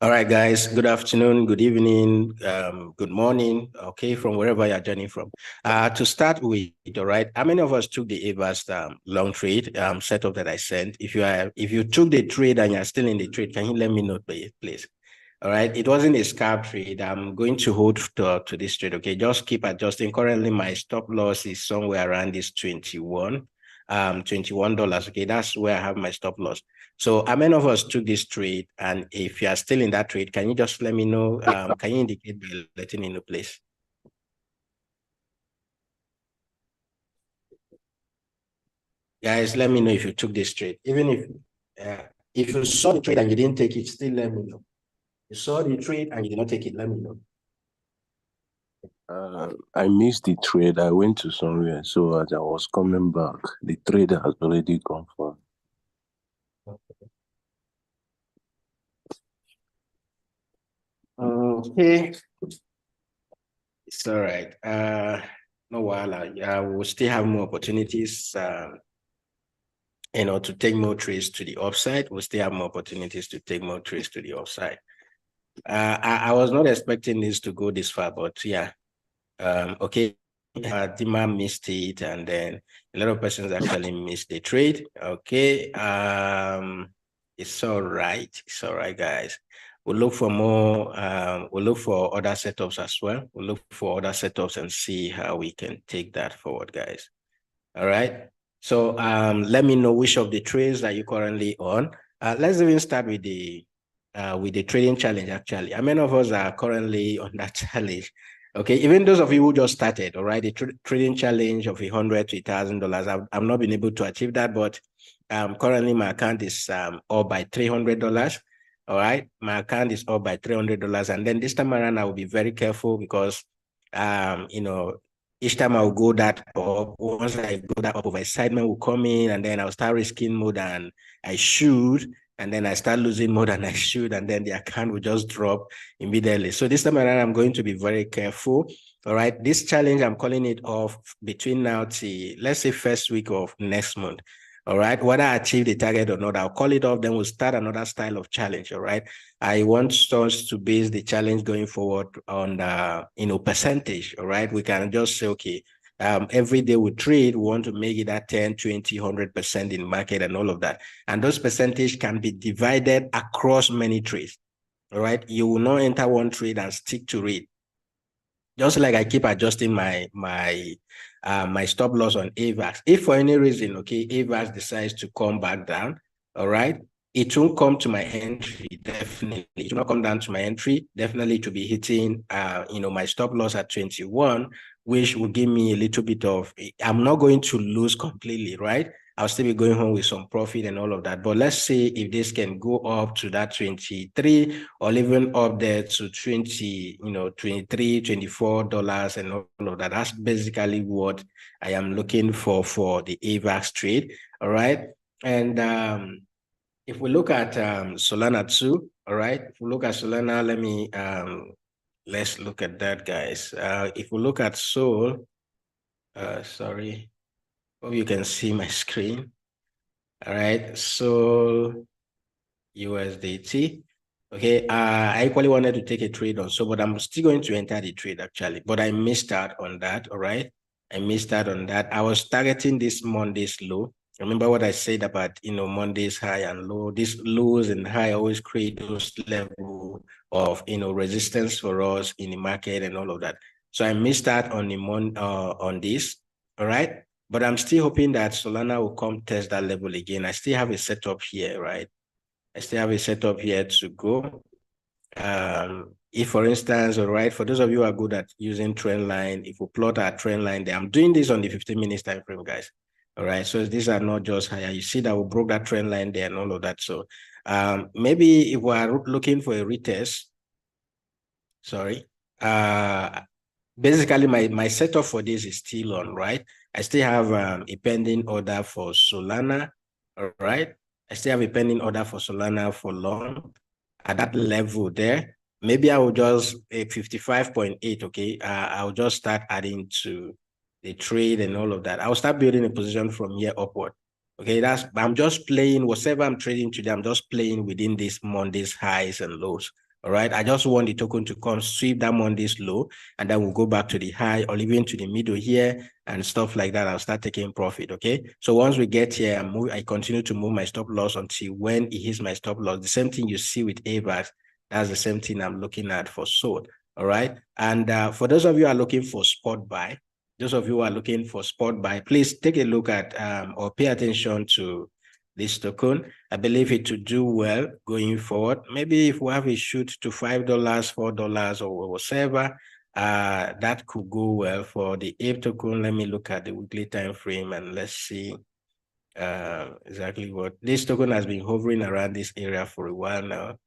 All right, guys. Good afternoon, good evening, good morning. Okay, from wherever you're joining from. To start with, all right, how many of us took the AVAST long trade setup that I sent? If you took the trade and you're still in the trade, can you let me know, please? All right, it wasn't a scalp trade. I'm going to hold to this trade. Okay, just keep adjusting. Currently, my stop loss is somewhere around this $21. Okay, that's where I have my stop loss. So how many of us took this trade? And if you are still in that trade, can you just let me know? Can you indicate by letting me know, please? Guys, let me know if you took this trade. Even if you saw the trade and you didn't take it, still let me know. You saw the trade and you did not take it, let me know. I missed the trade. I went to somewhere, so as I was coming back, the trade has already gone for. Okay, it's all right. No while we'll still have more opportunities. To take more trades to the upside. We'll still have more opportunities to take more trades to the upside. I was not expecting this to go this far, but yeah. Okay. Dima missed it, and then a lot of persons actually missed the trade. Okay. It's all right. It's all right, guys. We'll look for more. We'll look for other setups as well. We'll look for other setups and see how we can take that forward, guys. All right. So let me know which of the trades that you're currently on. Let's even start with the trading challenge, actually. How many of us are currently on that challenge? Okay, even those of you who just started, all right, the trading challenge of $100 to $1,000. I've not been able to achieve that, but currently my account is up by $300. All right, my account is up by $300, and then this time around I will be very careful because each time I'll go that up, once I go that up, excitement will come in, and then I'll start risking more than I should, and then I start losing more than I should, and then the account will just drop immediately. So this time around, I'm going to be very careful. All right, this challenge, I'm calling it off between now to, let's say, first week of next month. All right, whether I achieve the target or not, I'll call it off. Then we'll start another style of challenge. All right, I want us to base the challenge going forward on percentage. All right, we can just say, okay, every day we trade, we want to make it at 10, 20, 100% in market and all of that. And those percentage can be divided across many trades. All right, you will not enter one trade and stick to it. Just like I keep adjusting my stop loss on AVAX. If for any reason, okay, AVAX decides to come back down, all right, it won't come to my entry, definitely. It will not come down to my entry. Definitely to be hitting, my stop loss at 21, which will give me a little bit of, I'm not going to lose completely, right? I'll still be going home with some profit and all of that. But let's say if this can go up to that 23 or even up there to 20, $23, $24 and all of that. That's basically what I am looking for the AVAX trade. All right. And if we look at Solana too, all right. If we look at Solana, let's look at that, guys. If we look at Sol, sorry. Hope you can see my screen. All right, so USDT. Okay, I equally wanted to take a trade on so, but I'm still going to enter the trade actually, but I missed out on that. All right, I missed out on that. I was targeting this Monday's low. Remember what I said about Monday's high and low. These lows and high always create those level of resistance for us in the market and all of that. So I missed out on the on this. All right. But I'm still hoping that Solana will come test that level again. I still have a setup here, right? I still have a setup here to go. If, for instance, all right, for those of you who are good at using trend line, if we plot our trend line there, I'm doing this on the 15 minutes time frame, guys. All right, so these are not just higher. You see that we broke that trend line there and all of that. So maybe if we are looking for a retest, sorry, basically my setup for this is still on, right? I still have a pending order for Solana, all right? I still have a pending order for Solana for long at that level there. Maybe I will just a 55.8, okay? I'll just start adding to the trade and all of that. I'll start building a position from here upward. Okay, I'm just playing whatever I'm trading today. I'm just playing within this Monday's highs and lows. All right. I just want the token to come sweep that Monday's low, and then we'll go back to the high or even to the middle here and stuff like that. I'll start taking profit. Okay. So once we get here, I continue to move my stop loss until when it hits my stop loss. The same thing you see with AVAX. That's the same thing I'm looking at for SOL. All right. And for those of you who are looking for spot buy, please take a look at or pay attention to this token. I believe it to do well going forward. Maybe if we have a shoot to $5, $4 or whatever, that could go well for the ape token. Let me look at the weekly time frame and let's see exactly what this token has been hovering around this area for a while now.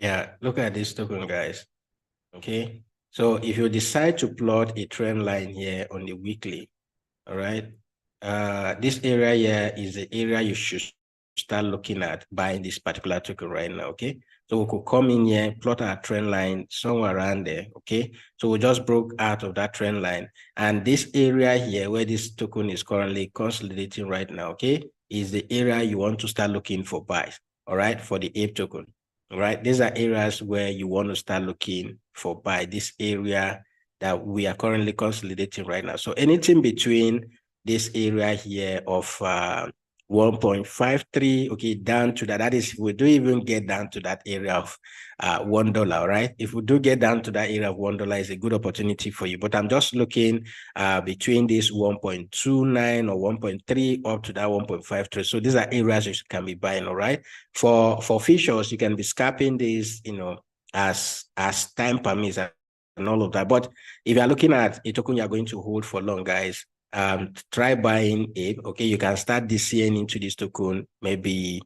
Yeah, look at this token, guys. Okay, so if you decide to plot a trend line here on the weekly, all right, this area here is the area you should start looking at buying this particular token right now. Okay, so we could come in here, plot our trend line somewhere around there. Okay, so we just broke out of that trend line, and this area here where this token is currently consolidating right now, okay, is the area you want to start looking for buys. All right, for the ape token. All right, these are areas where you want to start looking for buy. This area that we are currently consolidating right now. So anything between this area here of 1.53, okay, down to that. That is, we do even get down to that area of $1, right? If we do get down to that area of $1, it's a good opportunity for you. But I'm just looking between this 1.29 or 1.3 up to that 1.53. So these are areas you can be buying, all right? For futures, you can be scalping this, you know, as time permits and all of that. But if you're looking at a token you're going to hold for long, guys, try buying it. Okay, you can start DCN into this token, maybe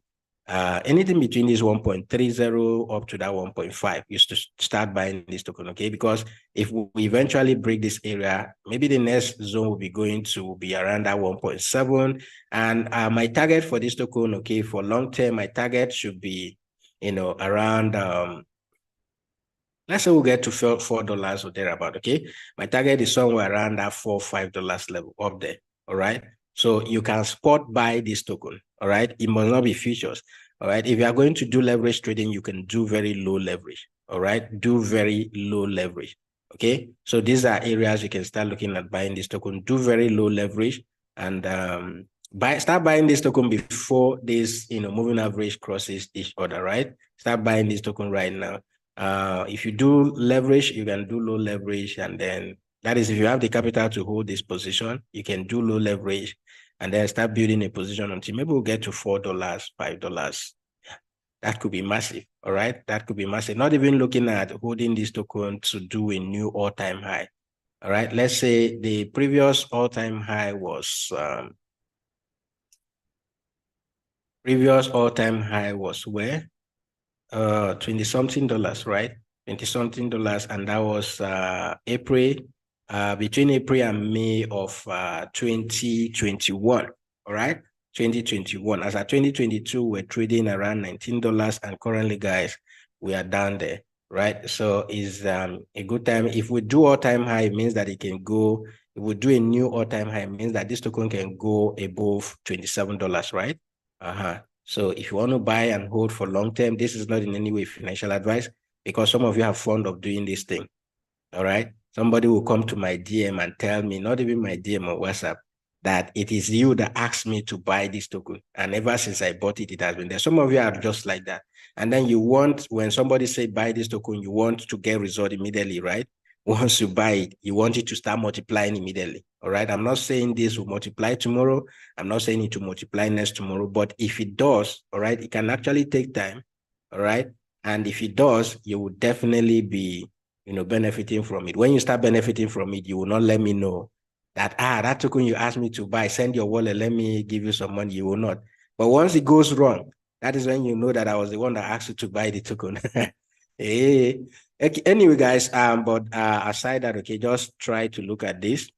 anything between this 1.30 up to that 1.5 is to start buying this token. Okay, because if we eventually break this area, maybe the next zone will be going to be around that 1.7. And my target for this token, okay, for long term, my target should be, you know, around let's say we'll get to $4 or thereabout, okay? My target is somewhere around that $4-5 level up there, all right? So you can spot buy this token, all right? It must not be futures, all right? If you are going to do leverage trading, you can do very low leverage, all right? Do very low leverage, okay? So these are areas you can start looking at buying this token. Do very low leverage and start buying this token before this, you know, moving average crosses each other, right? Start buying this token right now. If you do leverage, you can do low leverage, and then that is if you have the capital to hold this position, you can do low leverage and then start building a position until maybe we'll get to $4, $5. That could be massive. All right, that could be massive. Not even looking at holding this token to do a new all-time high. All right, let's say the previous all-time high was where? 20 something dollars, right? 20 something dollars, and that was April, between April and May of 2021. All right, 2021. As at 2022, we're trading around $19, and currently, guys, we are down there, right? So is a good time. If we do all-time high, it means that it can go. If we do a new all-time high, it means that this token can go above $27, right? So if you want to buy and hold for long term, this is not in any way financial advice, because some of you are fond of doing this thing. All right. Somebody will come to my DM and tell me, not even my DM or WhatsApp, that it is you that asked me to buy this token. And ever since I bought it, it has been there. Some of you are just like that. And then you want, when somebody say buy this token, you want to get result immediately, right? Once you buy it, you want it to start multiplying immediately. All right. I'm not saying this will multiply tomorrow. I'm not saying it will multiply next tomorrow, but if it does, all right, it can actually take time. All right. And if it does, you will definitely be, you know, benefiting from it. When you start benefiting from it, you will not let me know that, that token you asked me to buy, send your wallet, let me give you some money. You will not. But once it goes wrong, that is when you know that I was the one that asked you to buy the token. Hey. Okay, anyway, guys, but aside that, okay, just try to look at this.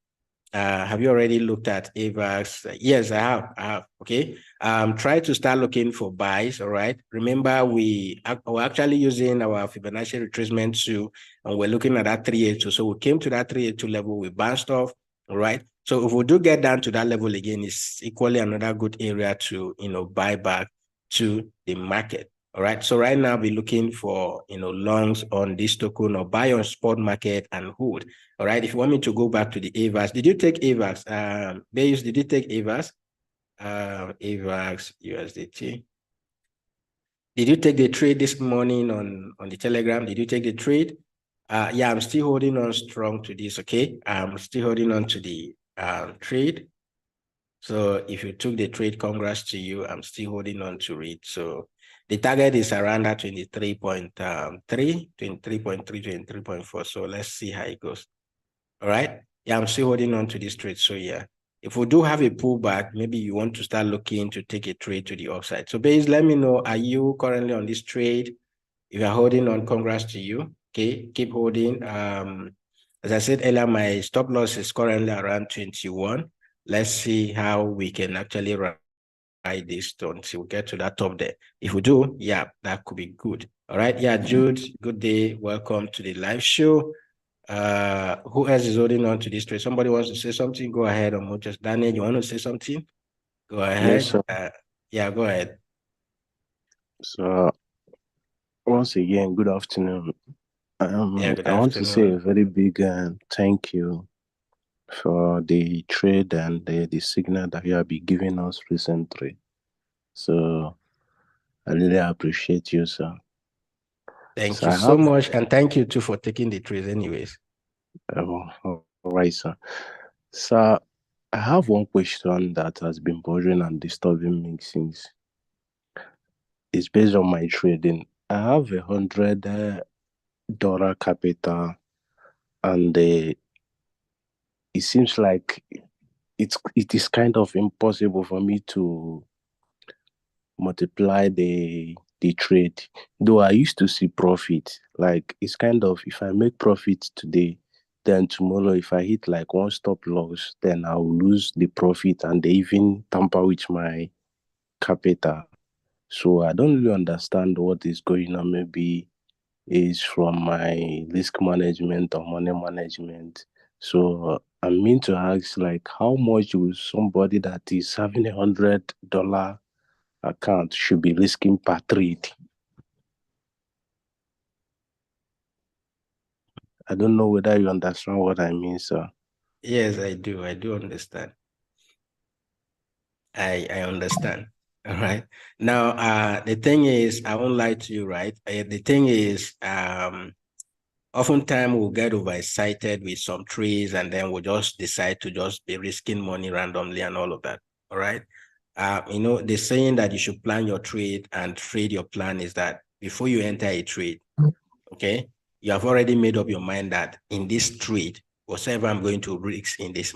Have you already looked at AVAX? Yes, I have. Okay. Try to start looking for buys. All right. Remember, we're actually using our Fibonacci retracement tool, and we're looking at that 382. So we came to that 382 level, we bounced off. All right. So if we do get down to that level again, it's equally another good area to, you know, buy back to the market. All right. So right now, be looking for longs on this token or buy on spot market and hold. All right. If you want me to go back to the AVAX, did you take AVAX? Bayes, did you take AVAX? AVAX USDT. Did you take the trade this morning on the Telegram? Did you take the trade? Yeah, I'm still holding on strong to this. Okay, I'm still holding on to the trade. So if you took the trade, congrats to you. I'm still holding on to it. So the target is around that 23.3, 23.3, 23.4. So let's see how it goes. All right. Yeah, I'm still holding on to this trade. So yeah, if we do have a pullback, maybe you want to start looking to take a trade to the upside. So Bayes, let me know, are you currently on this trade? If you're holding on, congrats to you. Okay, keep holding. As I said earlier, my stop loss is currently around 21. Let's see how we can actually ride this until we get to that top there. If we do, yeah, that could be good. All right. Yeah, Jude, good day. Welcome to the live show. Who else is holding on to this trade? Somebody wants to say something? Go ahead. Or just Daniel, you want to say something? Go ahead. Yes, sir. Yeah, go ahead. So once again, good afternoon. Yeah, good I want to say a afternoon. very big thank you for the trade and the signal that you have been giving us recently. So I really appreciate you, sir. Thank So you I so have, much. And thank you too for taking the trade anyways. all right, sir. So I have one question that has been bothering and disturbing me since. It's based on my trading. I have $100 capital, and it seems like it is kind of impossible for me to multiply the trade. Though I used to see profit, like it's kind of, if I make profit today, then tomorrow if I hit like one stop loss, then I'll lose the profit and they even tamper with my capital. So I don't really understand what is going on. Maybe is from my risk management or money management. So I mean to ask, like, how much will somebody that is having $100 account should be risking per trade? I don't know whether you understand what I mean, sir. Yes, I do. I do understand. I understand. All right. Now, the thing is, I won't lie to you, right? The thing is, oftentimes we'll get overexcited with some trades and then we'll just decide to just be risking money randomly and all of that. All right. The saying that you should plan your trade and trade your plan is that before you enter a trade, okay, you have already made up your mind that in this trade, whatever I'm going to risk in this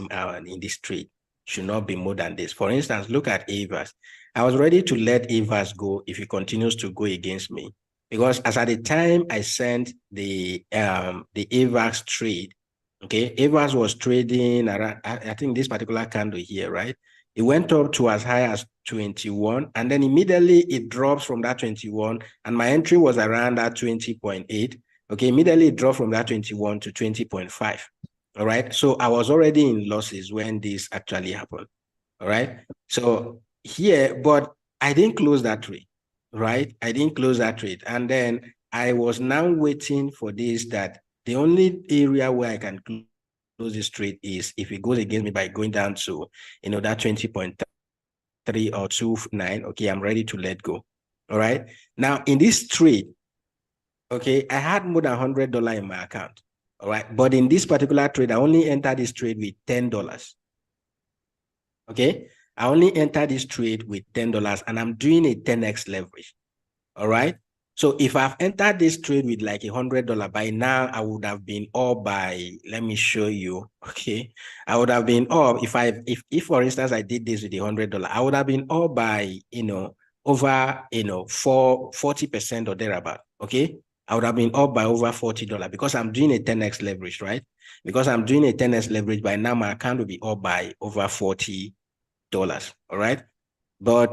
trade should not be more than this. For instance, look at Avas. I was ready to let Avas go if he continues to go against me. Because as at the time I sent the AVAX trade, okay, AVAX was trading around, I think this particular candle here, right? It went up to as high as 21, and then immediately it drops from that 21, and my entry was around that 20.8. Okay, immediately it dropped from that 21 to 20.5. All right. So I was already in losses when this actually happened. All right. So here, but I didn't close that trade, right? I didn't close that trade. And then I was now waiting for this, that the only area where I can close this trade is if it goes against me by going down to, that 20.3 or 29. Okay, I'm ready to let go. All right. Now in this trade, okay, I had more than $100 in my account. All right. But in this particular trade, I only entered this trade with $10. Okay. I only entered this trade with $10 and I'm doing a 10x leverage. All right. So if I've entered this trade with like $100 by now, I would have been up by, let me show you. Okay. I would have been up if for instance, I did this with $100, I would have been up by, over, 40% or thereabout. Okay. I would have been up by over $40 because I'm doing a 10x leverage, right? Because I'm doing a 10x leverage by now, my account will be up by over $40. All right. But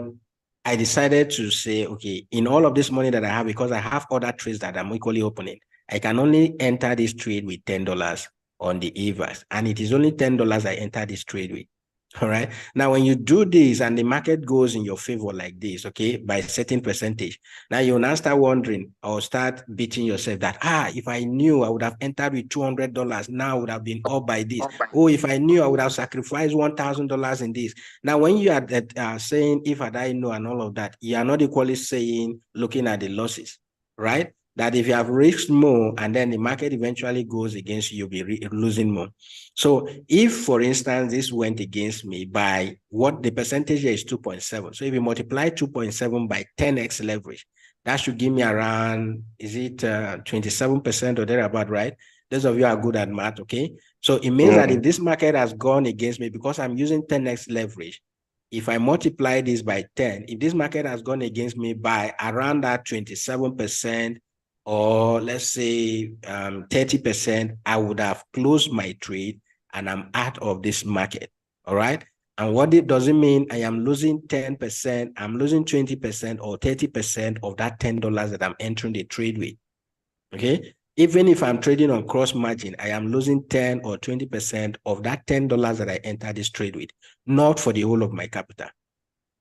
I decided to say, okay, in all of this money that I have, because I have other trades that I'm equally opening, I can only enter this trade with $10 on the AVAX. And it is only $10 I enter this trade with. All right. Now, when you do this and the market goes in your favor like this, okay, by a certain percentage, now you'll now start wondering or start beating yourself that, if I knew I would have entered with $200, now I would have been up by this. Oh, if I knew I would have sacrificed $1,000 in this. Now, when you are saying, if I know and all of that, you are not equally saying, looking at the losses, right? That if you have risked more and then the market eventually goes against you, you'll be losing more. So if, for instance, this went against me by what the percentage here is 2.7. So if you multiply 2.7 by 10x leverage, that should give me around, is it 27% or thereabout, right? Those of you are good at math, okay? So it means that if this market has gone against me because I'm using 10x leverage, if I multiply this by 10, if this market has gone against me by around that 27%, or let's say 30%, I would have closed my trade and I'm out of this market, all right? And what it doesn't mean I am losing 10%, I'm losing 20% or 30% of that $10 that I'm entering the trade with, okay? Even if I'm trading on cross margin, I am losing 10 or 20% of that $10 that I entered this trade with, not for the whole of my capital,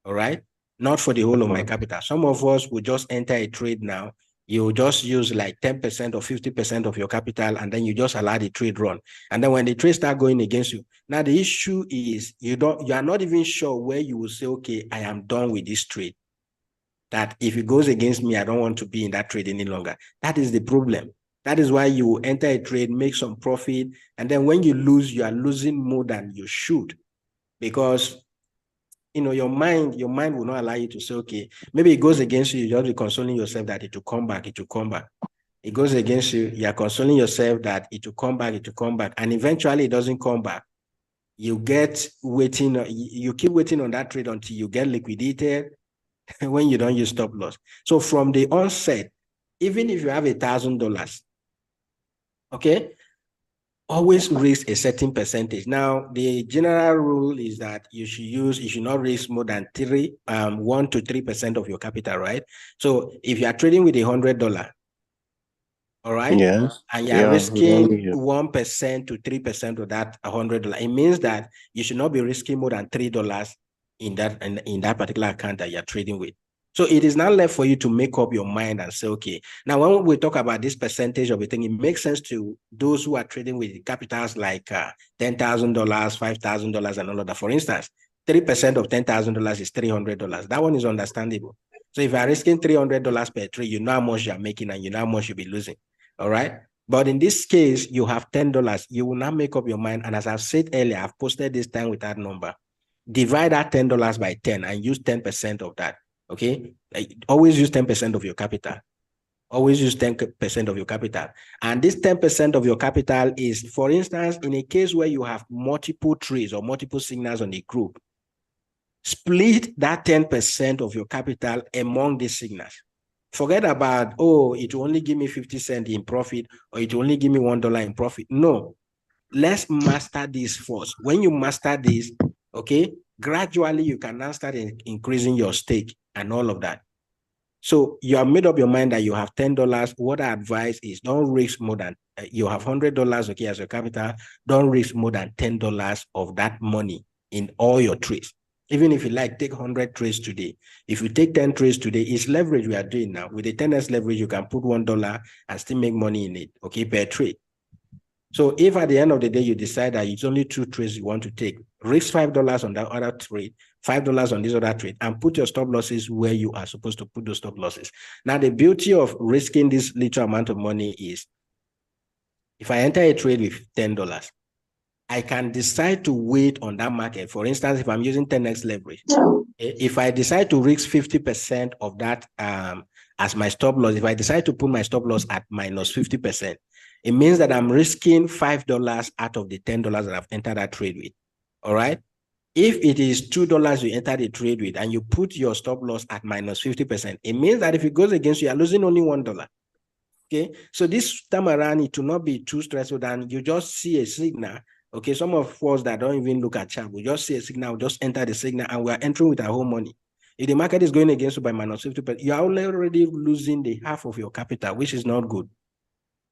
all right? Not for the whole of my capital. Some of us will just enter a trade now. You just use like 10% or 50% of your capital, and then you just allow the trade run. And then when the trade start going against you, now the issue is you are not even sure where you will say, okay, I am done with this trade. That if it goes against me, I don't want to be in that trade any longer. That is the problem. That is why you enter a trade, make some profit, and then when you lose, you are losing more than you should, because your mind will not allow you to say, okay, maybe it goes against you, you're just be consoling yourself that it will come back, it will come back. It goes against you, you are consoling yourself that it will come back, it will come back, and eventually it doesn't come back. You keep waiting on that trade until you get liquidated when you don't use stop loss. So from the onset, even if you have $1,000, okay, always risk a certain percentage. Now, the general rule is that you should not risk more than 1 to 3% of your capital, right? So if you are trading with $100, all right, Yes. and you're risking 1% to 3% of that $100, it means that you should not be risking more than $3 in that particular account that you're trading with. So it is now left for you to make up your mind and say, okay, now when we talk about this percentage of a thing, it makes sense to those who are trading with capitals like $10,000, $5,000, and all of that. For instance, 3% of $10,000 is $300. That one is understandable. So if you're risking $300 per trade, you know how much you're making and you know how much you'll be losing. All right. But in this case, you have $10. You will not make up your mind. And as I've said earlier, I've posted this time with that number. Divide that $10 by 10 and use 10% of that. Okay. Always use 10% of your capital. Always use 10% of your capital. And this 10% of your capital is, for instance, in a case where you have multiple trades or multiple signals on the group, split that 10% of your capital among these signals. Forget about, it will only give me 50 cents in profit, or it will only give me $1 in profit. No, let's master this first. When you master this, okay, gradually you can now start increasing your stake and all of that. So you have made up your mind that you have $10. What I advise is don't risk more than, you have $100, okay, as your capital, don't risk more than $10 of that money in all your trades. Even if you take 100 trades today, if you take 10 trades today, it's leverage we are doing now. With the 10x leverage, you can put $1 and still make money in it, okay, per trade. So if at the end of the day, you decide that it's only 2 trades you want to take, risk $5 on that other trade, $5 on this other trade, and put your stop losses where you are supposed to put those stop losses. Now, the beauty of risking this little amount of money is, if I enter a trade with $10, I can decide to wait on that market. For instance, if I'm using 10x leverage, if I decide to risk 50% of that as my stop loss, if I decide to put my stop loss at minus 50%, it means that I'm risking $5 out of the $10 that I've entered that trade with. All right. If it is $2 you enter the trade with and you put your stop loss at minus 50%, it means that if it goes against you, you're losing only $1. Okay. So this time around, it will not be too stressful than you just see a signal. Okay, some of us that don't even look at chart, we just see a signal, we just enter the signal, and we are entering with our whole money. If the market is going against you by minus 50%, you are already losing the half of your capital, which is not good.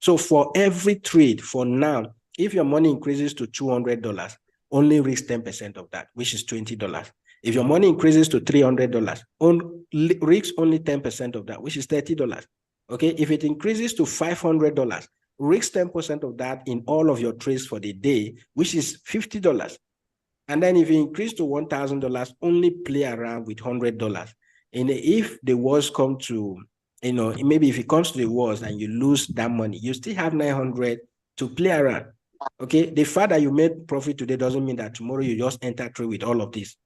So for every trade, for now, if your money increases to $200, only risk 10% of that, which is $20. If your money increases to $300, risk only 10% of that, which is $30. Okay, if it increases to $500, risk 10% of that in all of your trades for the day, which is $50. And then if you increase to $1,000, only play around with $100. And if the wars come to, maybe if it comes to the wars and you lose that money, you still have 900 to play around. Okay, the fact that you made profit today doesn't mean that tomorrow you just enter trade with all of this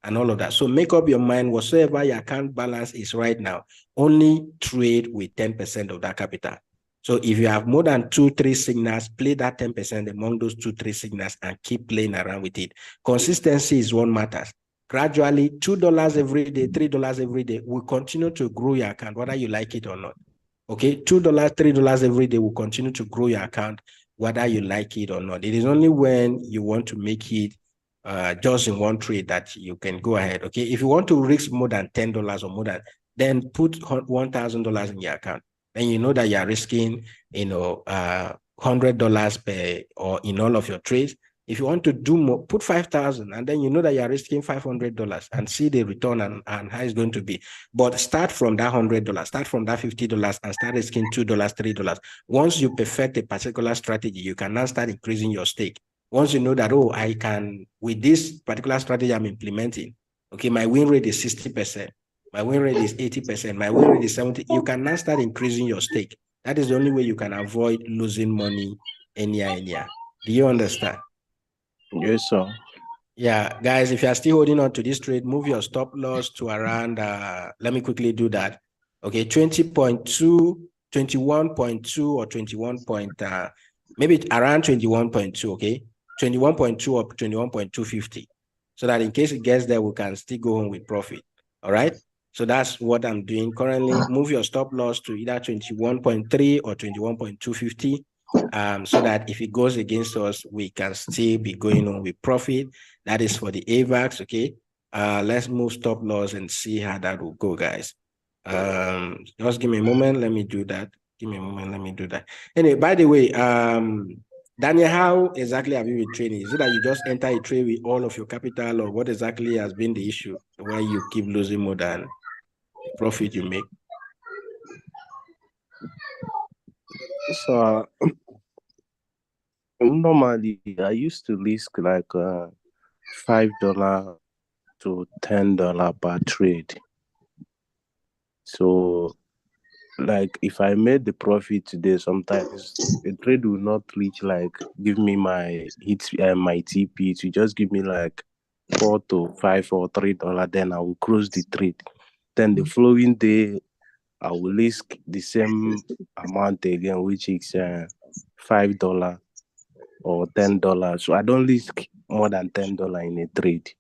and all of that. So make up your mind, whatsoever your account balance is right now, only trade with 10% of that capital. So if you have more than 2-3 signals, play that 10% among those 2-3 signals and keep playing around with it. Consistency is what matters. Gradually, $2 every day, $3 every day will continue to grow your account, whether you like it or not. Okay, $2, $3 every day will continue to grow your account, whether you like it or not. It is only when you want to make it just in one trade that you can go ahead. Okay, if you want to risk more than $10 or more than, then put $1,000 in your account. Then you know that you are risking, $100 per or in all of your trades. If you want to do more, put 5,000, and then you know that you are risking $500 and see the return and how it's going to be. But start from that $100, start from that $50 and start risking $2, $3. Once you perfect a particular strategy, you can now start increasing your stake. Once you know that, oh, I can, with this particular strategy I'm implementing, okay, my win rate is 60%, my win rate is 80%, my win rate is 70%, you can now start increasing your stake. That is the only way you can avoid losing money anyhow. Do you understand? Yes, sir. Yeah, guys, if you are still holding on to this trade, move your stop loss to around, let me quickly do that. Okay, 20.2, 21.2 or 21 point, maybe around 21.2, okay? 21.2 or 21.250. So that in case it gets there, we can still go home with profit, all right? So that's what I'm doing currently. Move your stop loss to either 21.3 or 21.250. So that if it goes against us, we can still be going on with profit. That is for the AVAX, okay? Let's move stop loss and see how that will go, guys. Just give me a moment. Let me do that. Give me a moment. Let me do that. Anyway, by the way, Daniel, how exactly have you been trading? Is it that you just enter a trade with all of your capital, or what exactly has been the issue where you keep losing more than the profit you make? So normally I used to risk like $5 to $10 per trade. So like if I made the profit today, sometimes the trade will not reach like give me my my TP to just give me like $4 to $5 or $3. Then I will close the trade. Then the following day I will risk the same amount again, which is $5 or $10. So I don't risk more than $10 in a trade.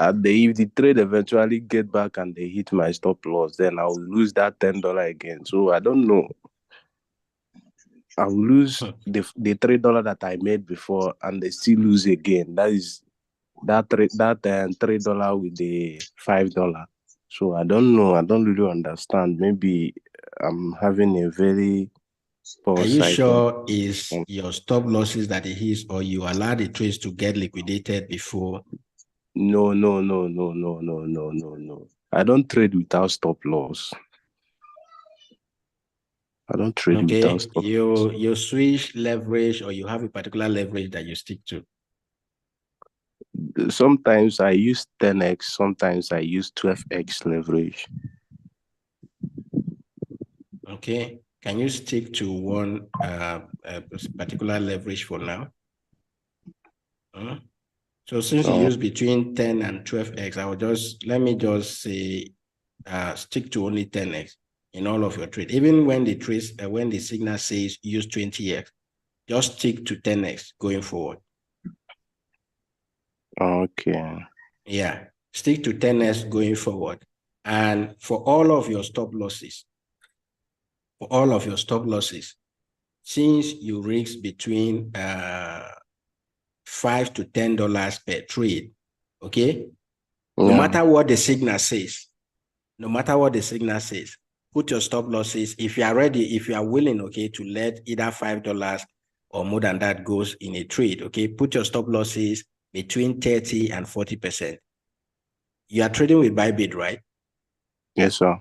And if the trade eventually get back and they hit my stop loss, then I will lose that $10 again. So I don't know. I will lose the $3 that I made before, and they still lose again. That is that $3 with the $5. So I don't know. I don't really understand. Maybe I'm having a very Are poor you cycle. sure is your stop losses that it hits, or you allow the trades to get liquidated before? No. I don't trade without stop loss. I don't trade without Okay, stop loss. you switch leverage, or you have a particular leverage that you stick to? Sometimes I use 10x, sometimes I use 12x leverage. Okay, can you stick to one particular leverage for now? So since you use between 10 and 12x, let me just say, stick to only 10x in all of your trades. Even when when the signal says use 20x, just stick to 10x going forward. Okay. Yeah, stick to 10x going forward. And for all of your stop losses, since you risk between $5 to $10 per trade, okay? Yeah. No matter what the signal says, put your stop losses. If you are ready, if you are willing, okay, to let either $5 or more than that goes in a trade, okay, put your stop losses between 30 and 40%. You are trading with bybit, right? Yes, sir.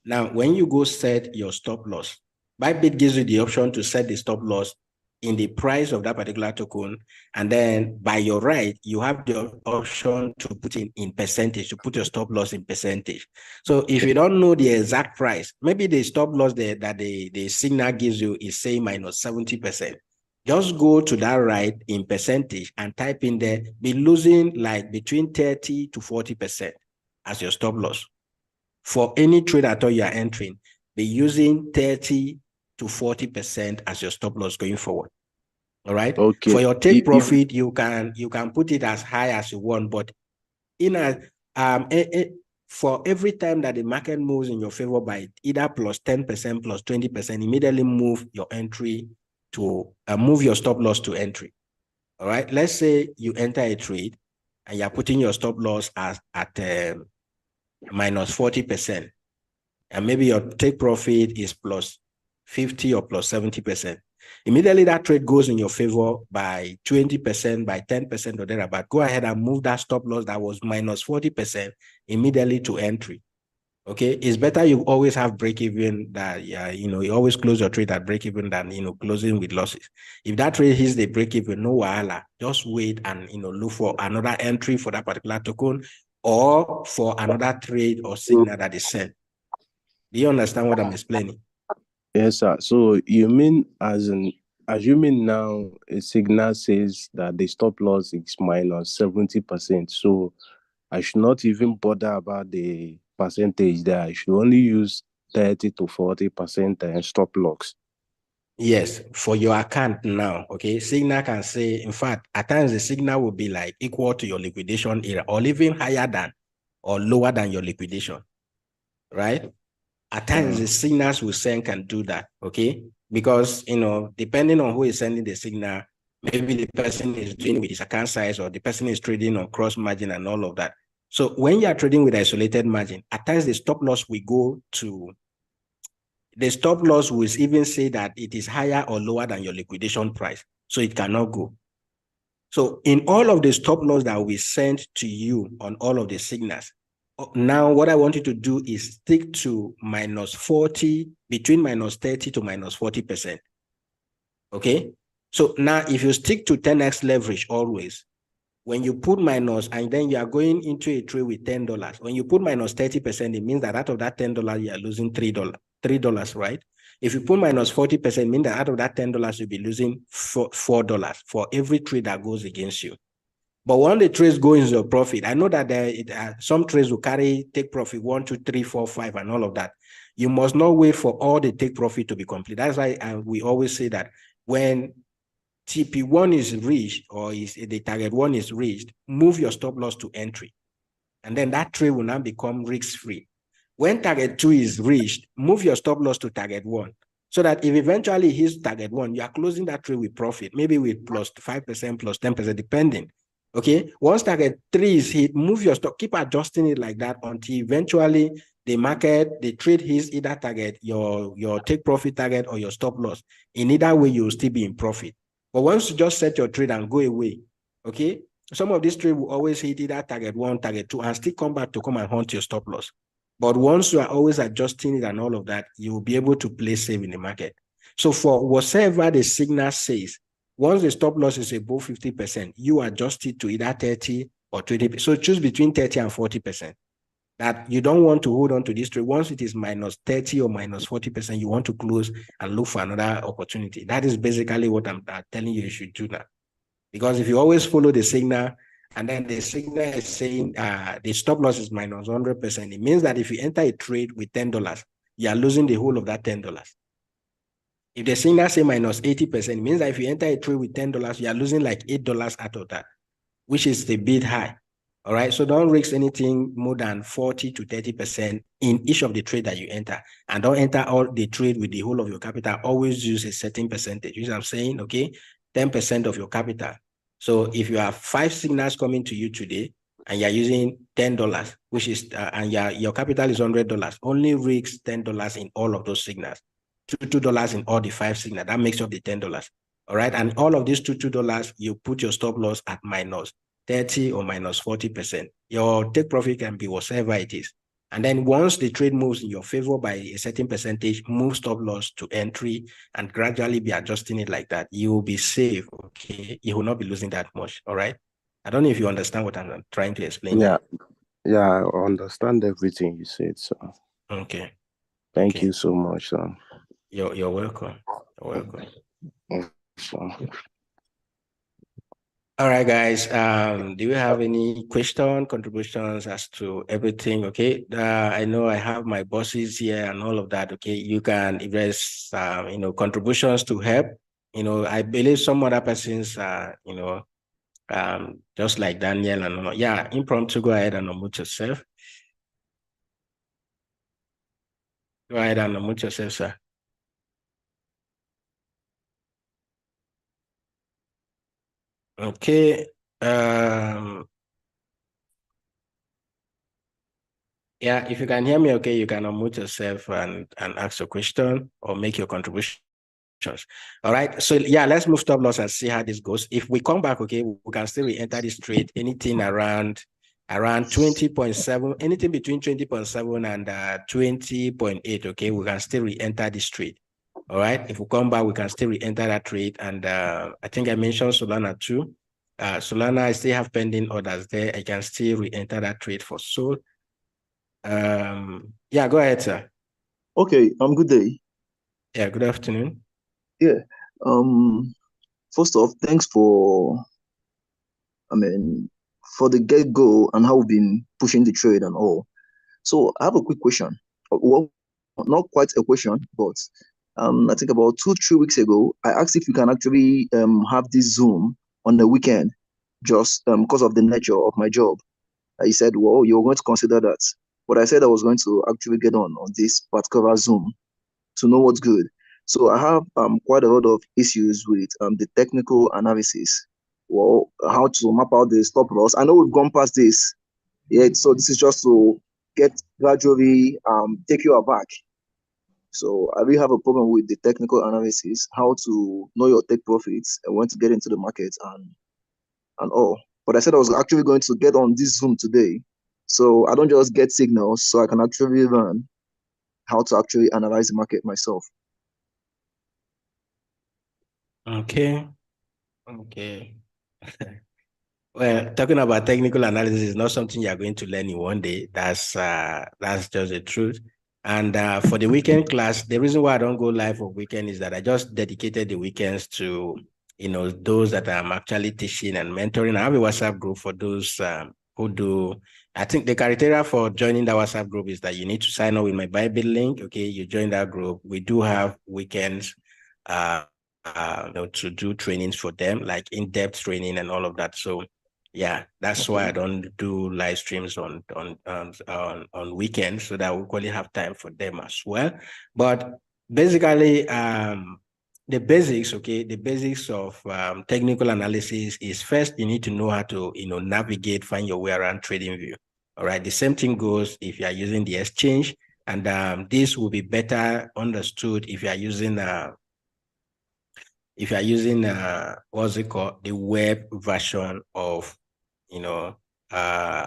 Now, when you go set your stop loss, bybit gives you the option to set the stop loss in the price of that particular token. And then by your right, you have the option to put in percentage, to put your stop loss in percentage. So if you don't know the exact price, maybe the stop loss that the signal gives you is say minus 70%. Just go to that right in percentage and type in there, be losing like between 30 to 40% as your stop loss. For any trade at all you are entering, be using 30 to 40% as your stop loss going forward. All right. Okay. For your take profit, you can put it as high as you want, but in a for every time that the market moves in your favor by either plus 10%, plus 20%, immediately move your entry to move your stop loss to entry. All right. Let's say you enter a trade and you're putting your stop loss at minus 40%. And maybe your take profit is plus 50 or plus 70%. Immediately that trade goes in your favor by 20%, by 10% or thereabout. Go ahead and move that stop loss that was minus 40% immediately to entry. Okay, it's better you always have break even that you always close your trade at break even than closing with losses. If that trade hits the break even, no wahala. Just wait and look for another entry for that particular token or for another trade or signal that is sent. Do you understand what I'm explaining? Yes, sir. So you mean assuming now a signal says that the stop loss is minus 70%. So I should not even bother about the percentage there. I should only use 30 to 40% and stop loss. Yes, for your account now, okay, signal can say, in fact, at times the signal will be like equal to your liquidation area or even higher than or lower than your liquidation, right? At times the signals we send can do that, okay? Because, depending on who is sending the signal, maybe the person is doing with his account size or the person is trading on cross margin and all of that. So when you are trading with isolated margin, at times the stop loss will go to the stop loss will even say that it is higher or lower than your liquidation price. So it cannot go. So in all of the stop loss that we send to you on all of the signals, now what I want you to do is stick to minus 40, between minus 30 to minus 40%. Okay. So now if you stick to 10x leverage always, when you put minus and then you are going into a trade with $10, when you put minus 30%, it means that out of that $10, you are losing $3, right? If you put minus 40%, it means that out of that $10, you'll be losing $4 for every trade that goes against you. But when the trades go into your profit, I know that some trades will take profit 1, 2, 3, 4, 5, and all of that. You must not wait for all the take profit to be complete. That's why we always say that when TP1 is reached or the target 1 is reached, move your stop loss to entry. And then that trade will now become risk-free. When target 2 is reached, move your stop loss to target 1. So that if eventually hits target 1, you are closing that trade with profit, maybe with plus 5%, plus 10%, depending. Okay. Once target 3 is hit, move your stop, keep adjusting it like that until eventually the trade hits either target, your take profit target or your stop loss. In either way, you'll still be in profit. But once you just set your trade and go away, okay, some of these trades will always hit either target 1, target 2, and still come back to come and hunt your stop loss. But once you are always adjusting it and all of that, you will be able to play safe in the market. So for whatever the signal says, once the stop loss is above 50%, you adjust it to either 30 or 20%. So choose between 30 and 40%. That you don't want to hold on to this trade. Once it is minus 30 or minus 40%, you want to close and look for another opportunity. That is basically what I'm telling you should do now. Because if you always follow the signal and then the signal is saying the stop loss is minus 100%, it means that if you enter a trade with $10, you are losing the whole of that $10. If the signal say minus 80%, it means that if you enter a trade with $10, you are losing like $8 out of that, which is the bid high. All right. So don't risk anything more than 40 to 30% in each of the trade that you enter. And don't enter all the trade with the whole of your capital. Always use a certain percentage, which I'm saying, okay, 10% of your capital. So if you have 5 signals coming to you today and you're using $10, which is, and your capital is $100, only risk $10 in all of those signals. $2 in all the 5 signals. That makes up the $10. All right. And all of these $2, you put your stop loss at minus 30 or minus 40%. Your take profit can be whatever it is. And then once the trade moves in your favor by a certain percentage, move stop loss to entry and gradually be adjusting it like that. You will be safe, okay? You will not be losing that much, all right? I don't know if you understand what I'm trying to explain Yeah, here. yeah, I understand everything you said, so Okay, thank okay. you so much, sir. You're welcome. You're welcome. So, All right, guys. Do you have any question, contributions as to everything? Okay. I know I have my bosses here and all of that. Okay. You can, if there's, contributions to help, I believe some other persons, just like Daniel and all. Yeah, impromptu, go ahead and unmute yourself. Go ahead and unmute yourself, sir. Okay. Yeah, if you can hear me, okay, you can unmute yourself and ask your question or make your contributions. All right. So yeah, let's move stop loss and see how this goes. If we come back, okay, we can still re-enter this trade, anything around 20.7, anything between 20.7 and 20.8. Okay, we can still re-enter this trade. All right. If we come back, we can still re-enter that trade. And I think I mentioned Solana too. Solana, I still have pending orders there. I can still re-enter that trade for Sol. Yeah, go ahead, sir. Okay, good day. Yeah, good afternoon. Yeah. First off, thanks for for the get-go and how we've been pushing the trade and all. So I have a quick question. Well, not quite a question, but I think about 2-3 weeks ago, I asked if you can actually have this Zoom on the weekend, just because of the nature of my job. He said, well, you're going to consider that. But I said I was going to actually get on this particular Zoom to know what's good. So I have quite a lot of issues with the technical analysis. Well, how to map out the stop loss. I know we've gone past this. Yeah, so this is just to get gradually take you aback. So I really have a problem with the technical analysis, how to know your take profits and when to get into the market and all. But I said I was actually going to get on this Zoom today. So I don't just get signals, so I can actually learn how to actually analyze the market myself. Okay. Okay. Well, talking about technical analysis is not something you're going to learn in one day. That's just the truth. And for the weekend class, the reason why I don't go live on weekend is that I just dedicated the weekends to, those that I'm actually teaching and mentoring. I have a WhatsApp group for those who do. I think the criteria for joining the WhatsApp group is that you need to sign up with my bybit link. Okay, you join that group. We do have weekends. To do trainings for them, like in-depth training and all of that. So yeah, that's why I don't do live streams on weekends, so that we really have time for them as well. But basically, the basics, okay, the basics of technical analysis is first you need to know how to navigate, find your way around TradingView. All right, the same thing goes if you are using the exchange, and this will be better understood if you are using what's it called, the web version of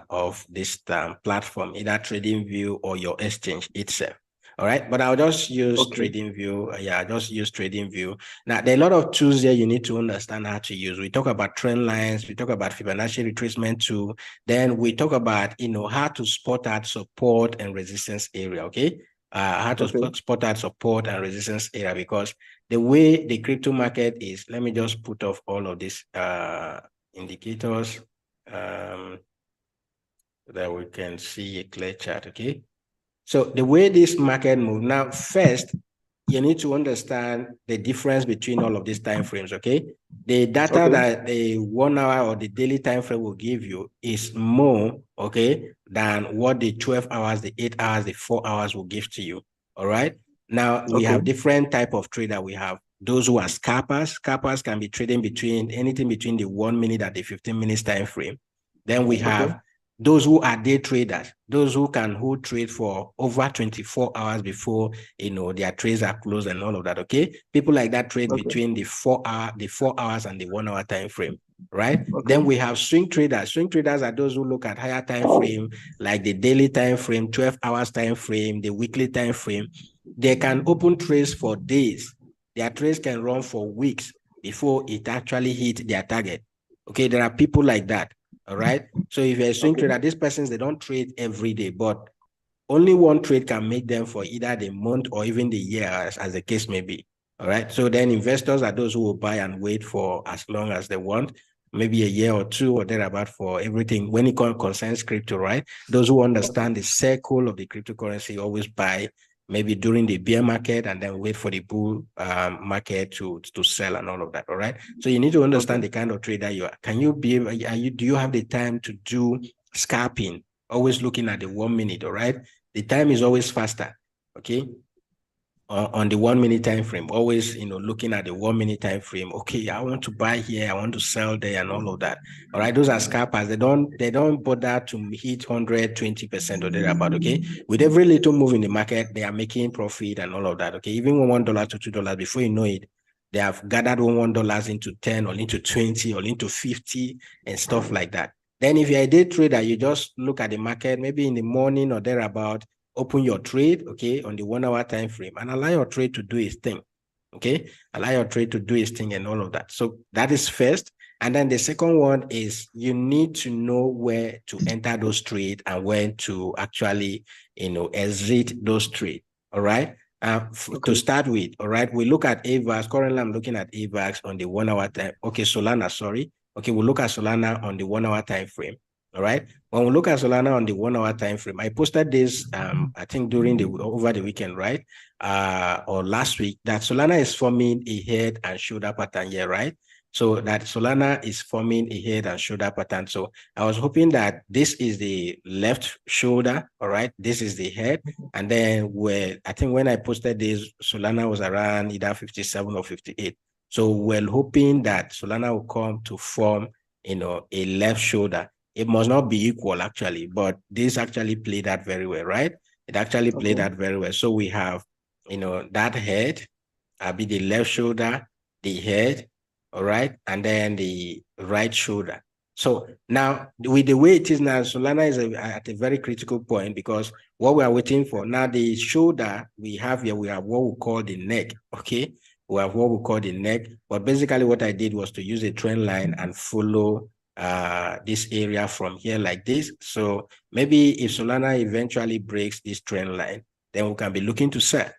of this platform, either TradingView or your exchange itself. All right, but I'll just use TradingView. Yeah, just use TradingView. Now, there are a lot of tools here you need to understand how to use. We talk about trend lines, we talk about Fibonacci retracement tool, then we talk about how to spot out support and resistance area. Okay, how to spot out support and resistance area, because the way the crypto market is, let me just put off all of these indicators that we can see a clear chart, okay? So the way this market moves, now first, you need to understand the difference between all of these time frames, okay? The data that the 1 hour or the daily time frame will give you is more, okay, than what the 12 hours, the 8 hours, the 4 hours will give to you, all right? Now, we have different type of trader. We have those who are scalpers. Scalpers can be trading between anything between the 1 minute and the 15 minutes time frame. Then we have those who are day traders, those who trade for over 24 hours before their trades are closed and all of that. Okay, people like that trade between the 4 hours and the 1 hour time frame, right? Then we have swing traders. Swing traders are those who look at higher time frame, like the daily time frame, 12 hours time frame, the weekly time frame. They can open trades for days. Their trades can run for weeks before it actually hit their target. Okay, there are people like that. All right. So if you're a swing trader, these persons, they don't trade every day, but only one trade can make them for either the month or even the year, as the case may be. All right. So then investors are those who will buy and wait for as long as they want, maybe a year or two or thereabout for everything. When it concerns crypto, right? Those who understand the circle of the cryptocurrency always buy maybe during the bear market and then wait for the bull market to sell and all of that. All right. So you need to understand the kind of trader you are. Do you have the time to do scalping? Always looking at the 1 minute. All right. The time is always faster. Okay. On the 1 minute time frame, always looking at the 1 minute time frame. Okay, I want to buy here, I want to sell there, and all of that. All right, those are scalpers. They don't bother to hit 120% or thereabout. Okay, with every little move in the market, they are making profit and all of that. Okay, even $1 to $2, before you know it, they have gathered $1 into 10 or into 20 or into 50 and stuff like that. Then if you're a day trader, you just look at the market maybe in the morning or thereabout, open your trade, okay, on the 1 hour time frame and allow your trade to do its thing, okay? Allow your trade to do its thing and all of that. So that is first. And then the second one is you need to know where to enter those trades and when to actually, exit those trades, all right? To start with, all right, we look at AVAX. Currently, I'm looking at AVAX on the 1 hour time. Okay, Solana, sorry. Okay, we'll look at Solana on the 1 hour time frame. All right. When we look at Solana on the 1 hour time frame, I posted this I think over the weekend, right? Or last week, that Solana is forming a head and shoulder pattern here, right? So that Solana is forming a head and shoulder pattern. So I was hoping that this is the left shoulder, all right? This is the head. And then I think when I posted this, Solana was around either 57 or 58. So we're hoping that Solana will come to form, a left shoulder. It must not be equal, actually, but this actually played that very well, right? It actually played that very well. So we have, that head, be the left shoulder, the head, all right, and then the right shoulder. So now, with the way it is now, Solana is at a very critical point because what we are waiting for, now the shoulder we have here, we have what we call the neck, okay? We have what we call the neck, but basically what I did was to use a trend line and follow this area from here like this. So maybe if Solana eventually breaks this trend line, then we can be looking to sell.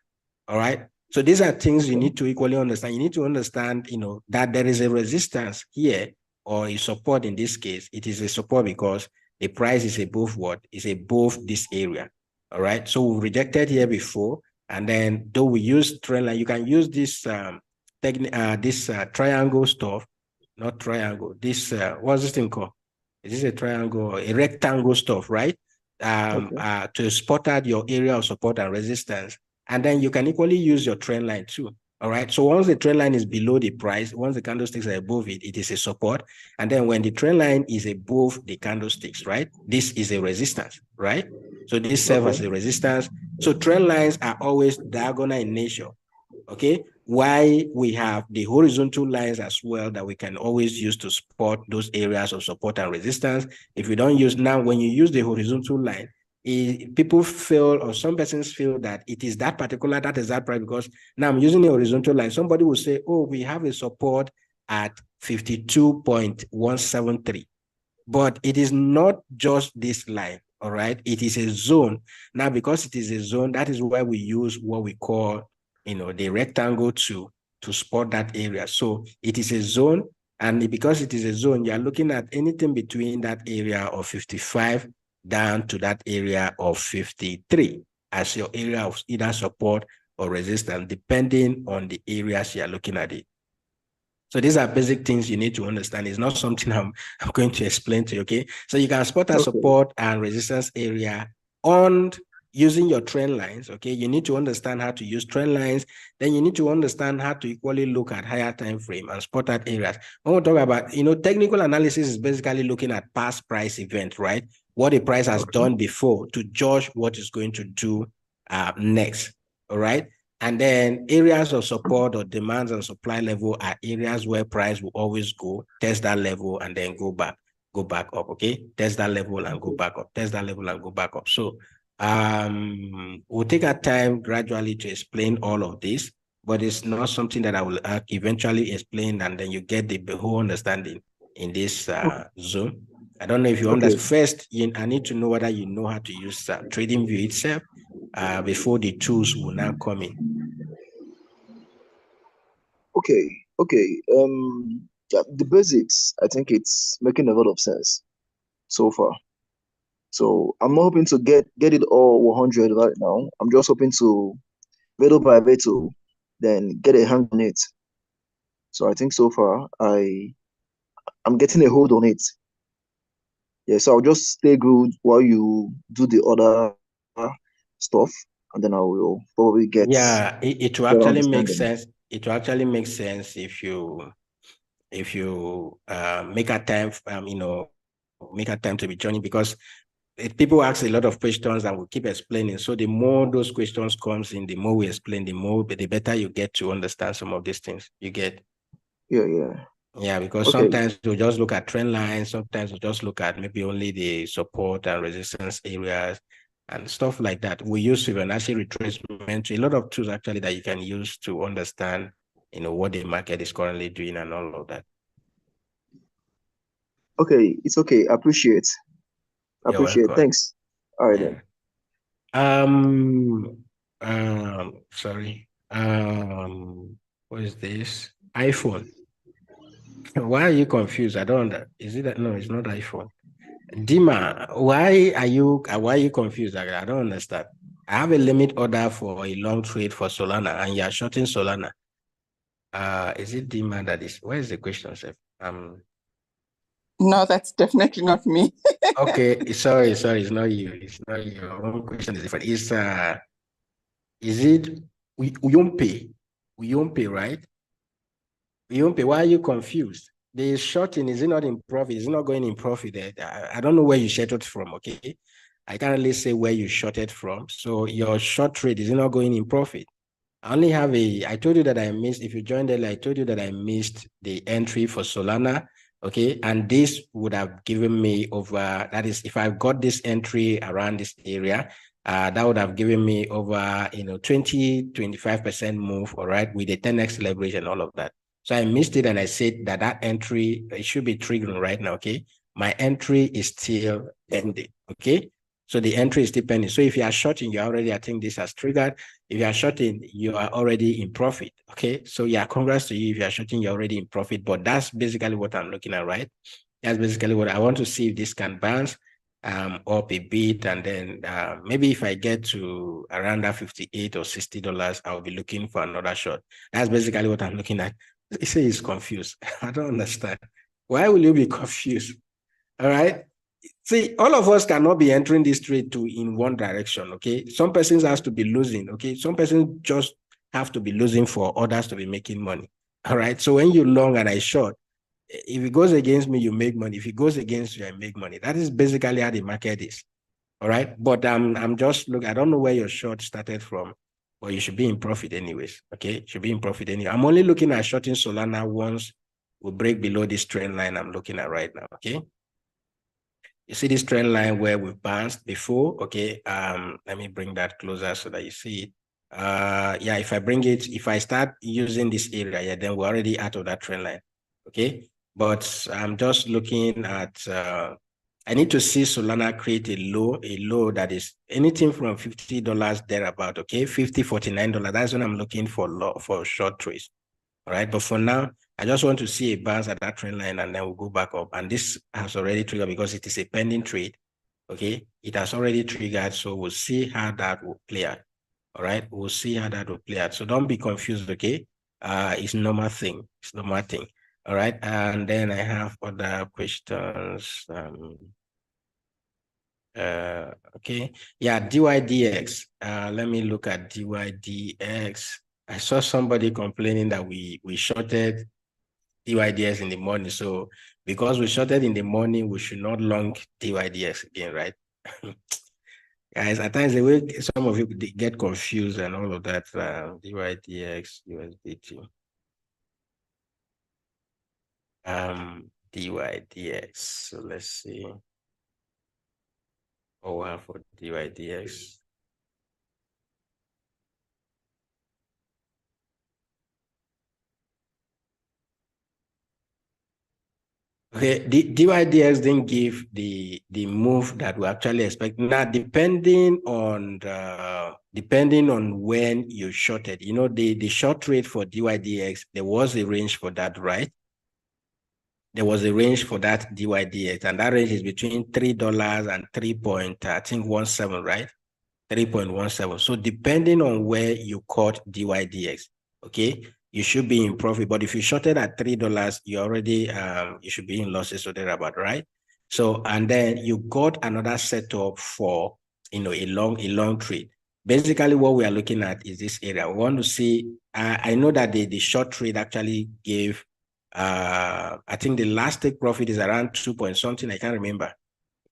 All right. So these are things you need to equally understand. You need to understand, that there is a resistance here or a support in this case. It is a support because the price is above what? Is above this area. All right. So we've rejected here before. And then though we use trend line, you can use this triangle stuff. Not triangle. This what's this thing called? Is this a triangle or a rectangle stuff, right? To spot out your area of support and resistance. And then you can equally use your trend line too. All right. So once the trend line is below the price, once the candlesticks are above it, it is a support. And then when the trend line is above the candlesticks, right? This is a resistance, right? So this serves as a resistance. So trend lines are always diagonal in nature. Okay. Why we have the horizontal lines as well that we can always use to spot those areas of support and resistance. If you don't use now, when you use the horizontal line, people feel, or some persons feel that it is that particular, that is that price, because now I'm using a horizontal line. Somebody will say, oh, we have a support at 52.173, but it is not just this line. All right. It is a zone. Now, because it is a zone, that is why we use what we call, the rectangle to spot that area. So it is a zone. And because it is a zone, you are looking at anything between that area of 55 down to that area of 53 as your area of either support or resistance, depending on the areas you are looking at it. So these are basic things you need to understand. It's not something I'm going to explain to you, okay? So you can spot a support and resistance area on using your trend lines, okay? You need to understand how to use trend lines. Then you need to understand how to equally look at higher time frame and spot out areas. When we talk about, technical analysis is basically looking at past price events, right? what the price has done before to judge what it's going to do next. All right. And then areas of support or demands and supply level are areas where price will always go, test that level, and then go back up. Okay. Test that level and go back up, test that level and go back up. So we'll take our time gradually to explain all of this, but it's not something that I will eventually explain, and then you get the whole understanding in this Zoom. I don't know if you understand. First, I need to know whether you know how to use TradingView itself before the tools will now come in. Okay. Yeah, the basics, I think it's making a lot of sense so far. So I'm not hoping to get it all 100 right now. I'm just hoping to little by little, then get a hang on it. So I think so far I'm getting a hold on it. Yeah, so I'll just stay good while you do the other stuff, and then I will probably get it will actually make sense. It will actually make sense if you make a time make a time to be joining, because people ask a lot of questions and we keep explaining. So the more those questions comes in, the more we explain, the better you get to understand some of these things. You get? Yeah, because sometimes we just look at trend lines, sometimes we just look at maybe only the support and resistance areas and stuff like that. We use Fibonacci retracement, a lot of tools actually that you can use to understand, what the market is currently doing and all of that. Okay, it's okay. Appreciate. Thanks. All right then. Sorry. What is this? iPhone. Why are you confused? I don't. Is it that? No, it's not iPhone. Dima, why are you confused? I don't understand. I have a limit order for a long trade for Solana, and you're shorting Solana. Is it Dima that is? Where is the question, sir? No, that's definitely not me. Okay, sorry, it's not you. It's not you. One question is different. Is it Uyompe, right? Uyompe, why are you confused? The shorting, is it not in profit? Is it not going in profit? I don't know where you shorted from, okay? I can't really say where you shorted from. So your short trade, is it not going in profit? I only have I told you that I missed, if you joined early, I told you that I missed the entry for Solana, okay? And this would have given me over, that is, if I got this entry around this area, that would have given me over, 20-25% move, all right, with the 10x leverage and all of that. So I missed it, and I said that entry, it should be triggering right now, okay? My entry is still pending, okay? So the entry is still pending. So if you are shorting, you're already, I think this has triggered. If you are shorting, you are already in profit, okay? So yeah, congrats to you. If you are shorting, you're already in profit, but that's basically what I'm looking at, right? That's basically what I want to see, if this can bounce up a bit, and then maybe if I get to around that $58 or $60, I'll be looking for another short. That's basically what I'm looking at. He says he's confused. I don't understand. Why will you be confused? All right. See, all of us cannot be entering this trade in one direction, okay? Some persons has to be losing, okay? Some persons just have to be losing for others to be making money, all right? So when you long and I short, if it goes against me, you make money. If it goes against you, I make money. That is basically how the market is, all right? But I'm just looking, I don't know where your short started from, but you should be in profit anyways, okay? You should be in profit anyway. I'm only looking at shorting Solana once we break below this trend line I'm looking at right now, okay? You see this trend line where we bounced before, okay? Let me bring that closer so that you see it. Yeah, if I start using this area, yeah, then we're already out of that trend line, okay? But I'm just looking at, I need to see Solana create a low that is anything from $50 thereabout, okay? $50, $49, that's what I'm looking for short trades, all right? But for now, I just want to see a bounce at that trend line, and then we'll go back up. And this has already triggered because it is a pending trade. Okay, it has already triggered. So we'll see how that will play out. All right, we'll see how that will play out. So don't be confused, okay? It's normal thing. It's normal thing. All right, and then I have other questions. Okay, yeah, DYDX. Let me look at DYDX. I saw somebody complaining that we shorted DYDX in the morning. So because we shorted in the morning, we should not long DYDX again, right? Guys, at times the way some of you get confused and all of that, DYDX, USDT. DYDX. So let's see. What we have for DYDX. Okay, the DYDX didn't give the move that we actually expect. Now, depending on when you shorted, the short rate for DYDX, there was a range for that, right? There was a range for that DYDX, and that range is between $3 and 3.17, right? 3.17. So depending on where you caught DYDX, okay, you should be in profit. But if you shorted at $3, you already you should be in losses or thereabout, right? So and then you got another setup for a long trade. Basically, what we are looking at is this area. We want to see. I know that the short trade actually gave. I think the last take profit is around 2 point something. I can't remember.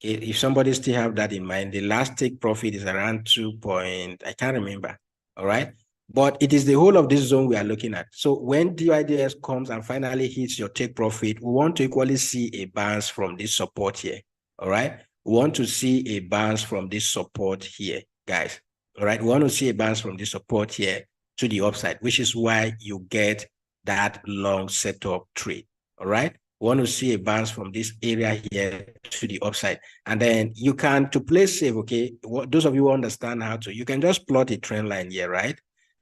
If somebody still have that in mind, the last take profit is around 2 point, I can't remember. All right. But it is the whole of this zone we are looking at. So when DYDS comes and finally hits your take profit, we want to equally see a bounce from this support here. All right. We want to see a bounce from this support here, guys. All right. We want to see a bounce from this support here to the upside, which is why you get that long setup trade. All right. We want to see a bounce from this area here to the upside. And then you can, to play safe, okay, those of you who understand how to, you can just plot a trend line here, right?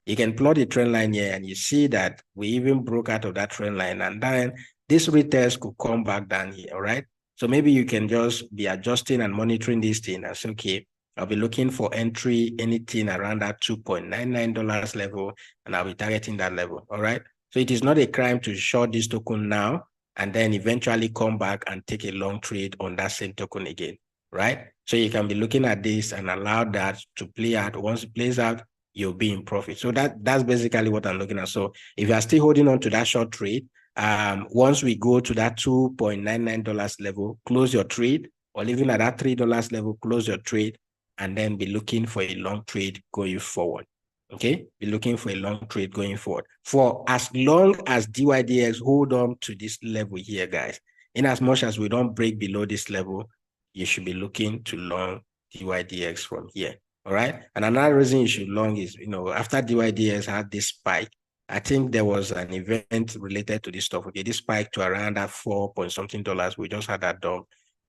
You can plot a trend line here and you see that we even broke out of that trend line. And then this retest could come back down here, all right? So maybe you can just be adjusting and monitoring this thing and say, okay, I'll be looking for entry, anything around that $2.99 level, and I'll be targeting that level, all right? So it is not a crime to short this token now and then eventually come back and take a long trade on that same token again, right? So you can be looking at this and allow that to play out. Once it plays out, you'll be in profit. So that's basically what I'm looking at. So if you are still holding on to that short trade, once we go to that $2.99 level, close your trade, or even at that $3 level, close your trade, and then be looking for a long trade going forward. Okay, be looking for a long trade going forward. For as long as DYDX hold on to this level here, guys, in as much as we don't break below this level, you should be looking to long DYDX from here. All right. And another reason you should long is, after DYDX had this spike, I think there was an event related to this stuff. Okay, this spike to around that 4 point something dollars. We just had that done.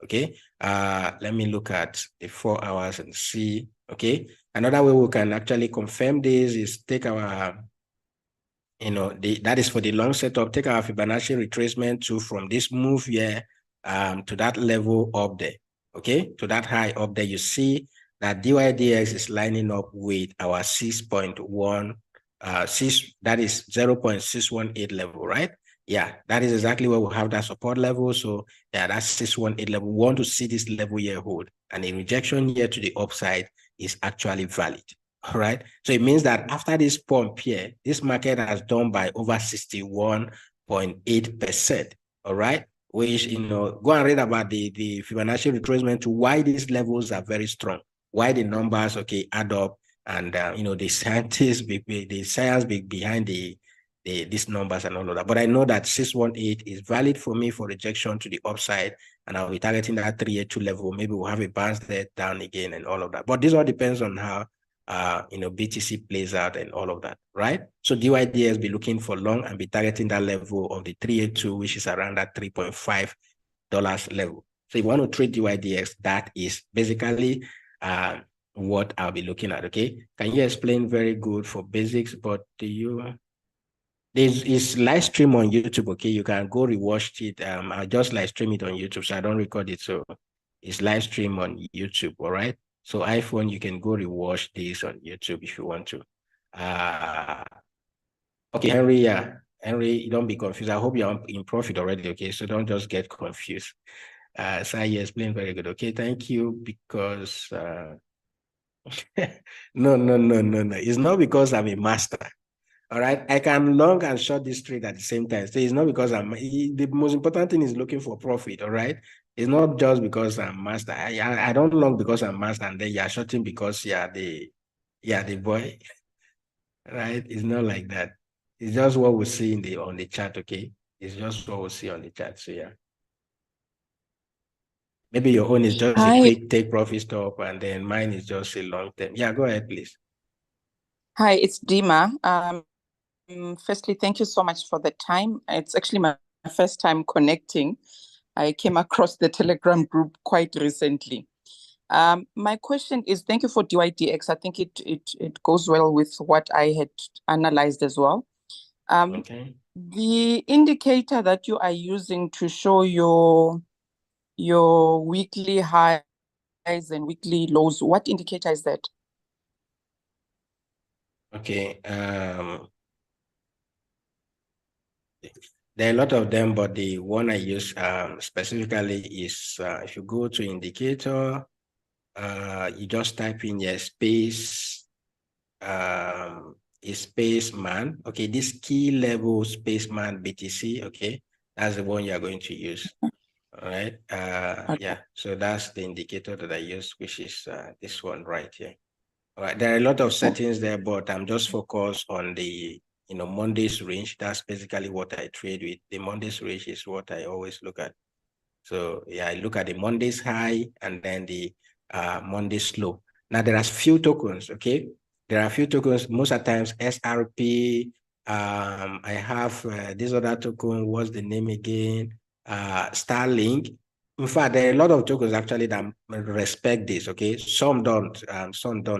Okay. Let me look at the 4 hours and see. Okay. Another way we can actually confirm this is take our, that is for the long setup, take our Fibonacci retracement to from this move here to that level up there, okay? To that high up there, you see that DYDX is lining up with our 6.1, that is 0.618 level, right? Yeah, that is exactly where we have that support level. So yeah, that's 618 level. We want to see this level here hold, and a rejection here to the upside is actually valid. All right. So it means that after this pump here, this market has done by over 61.8%. All right. Which, go and read about the Fibonacci retracement to why these levels are very strong, why the numbers, okay, add up, and, the scientists, the science behind these numbers and all of that. But I know that 618 is valid for me for rejection to the upside, and I'll be targeting that 382 level. Maybe we'll have a bounce there down again and all of that. But this all depends on how BTC plays out and all of that, right? So DYDS be looking for long and be targeting that level of the 382, which is around that $3.5 level. So if you want to trade DYDX, that is basically what I'll be looking at, okay? Can you explain very good for basics, but there's live stream on YouTube, okay? You can go rewatch it. I'll just live stream it on YouTube, so I don't record it. So it's live stream on YouTube, all right? So iPhone, you can go rewatch this on YouTube if you want to. Okay, Henry, yeah. Henry, don't be confused. I hope you're in profit already, okay? So don't just get confused. So you explained very good. Okay, thank you, because no. It's not because I'm a master. All right, I can long and short this trade at the same time. So it's not because the most important thing is looking for profit. All right, it's not just because I'm master. I don't long because I'm master, and then you're shorting because the boy. Right? It's not like that. It's just what we see on the chart. Okay, it's just what we see on the chart. So yeah. Maybe your own is just a quick take profit stop, and then mine is just a long term. Yeah, go ahead, please. Hi, it's Dima. Firstly, thank you so much for the time. It's actually my first time connecting. I came across the Telegram group quite recently. My question is, thank you for DYDX. I think it goes well with what I had analyzed as well. Okay. The indicator that you are using to show your weekly highs and weekly lows, what indicator is that? Okay. There are a lot of them, but the one I use specifically is if you go to indicator, you just type in your space, is spaceman. Okay, this key level spaceman BTC. Okay, that's the one you are going to use. All right. Okay. Yeah. So that's the indicator that I use, which is this one right here. All right. There are a lot of settings there, but I'm just focused on the Monday's range. That's basically what I trade with. The Monday's range is what I always look at. So yeah, I look at the Monday's high and then the Monday's low. Now there are few tokens, okay? There are a few tokens, most of the times SRP. I have this other token, what's the name again? Starlink. In fact, there are a lot of tokens actually that respect this, okay? Some don't,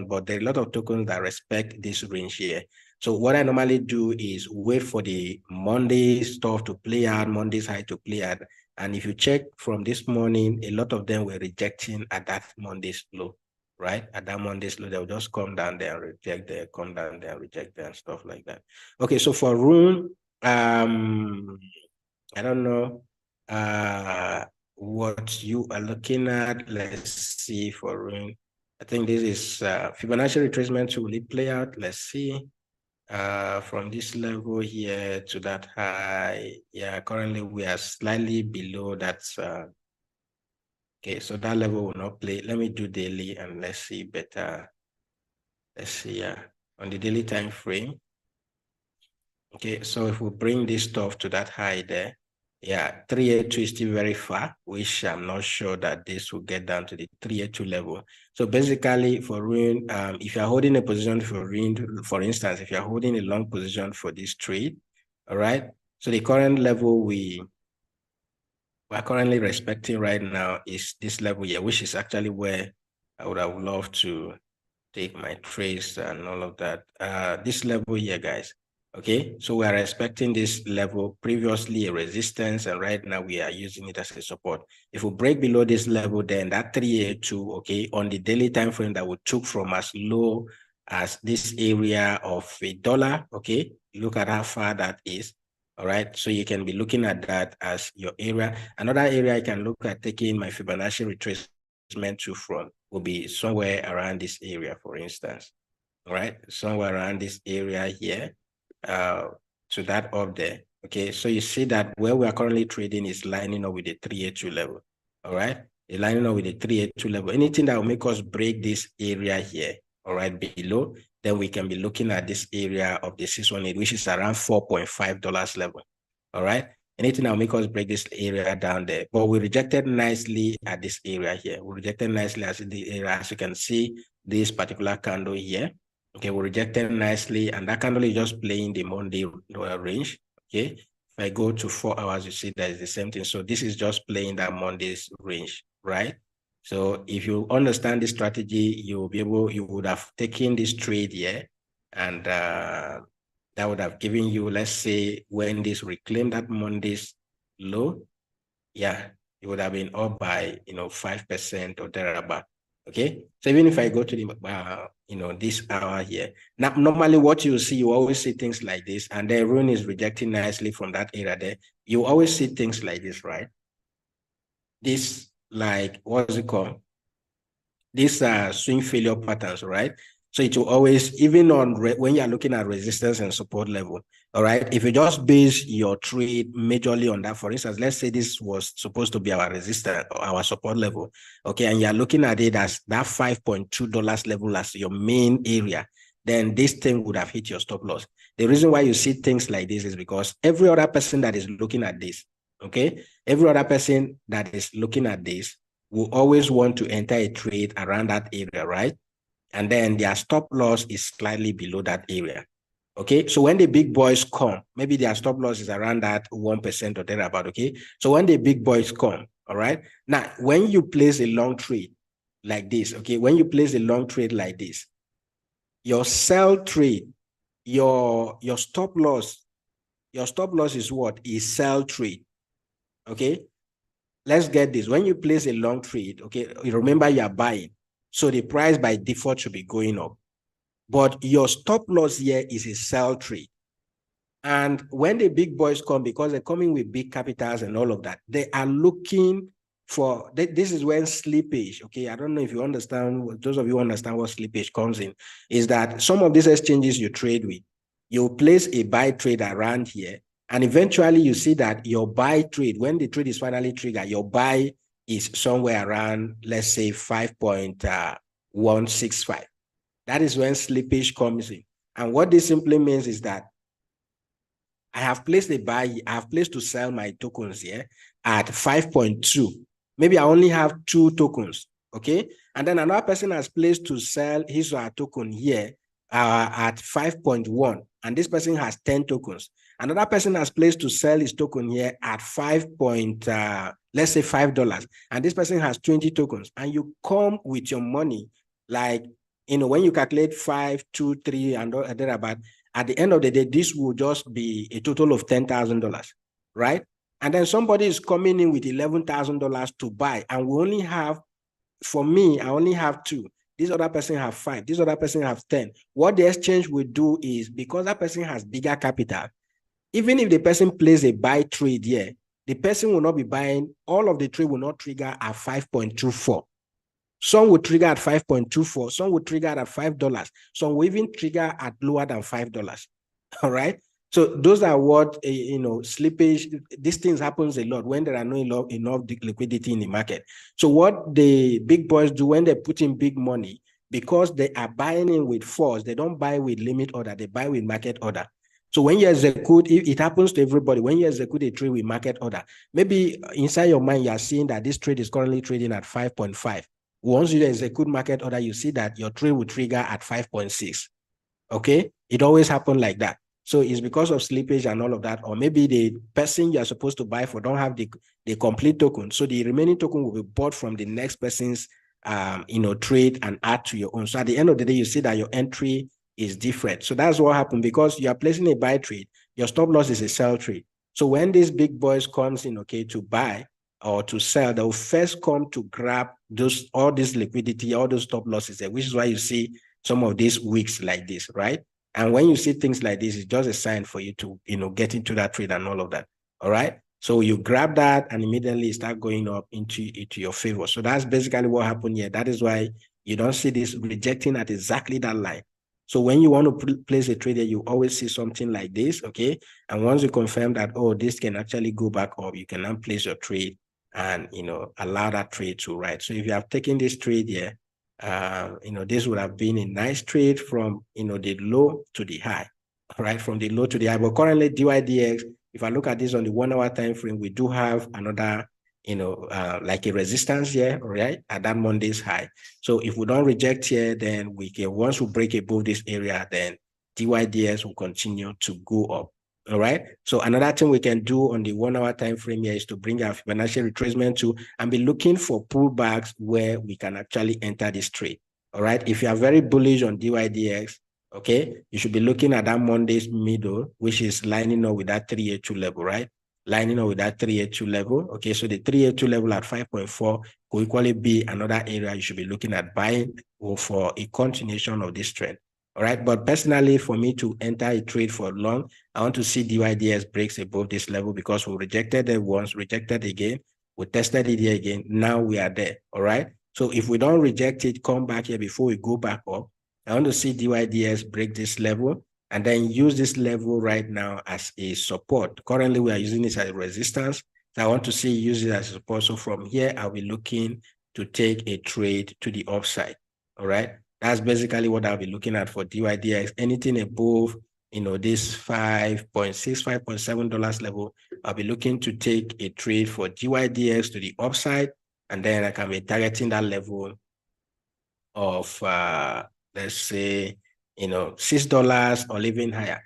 but there are a lot of tokens that respect this range here. So what I normally do is wait for the Monday stuff to play out, Monday's high to play out. And if you check from this morning, a lot of them were rejecting at that Monday's low, right? At that Monday's low, they'll just come down there and reject there, come down there and reject there and stuff like that. Okay, so for Rune, I don't know what you are looking at. Let's see for Rune. I think this is Fibonacci retracement. Will it play out? Let's see. From this level here to that high, yeah, currently we are slightly below that. Okay, so that level will not play. Let me do daily and let's see better. Let's see, on the daily time frame. Okay, so if we bring this stuff to that high there, yeah, 382 is still very far, which I'm not sure that this will get down to the 382 level. So basically for Rune, if you're holding a position for Rune, for instance, if you're holding a long position for this trade, all right, so the current level we're currently respecting right now is this level here, which is actually where I would have loved to take my trades and all of that. This level here, guys. Okay, so we are expecting this level, previously a resistance, and right now we are using it as a support. If we break below this level, then that 382, okay, on the daily time frame that we took from as low as this area of $1, okay, look at how far that is. All right, so you can be looking at that as your area. Another area I can look at taking my Fibonacci retracement to from will be somewhere around this area, for instance. All right, somewhere around this area here, to that up there. Okay, so you see that where we are currently trading is lining up with the 382 level. All right, it's lining up with the 382 level. Anything that will make us break this area here, all right, below, then we can be looking at this area of the 618, which is around $4.5 level. All right, anything that will make us break this area down there. But we rejected nicely at this area here. We rejected nicely as the area, as you can see, this particular candle here. Okay, we rejected nicely, and that candle is just playing the Monday range. Okay, if I go to 4 hours, you see that is the same thing. So this is just playing that Monday's range, right? So if you understand this strategy, you would have taken this trade here, and that would have given you, let's say, when this reclaimed that Monday's low, yeah, it would have been up by 5% or thereabout. Okay, so even if I go to the this hour here, now normally what you see, you always see things like this, and the Rune is rejecting nicely from that area there. You always see things like this, right? This, like, what's it called? These are swing failure patterns, right? So it will always, even on when you're looking at resistance and support level, all right, if you just base your trade majorly on that, for instance, let's say this was supposed to be our resistance or our support level, okay, and you're looking at it as that $5.2 level as your main area, then this thing would have hit your stop loss. The reason why you see things like this is because every other person that is looking at this, okay, every other person that is looking at this will always want to enter a trade around that area, right? And then their stop loss is slightly below that area. Okay, so when the big boys come, maybe their stop loss is around that 1% or thereabout. Okay, so when the big boys come, all right, now when you place a long trade like this, okay, when you place a long trade like this, your sell trade, your stop loss is what? Is sell trade. Okay, let's get this. When you place a long trade, okay, remember you are buying, so the price by default should be going up. But your stop loss here is a sell trade. And when the big boys come, because they're coming with big capitals and all of that, they are looking for, this is when slippage, okay, I don't know if you understand, those of you who understand what slippage comes in, is that some of these exchanges you trade with, you place a buy trade around here, and eventually you see that your buy trade, when the trade is finally triggered, your buy is somewhere around, let's say 5.165. That is when slippage comes in. And what this simply means is that I have placed a buy, I have placed to sell my tokens here at 5.2. Maybe I only have 2 tokens, okay? And then another person has placed to sell his or her token here at 5.1, and this person has 10 tokens. Another person has placed to sell his token here at let's say $5, and this person has 20 tokens. And you come with your money, like, when you calculate 5, 2, 3, and thereabout, at the end of the day, this will just be a total of $10,000, right? And then somebody is coming in with $11,000 to buy, and we only have, for me, I only have 2. This other person have 5. This other person have 10. What the exchange will do is, because that person has bigger capital, even if the person plays a buy trade here, the person will not be buying, all of the trade will not trigger at 5.24. Some will trigger at 5.24. Some will trigger at $5. Some will even trigger at lower than $5. All right. So those are what, slippage, these things happens a lot when there are not enough liquidity in the market. So what the big boys do when they put in big money, because they are buying in with force, they don't buy with limit order, they buy with market order. So when you execute, it happens to everybody. When you execute a trade with market order, maybe inside your mind, you are seeing that this trade is currently trading at 5.5. Once you execute market order, you see that your trade will trigger at 5.6. Okay, it always happens like that. So it's because of slippage and all of that, or maybe the person you are supposed to buy for don't have the complete token. So the remaining token will be bought from the next person's trade and add to your own. So at the end of the day, you see that your entry is different. So that's what happened, because you are placing a buy trade, your stop loss is a sell trade. So when these big boys comes in, okay, to buy or to sell, they will first come to grab all this liquidity, all those stop losses there, which is why you see some of these weeks like this, right? And when you see things like this, it's just a sign for you to, get into that trade and all of that. All right. So you grab that and immediately start going up into your favor. So that's basically what happened here. That is why you don't see this rejecting at exactly that line. So when you want to place a trade, you always see something like this, okay? And once you confirm that, oh, this can actually go back up, you can now place your trade and, allow that trade to ride. So if you have taken this trade here, this would have been a nice trade from, the low to the high, right? From the low to the high. But currently, DYDX, if I look at this on the 1 hour time frame, we do have another, like a resistance here, right? At that Monday's high. So if we don't reject here, then we can, once we break above this area, then DYDX will continue to go up. All right. So another thing we can do on the 1 hour time frame here is to bring our Fibonacci retracement to and be looking for pullbacks where we can actually enter this trade. All right. If you are very bullish on DYDX, okay, you should be looking at that Monday's middle, which is lining up with that 382 level, right? Lining up with that 382 level. Okay. So the 382 level at 5.4 could equally be another area you should be looking at buying or for a continuation of this trend. All right. But personally, for me to enter a trade for long, I want to see DYDX breaks above this level, because we rejected it once, rejected again, we tested it here again. Now we are there. All right. So if we don't reject it, come back here before we go back up, I want to see DYDX break this level and then use this level right now as a support. Currently, we are using this as a resistance. So I want to see use it as a support. So from here, I'll be looking to take a trade to the upside. All right. That's basically what I'll be looking at for DYDX. Anything above, this $5.6, $5.7 level, I'll be looking to take a trade for DYDX to the upside. And then I can be targeting that level of, let's say, $6 or even higher.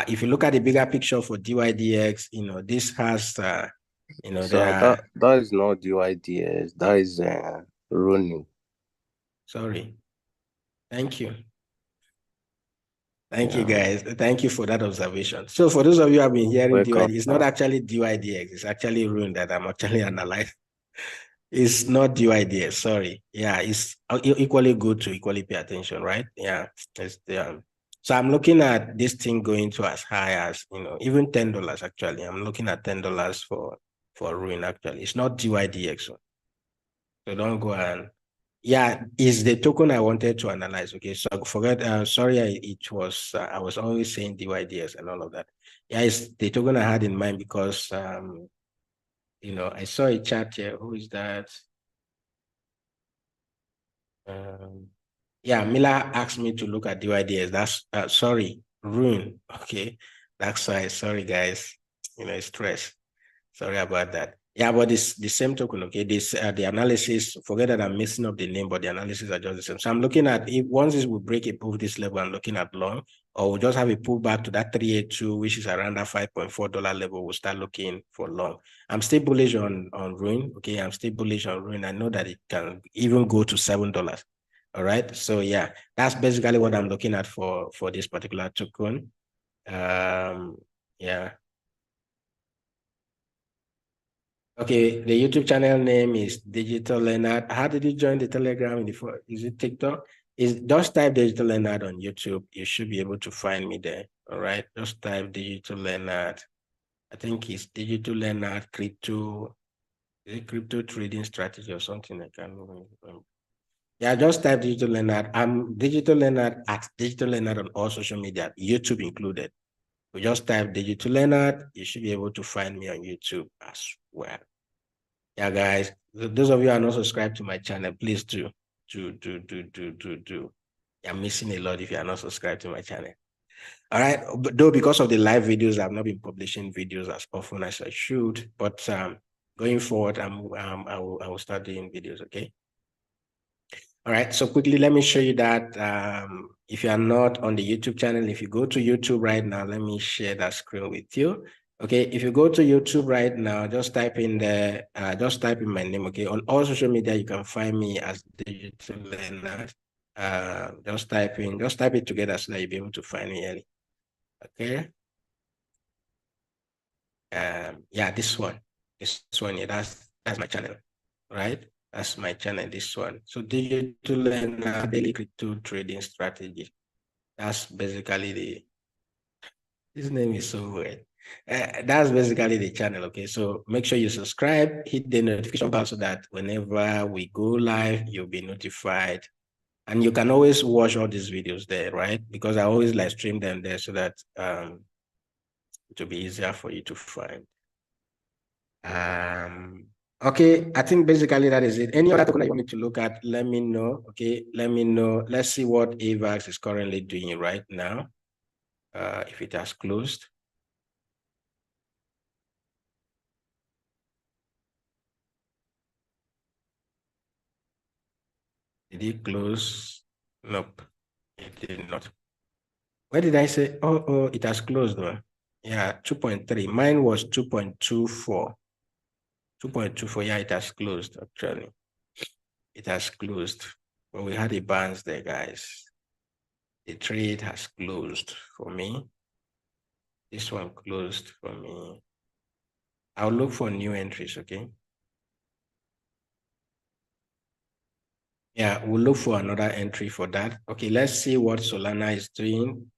If you look at the bigger picture for DYDX, this has, So there that is not DYDS. That is running. Sorry. Thank you. Thank you, guys. Thank you for that observation. So for those of you who have been hearing Welcome. DYDX, it's not actually DYDX. It's actually Rune that I'm actually analyzing. It's not DYDX, sorry. Yeah, it's equally good to equally pay attention, right? Yeah. So I'm looking at this thing going to as high as, even $10 actually. I'm looking at $10 for Rune actually. It's not DYDX. So don't go and yeah, is the token I wanted to analyze. Okay, so forget. Sorry, it was I was always saying DYDS and all of that. Yeah, it's the token I had in mind because I saw a chat here. Who is that? Yeah, Mila asked me to look at DYDS. That's sorry, Rune. Okay, that's why. Sorry, guys. Stress. Sorry about that. Yeah, but it's the same token, okay? This the analysis, forget that I'm messing up the name, but the analysis are just the same. So I'm looking at if once this will break above this level, I'm looking at long, or we'll just have a pullback to that 382, which is around that $5.4 level. We'll start looking for long. I'm still bullish on Rune, okay? I'm still bullish on Rune. I know that it can even go to $7. All right. So yeah, that's basically what I'm looking at for this particular token. Yeah. Okay, the YouTube channel name is Digital Leonard. How did you join the Telegram? Is it TikTok? Just type Digital Leonard on YouTube. You should be able to find me there. All right, just type Digital Leonard. I think it's Digital Leonard Crypto. Is it crypto trading strategy or something? I can't remember. Yeah, just type Digital Leonard. I'm Digital Leonard at Digital Leonard on all social media, YouTube included. We just type Digital Leonard. You should be able to find me on YouTube as well. Yeah, guys, those of you who are not subscribed to my channel, please do. You're missing a lot if you are not subscribed to my channel. All right, though because of the live videos, I've not been publishing videos as often as I should, but going forward, I will start doing videos, okay? All right, so quickly, let me show you that if you are not on the YouTube channel, if you go to YouTube right now, let me share that screen with you. Okay, if you go to YouTube right now, just type in my name, okay? On all social media, you can find me as Digital Leonard. Just type it together so that you'll be able to find me early. Okay. Yeah, this one, yeah, that's my channel, right? That's my channel, this one. So Digital Leonard Daily Crypto Trading Strategy. That's basically his name is so weird. That's basically the channel, okay? So make sure you subscribe, hit the notification bell so that whenever we go live, you'll be notified. And you can always watch all these videos there, right? Because I always live stream them there so that it will be easier for you to find. Okay, I think basically that is it. Any other token you want me to look at, let me know. Okay, let me know. Let's see what AVAX is currently doing right now. If it has closed. Did it close? Nope, it did not. Where did I say? Oh, it has closed though. Yeah, 2.3. Mine was 2.24. 2.24. Yeah, it has closed actually. It has closed. But we had a bounce there, guys. The trade has closed for me. This one closed for me. I'll look for new entries, okay? Yeah, we'll look for another entry for that. Okay, let's see what Solana is doing.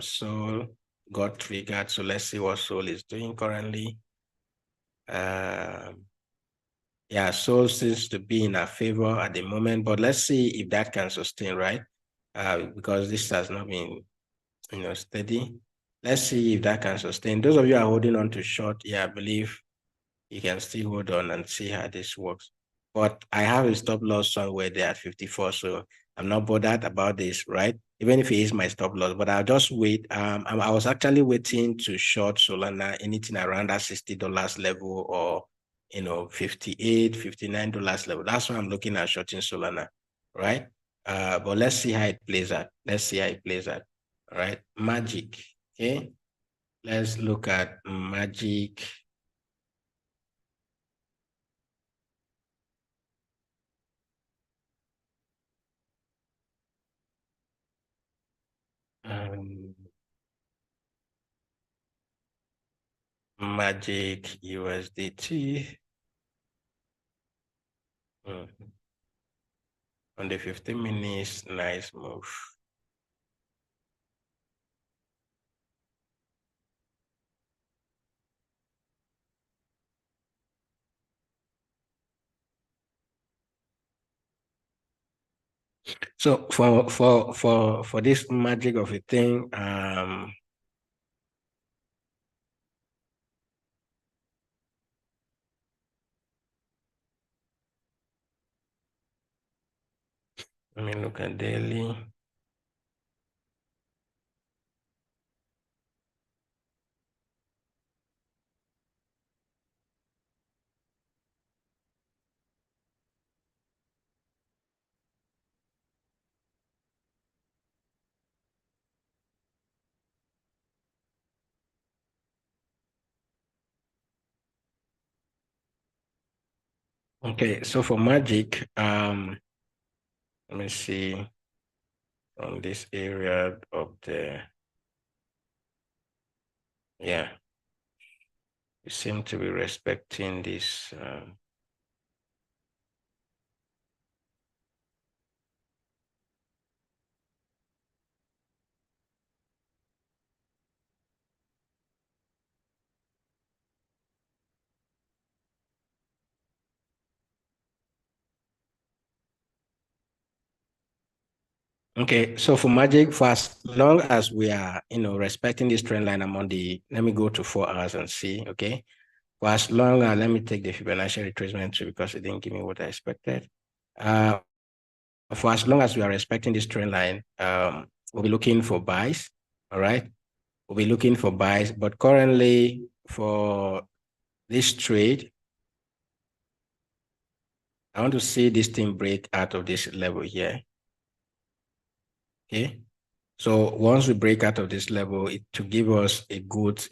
Sol got triggered, so let's see what Sol is doing currently. Yeah, Sol seems to be in our favor at the moment, but let's see if that can sustain, right? because this has not been, steady. Let's see if that can sustain. Those of you who are holding on to short, yeah, I believe you can still hold on and see how this works. But I have a stop loss somewhere there at 54, so I'm not bothered about this, right? Even if it is my stop loss, but I'll just wait. I was actually waiting to short Solana anything around that $60 level, or $58, $59 level. That's why I'm looking at shorting Solana, right? But let's see how it plays out. Let's see how it plays out. All right, Magic. Okay, let's look at Magic. Magic USDT. On the 15 minutes, nice move. So for this magic of a thing, let me look at daily. Okay, so for magic, let me see on this area up there. Yeah, you seem to be respecting this. Okay, so for magic, for as long as we are, respecting this trend line, I'm on let me go to 4 hours and see, okay? For as long as, let me take the Fibonacci retracement too, because it didn't give me what I expected. For as long as we are respecting this trend line, we'll be looking for buys, all right? We'll be looking for buys, but currently for this trade, I want to see this thing break out of this level here, okay? So once we break out of this level, it to give us a good,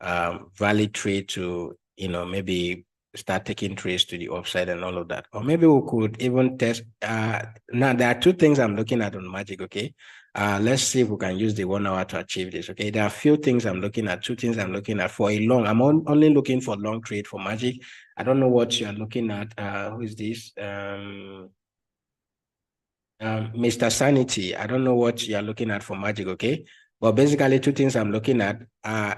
valid trade to, maybe start taking trades to the upside and all of that. Or maybe we could even test. Now, there are 2 things I'm looking at on Magic, okay? Let's see if we can use the 1 hour to achieve this, okay? There are a few things I'm looking at, 2 things I'm looking at for a long. I'm only looking for long trade for Magic. I don't know what you're looking at. Who is this? Mr. Sanity, I don't know what you're looking at for Magic, okay? But basically 2 things I'm looking at.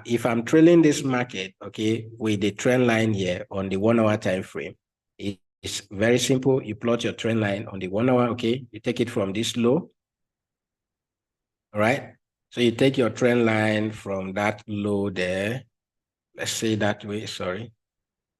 If I'm trailing this market, okay, with the trend line here on the 1 hour time frame, it's very simple. You plot your trend line on the 1 hour, okay? You take it from this low, all right? So you take your trend line from that low there. Let's say that way, sorry.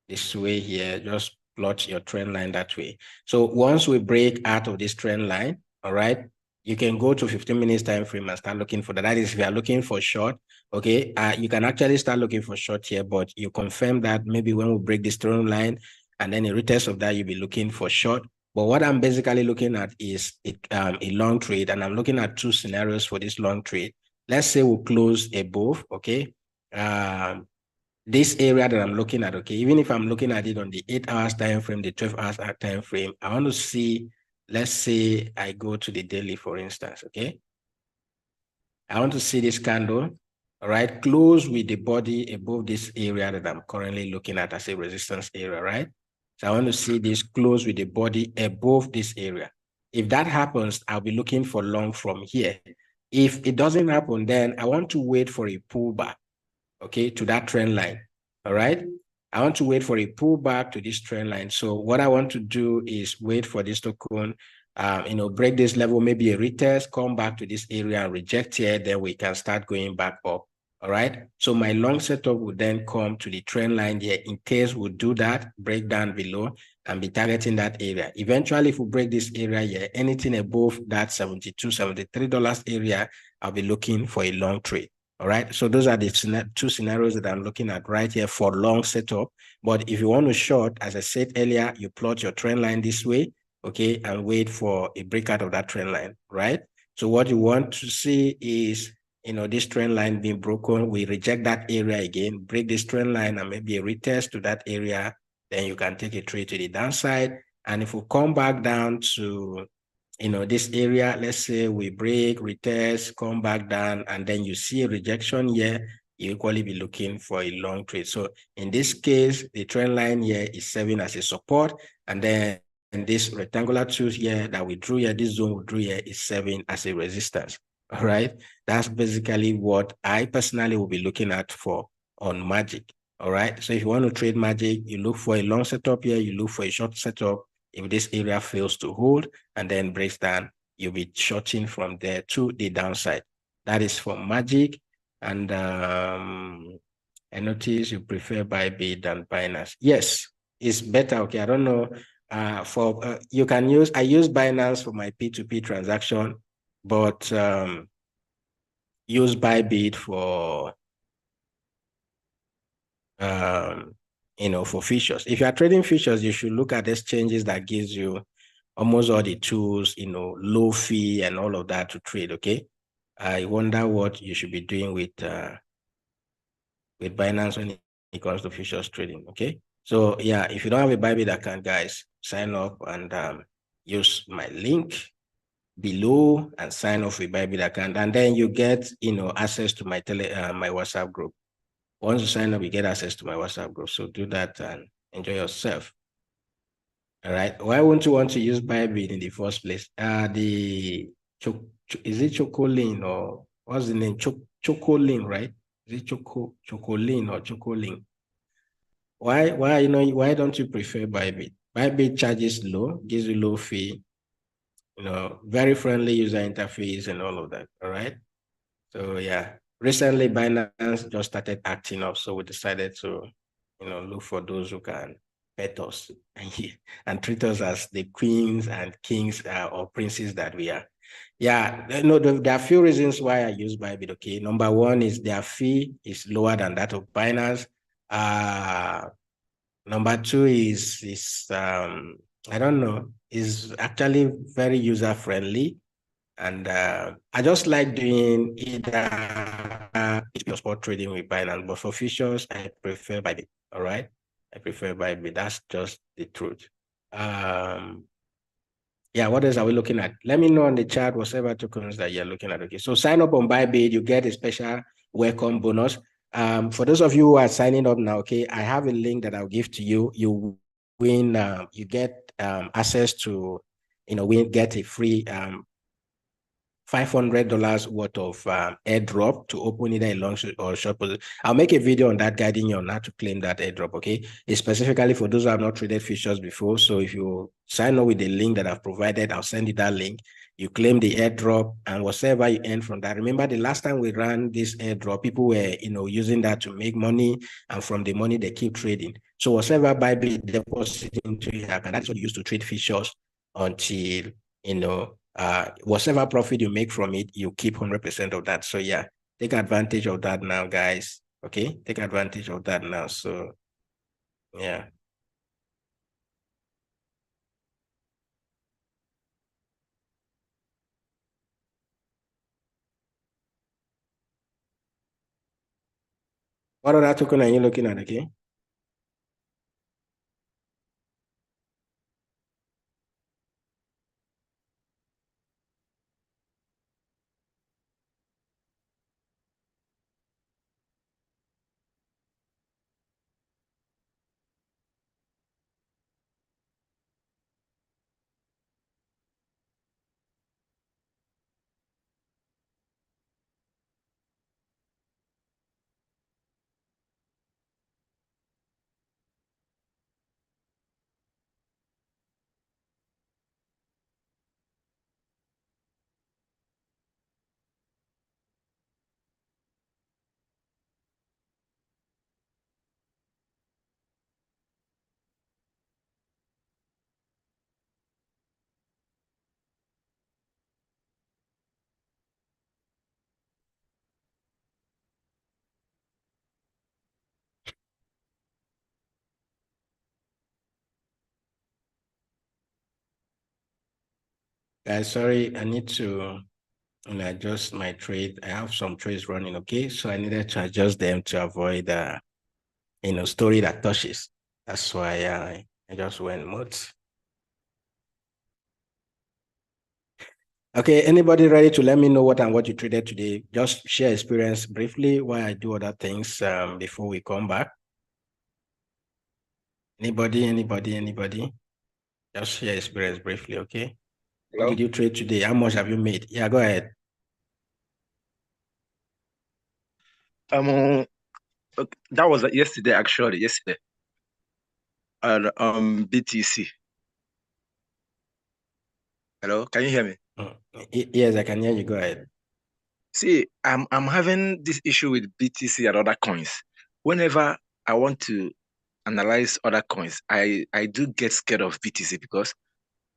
This way here, just plot your trend line that way. So once we break out of this trend line, all right, you can go to 15 minutes time frame and start looking for that. That is, if you are looking for short, okay, you can actually start looking for short here, but you confirm that maybe when we break this trend line and then a retest of that, you'll be looking for short. But what I'm basically looking at is a long trade, and I'm looking at 2 scenarios for this long trade. Let's say we close above, okay? This area that I'm looking at, okay, even if I'm looking at it on the 8 hours time frame, the 12 hours time frame, I want to see, let's say I go to the daily, for instance, okay? I want to see this candle, all right, close with the body above this area that I'm currently looking at as a resistance area, right? So I want to see this close with the body above this area. If that happens, I'll be looking for long from here. If it doesn't happen, then I want to wait for a pullback, okay, to that trend line, all right? I want to wait for a pullback to this trend line. So what I want to do is wait for this token break this level, maybe a retest, come back to this area and reject here, then we can start going back up. All right. So my long setup would then come to the trend line here. In case we do that, break down below and be targeting that area. Eventually, if we break this area here, anything above that $72, $73 area, I'll be looking for a long trade. All right. So those are the two scenarios that I'm looking at right here for long setup. But if you want to short, as I said earlier, you plot your trend line this way, okay, and wait for a breakout of that trend line, right? So what you want to see is, this trend line being broken. We reject that area again, break this trend line and maybe a retest to that area, then you can take a trade to the downside. And if we come back down to, this area, let's say we break, retest, come back down, and then you see a rejection here, you equally be looking for a long trade. So in this case, the trend line here is serving as a support, and then this rectangular tool here that we drew here, this zone we drew here is serving as a resistance. All right. That's basically what I personally will be looking at for on Magic. All right. So if you want to trade Magic, you look for a long setup here, you look for a short setup. If this area fails to hold and then breaks down, you'll be shorting from there to the downside. That is for Magic. And I notice you prefer Bybit than Binance. Yes, it's better. Okay, I don't know. You can use, I use Binance for my P2P transaction, but use Bybit for for futures. If you are trading futures, you should look at exchanges that gives you almost all the tools, low fee and all of that to trade. Okay, I wonder what you should be doing with Binance when it comes to futures trading. Okay, so yeah, if you don't have a Bybit account, guys, sign up and use my link below and sign off with Bybit account, and then you get access to my my WhatsApp group. Once you sign up, you get access to my WhatsApp group. So do that and enjoy yourself. All right. Why won't you want to use Bybit in the first place? Is it Chocolin or what's the name? Chocolin, right? Is it Chocolin or Chocolin? Why don't you prefer Bybit? Bybit charges low, gives you low fee, very friendly user interface and all of that. All right. So yeah, recently Binance just started acting up, so we decided to, look for those who can pet us and treat us as the queens and kings or princes that we are. Yeah, there are a few reasons why I use Bybit. Okay, number one is their fee is lower than that of Binance. Number two is I don't know, is actually very user friendly. And I just like doing either spot trading with Binance, but for futures, I prefer Bybit. All right, I prefer Bybit. That's just the truth. Yeah, what else are we looking at? Let me know on the chat whatever tokens that you're looking at. Okay, so sign up on Bybit, you get a special welcome bonus. For those of you who are signing up now, okay, I have a link that I'll give to you. You win, you get access to, get a free $500 worth of airdrop to open either a long or short position. I'll make a video on that guiding you on how to claim that airdrop, okay? It's specifically for those who have not traded futures before. So if you sign up with the link that I've provided, I'll send you that link. You claim the airdrop and whatever you earn from that. Remember the last time we ran this airdrop, people were, using that to make money, and from the money they keep trading. So whatever Bybit deposit into your account, that's what you use to trade futures until, whatever profit you make from it, you keep 100% of that. So yeah, take advantage of that now, guys. Okay, take advantage of that now. So yeah. What other token are you looking at? Okay. Guys, sorry, I need to adjust my trade. I have some trades running, okay? So I needed to adjust them to avoid story that touches. That's why I just went mode. Okay, anybody ready to let me know what you traded today? Just share experience briefly while I do other things before we come back. Anybody? Just share experience briefly, okay? Hello? What did you trade today? How much have you made? Yeah, go ahead. Okay, that was yesterday, actually, yesterday. BTC. Hello, can you hear me? Yes, I can hear you. Go ahead. See, I'm having this issue with BTC and other coins. Whenever I want to analyze other coins, I do get scared of BTC because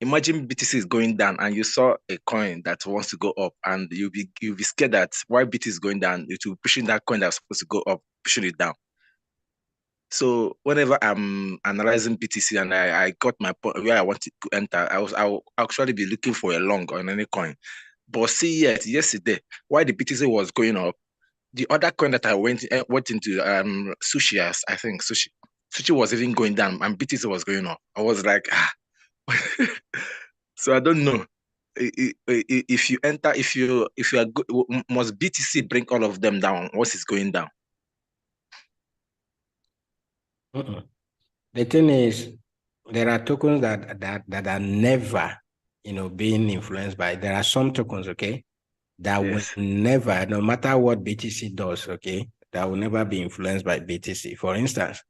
imagine BTC is going down and you saw a coin that wants to go up, and you'll be scared that why BTC is going down, it will be pushing that coin that's supposed to go up, pushing it down. So whenever I'm analyzing BTC and I got my point where I wanted to enter, I'll actually be looking for a long on any coin. But see, yesterday, while the BTC was going up, the other coin that I went into, sushi, I think sushi was even going down and BTC was going up. I was like, so I don't know. If you enter, if you are good, must BTC bring all of them down once it's going down? The thing is, there are tokens that are never, being influenced by. There are some tokens, okay, that Yes. will never, no matter what BTC does, okay, that will never be influenced by BTC. For instance,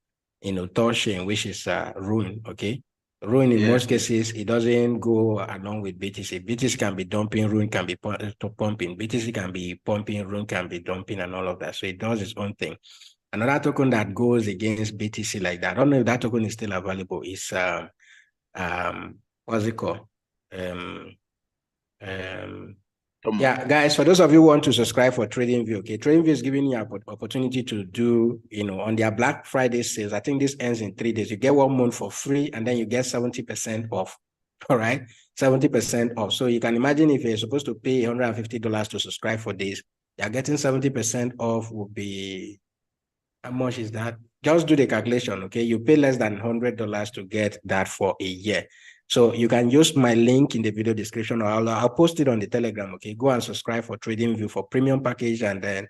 Torchain, which is Rune, okay. Rune in most cases, it doesn't go along with BTC. BTC can be dumping, Rune can be pumping. BTC can be pumping, Rune can be dumping, and all of that. So it does its own thing. Another token that goes against BTC like that, I don't know if that token is still available, is what's it called? Yeah, guys, for those of you who want to subscribe for TradingView, okay, TradingView is giving you an opportunity to do, on their Black Friday sales. I think this ends in 3 days. You get 1 month for free, and then you get 70% off. All right, 70% off. So you can imagine if you're supposed to pay $150 to subscribe for this, you're getting 70% off. Will be, how much is that? Just do the calculation, okay? You pay less than $100 to get that for a year. So you can use my link in the video description, or I'll post it on the Telegram, okay? Go and subscribe for TradingView for premium package, and then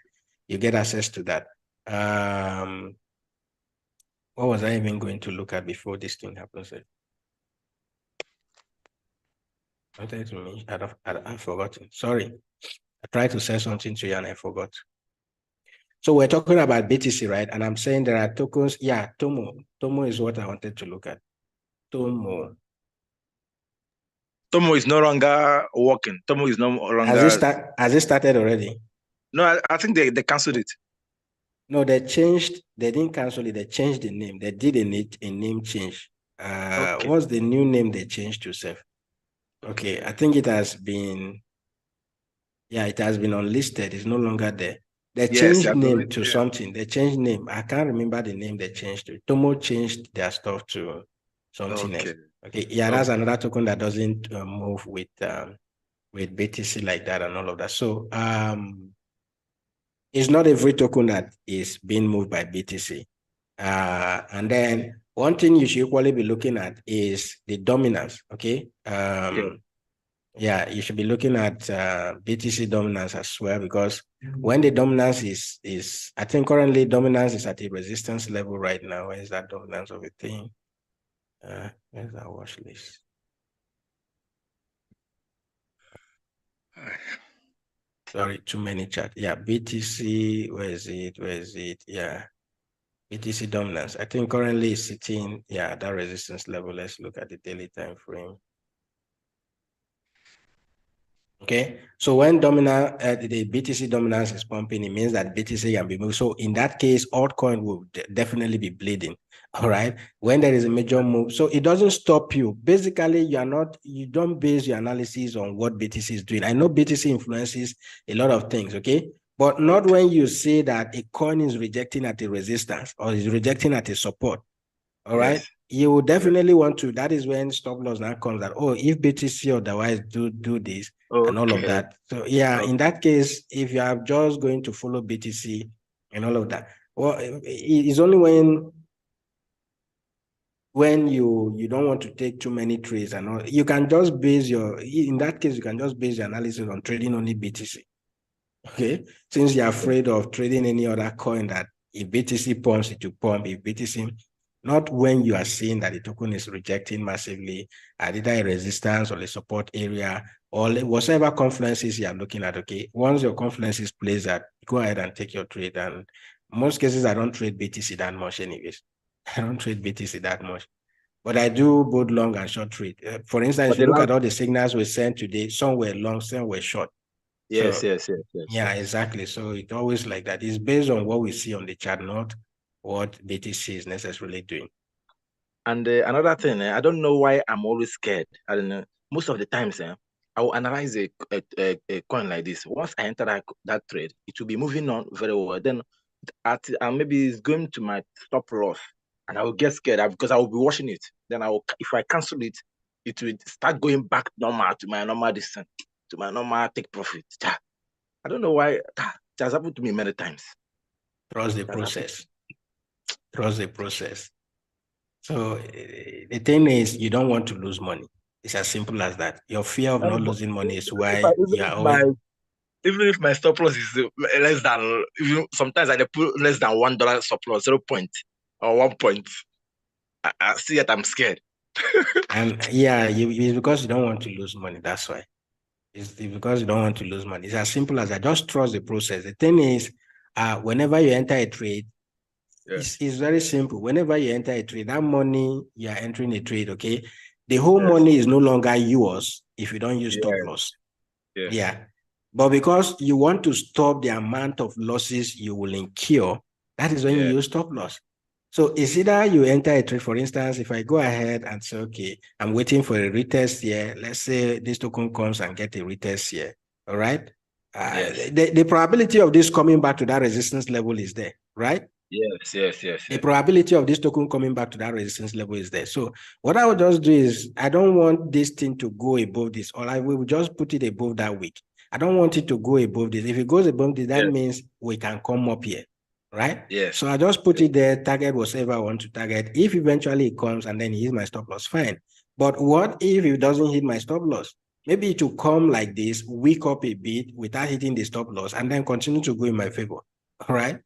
you get access to that. What was I even going to look at before this thing happens? I've forgotten. Sorry. I tried to say something to you and I forgot. So we're talking about BTC, right? And I'm saying there are tokens. Yeah, Tomo. Tomo is what I wanted to look at. Tomo. Tomo is no longer working. Tomo is no longer. Has it started already? No, I think they canceled it. No, they didn't cancel it. They changed the name. They did a name change. Okay. What's the new name they changed to, Seth? Okay, I think it has been unlisted. It's no longer there. They changed name to something. They changed name. I can't remember the name they changed to. Tomo changed their stuff to something else. Okay, yeah, that's another token that doesn't move with BTC like that and all of that. So it's not every token that is being moved by BTC. And then one thing you should equally be looking at is the dominance. Okay. Yeah, you should be looking at BTC dominance as well, because when the dominance is, I think currently dominance is at a resistance level right now. Where is that dominance of a thing? Where's that watch list? Sorry, too many chat. Yeah, BTC, where is it? Yeah, BTC dominance. I think currently it's sitting, that resistance level. Let's look at the daily time frame. Okay, so when the BTC dominance is pumping, it means that BTC can be moved. So in that case, altcoin will definitely be bleeding. All right, when there is a major move, so it doesn't stop you. Basically, you don't base your analysis on what BTC is doing. I know BTC influences a lot of things, okay, but not when you say that a coin is rejecting at a resistance or is rejecting at a support. All right. Yes. You will definitely want to. That is when stop loss now comes that, oh, if BTC otherwise do this and all of Okay. that. So yeah, Okay. in that case, if you are just going to follow BTC and all of that, well, it's only when you don't want to take too many trades and all, you can just base your, in that case, you can just base your analysis on trading only BTC. Okay, since you're afraid of trading any other coin, that if BTC pumps, it will pump. If BTC, not when you are seeing that the token is rejecting massively at either a resistance or a support area or whatever confluences you are looking at. Okay, once your confluences plays that, go ahead and take your trade. And most cases, I don't trade BTC that much, anyways. I don't trade BTC that much. But I do both long and short trade. For instance, But if you the look last, at all the signals we sent today, some were long, some were short. yes, So yes, yes, yes, yeah, yes. exactly. So it's always like that. It's based on what we see on the chart, not what BTC is necessarily doing. And another thing, I don't know why I'm always scared. I don't know. Most of the times, I will analyze a coin like this. Once I enter that trade, it will be moving on very well. Then maybe it's going to my stop loss, and I will get scared because I will be watching it. Then if I cancel it, it will start going back normal to my normal distance, to my normal take profit. I don't know why. It has happened to me many times. Trust the It has happened. process. Trust the process. So the thing is, you don't want to lose money. It's as simple as that. Your fear of not losing money is why you are always. Even if my stop loss is less than, sometimes I put less than $1 stop loss, 0 point or 1 point. I see it, I'm scared. And yeah, it's because you don't want to lose money. That's why. It's because you don't want to lose money. It's as simple as that. Just trust the process. The thing is, whenever you enter a trade, Yes. it's very simple. Whenever you enter a trade, that money you are entering a trade, okay, the whole Yes. money is no longer yours if you don't use stop Yes. loss. Yes. Yeah. But because you want to stop the amount of losses you will incur, that is when you use stop loss. So it's either you enter a trade, for instance, if I go ahead and say, okay, I'm waiting for a retest here. Let's say this token comes and get a retest here. All right. Yes. The probability of this coming back to that resistance level is there, right? Yes, yes, yes. The probability of this token coming back to that resistance level is there. So what I would just do is, I don't want this thing to go above this, or I will just put it above that week. I don't want it to go above this. If it goes above this, that means we can come up here, right? Yes. So I just put it there, target whatever I want to target. If eventually it comes and then it hits my stop loss, fine. But what if it doesn't hit my stop loss? Maybe it will come like this, weak up a bit without hitting the stop loss, and then continue to go in my favor, all right?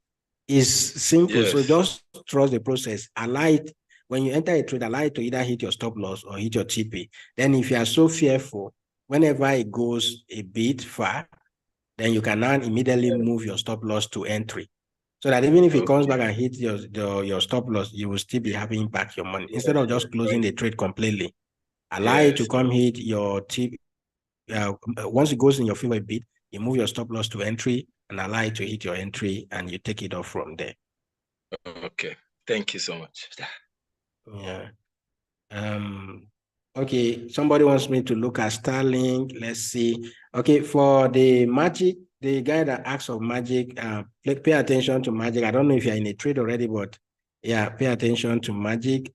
It's simple. Yes. So just trust the process. Allow it, when you enter a trade, allow it to either hit your stop loss or hit your TP. Then if you are so fearful, whenever it goes a bit far, then you can now immediately move your stop loss to entry. So that even if it comes back and hits your stop loss, you will still be having back your money. Instead of just closing the trade completely, allow it to come hit your TP. Once it goes in your favor a bit, you move your stop loss to entry and allow it to hit your entry, and you take it off from there. Okay. Thank you so much. Yeah. Okay, somebody wants me to look at Starlink. Let's see. Okay, for the magic, the guy that asks of magic, pay attention to magic. I don't know if you're in a trade already, but yeah, pay attention to magic.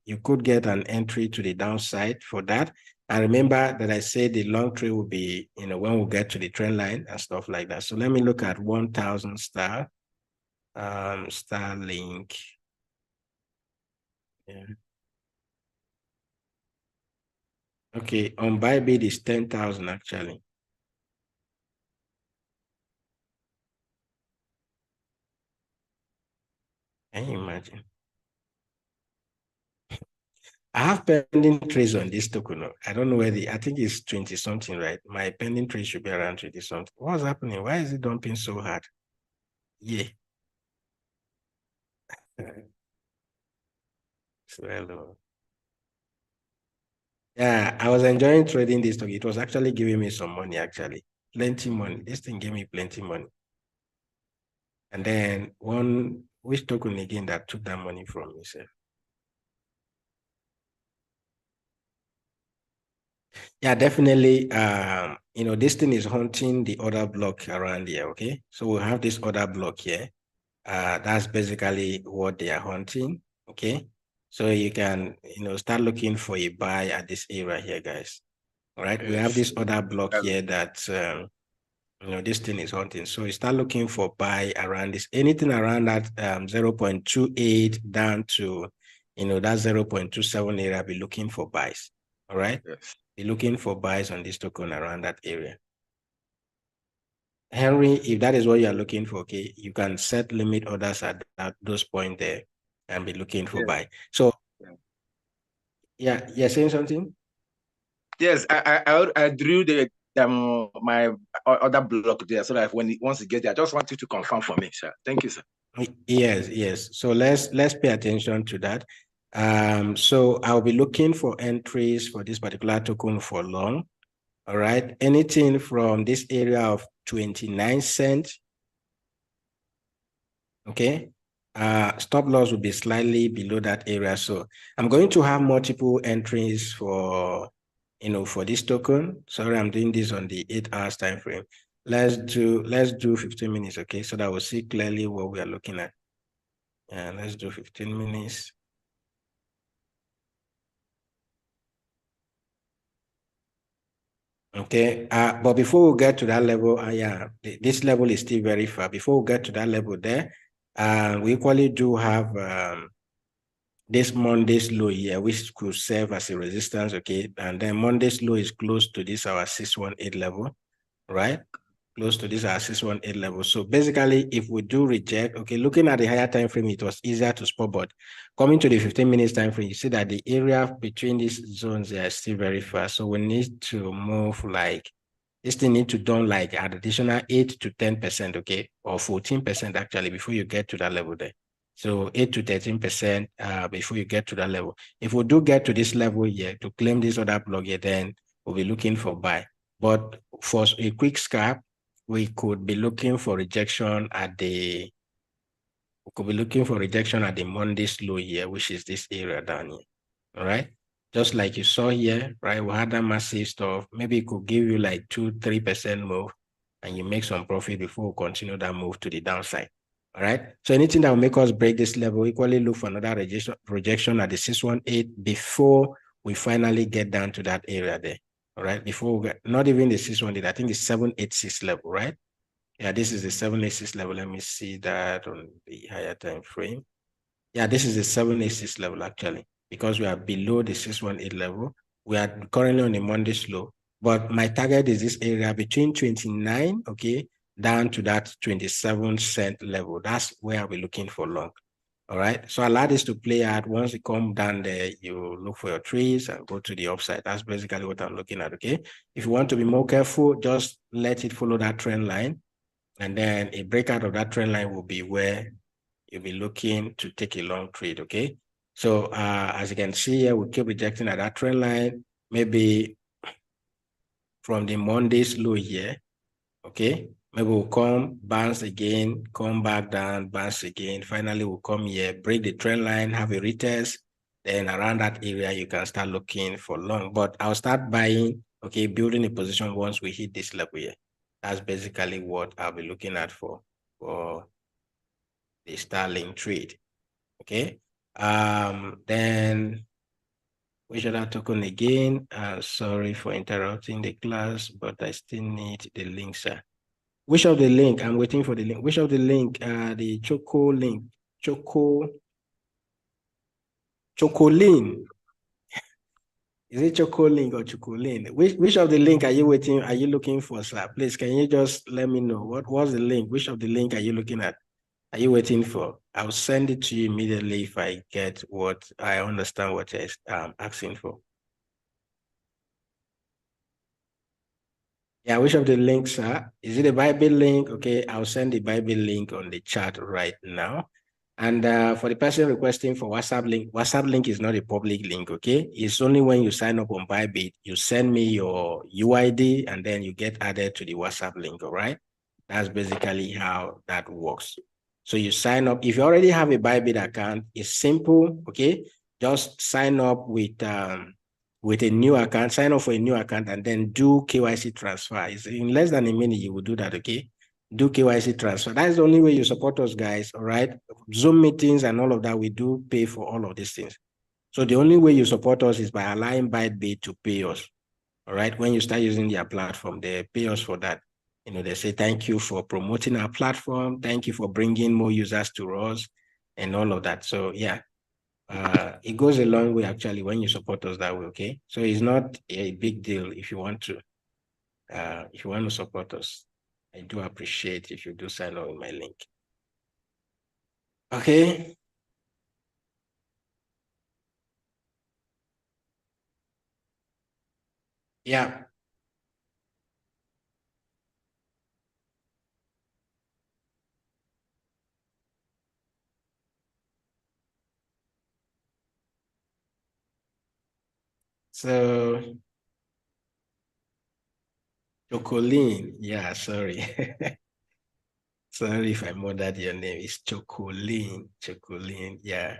You could get an entry to the downside for that. And remember that I said the long trade will be, when we get to the trend line and stuff like that. So let me look at 1,000 star, Starlink. Yeah. Okay, on bybit is 10,000 actually. Can you imagine? I have pending trades on this token. I don't know where I think it's 20 something, right? My pending trade should be around 20 something. What's happening? Why is it dumping so hard? Yeah. So hello. Yeah, I was enjoying trading this token. It was actually giving me some money, actually. Plenty money. This thing gave me plenty money. And then which token again that took that money from me, sir? Yeah, definitely. This thing is hunting the other block around here, okay? So we have this other block here. That's basically what they are hunting, okay? So you can, start looking for a buy at this area here, guys. All right. We have this other block here that, this thing is hunting. So you start looking for buy around this, anything around that 0.28 down to, that 0.27 area, be looking for buys. All right. Yes. Be looking for buys on this token around that area. Henry, if that is what you are looking for, okay, you can set limit orders at those points there and be looking for buy. So, yeah, you're saying something? Yes, I drew the my other block there so that once you get there, I just want you to confirm for me, sir. Thank you, sir. Yes. So let's pay attention to that. So I'll be looking for entries for this particular token for long. All right. Anything from this area of 29 cents. Okay. Stop loss will be slightly below that area. So I'm going to have multiple entries for, for this token. Sorry, I'm doing this on the 8 hours time frame. Let's do 15 minutes. Okay. So that we'll see clearly what we are looking at. And let's do 15 minutes. Okay, but before we get to that level, this level is still very far. Before we get to that level there, we equally do have this Monday's low here, which could serve as a resistance, okay? And then Monday's low is close to this, our 618 level, right? Close to this, our 618 level. So basically, if we do reject, okay, looking at the higher time frame, it was easier to spot, but coming to the 15 minutes time frame, you see that the area between these zones are still very fast. So we need to move like, this thing need to done like an additional 8 to 10%, okay, or 14% actually before you get to that level there. So 8 to 13% before you get to that level. If we do get to this level here to claim this other block here, then we'll be looking for buy. But for a quick scalp, we could be looking for rejection at the Monday's low here, which is this area down here. All right. Just like you saw here, right? We had that massive stuff. Maybe it could give you like 2-3% move and you make some profit before we continue that move to the downside. All right. So anything that will make us break this level, equally look for another rejection at the 618 before we finally get down to that area there. All right. Before we get, not even the 618, I think it's 786 level, right? Yeah, this is the 786 level. Let me see that on the higher time frame. Yeah, this is the 786 level actually, because we are below the 618 level. We are currently on a Monday's low, but my target is this area between 29, okay, down to that 27 cent level. That's where I'll be looking for long. All right. So allow this to play out. Once you come down there, you look for your trees and go to the upside. That's basically what I'm looking at. Okay. If you want to be more careful, just let it follow that trend line. And then a breakout of that trend line will be where you'll be looking to take a long trade, okay? So as you can see here, we keep rejecting at that trend line, maybe from the Monday's low here, okay? Maybe we'll come, bounce again, come back down, bounce again. Finally, we'll come here, break the trend line, have a retest. Then around that area, you can start looking for long. But I'll start buying, okay, building a position once we hit this level here. That's basically what I'll be looking at for the Starlink trade. Okay. Then which other token again? Sorry for interrupting the class, but I still need the link, sir. Which of the link? I'm waiting for the link. Which of the link? The Choco link. Chocolin. Is it Chocolink or Chocolin? Which of the link are you waiting? Are you looking for, sir? Please, can you just let me know what was the link? Which of the link are you looking at? Are you waiting for? I'll send it to you immediately if I get what I understand what you're asking for. Yeah, which of the links are? Is it a bybit link? Okay, I'll send the bybit link on the chat right now. And for the person requesting for WhatsApp link is not a public link, okay? It's only when you sign up on Bybit, you send me your UID and then you get added to the WhatsApp link, all right? That's basically how that works. So you sign up. If you already have a Bybit account, it's simple, okay? Just sign up with a new account, sign up for a new account and then do KYC transfer. It's in less than a minute, you will do that, okay? Do KYC transfer. That's the only way you support us, guys, all right? Zoom meetings and all of that, we do pay for all of these things. So the only way you support us is by allowing bybit to pay us. All right. When you start using their platform, they pay us for that. You know, they say, thank you for promoting our platform. Thank you for bringing more users to us and all of that. So yeah, it goes a long way actually when you support us that way. Okay. So it's not a big deal if you want to support us. I do appreciate if you do sign up with my link. Okay. Yeah. So Chocolene, yeah, sorry. Sorry if I murdered your name. It's Chocolene. Chocolene, yeah.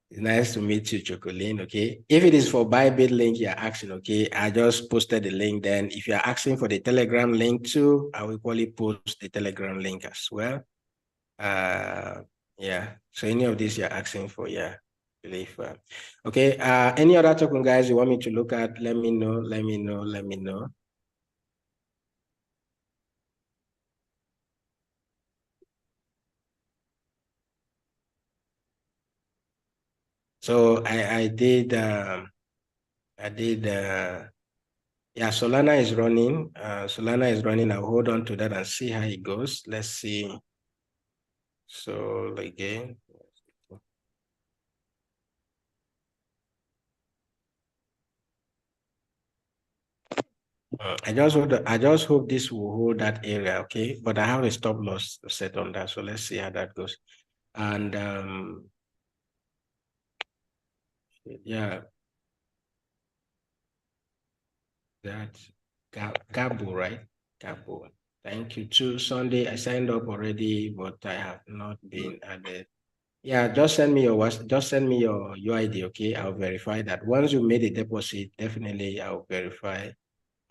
It's nice to meet you, Chocolene, okay? If it is for Bybit link you're asking, okay, I just posted the link. Then if you're asking for the Telegram link too, I will equally post the Telegram link as well. Yeah, so any of these you're asking for, yeah, believe. Okay, any other token, guys, you want me to look at? Let me know, let me know, let me know. So I did, yeah, Solana is running. Solana is running. I'll hold on to that and see how it goes. Let's see. So again, I just hope this will hold that area, okay? But I have a stop loss set on that, so let's see how that goes. And yeah, that Gabo, right? Gabo. Thank you too. Sunday, I signed up already, but I have not been added. Yeah, just send me your UID, okay? I'll verify that. Once you made a deposit, definitely I'll verify.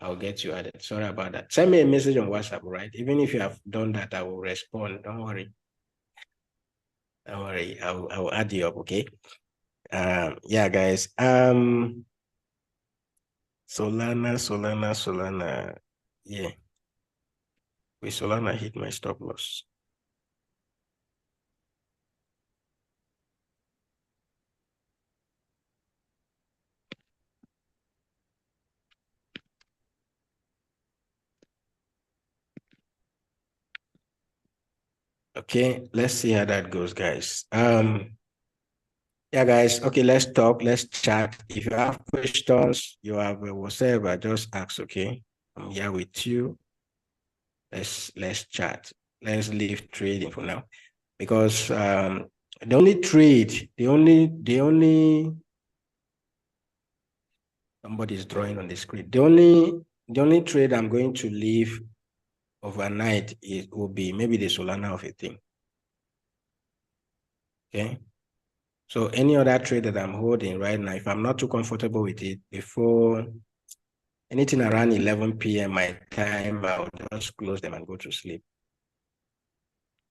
I'll get you added. Sorry about that. Send me a message on WhatsApp, right? Even if you have done that, I will respond. Don't worry. Don't worry. I'll add you up, okay? Yeah, guys. Solana. Yeah. With Solana hit my stop loss. Okay, let's see how that goes, guys. Yeah, guys. Okay, let's talk. Let's chat. If you have questions, you have whatever, just ask. Okay, I'm here with you. Let's chat. Let's leave trading for now, because the only somebody's drawing on the screen. The only trade I'm going to leave overnight will be maybe the Solana of a thing. Okay. So any other trade that I'm holding right now, if I'm not too comfortable with it, before anything around 11 p.m. my time, I'll just close them and go to sleep.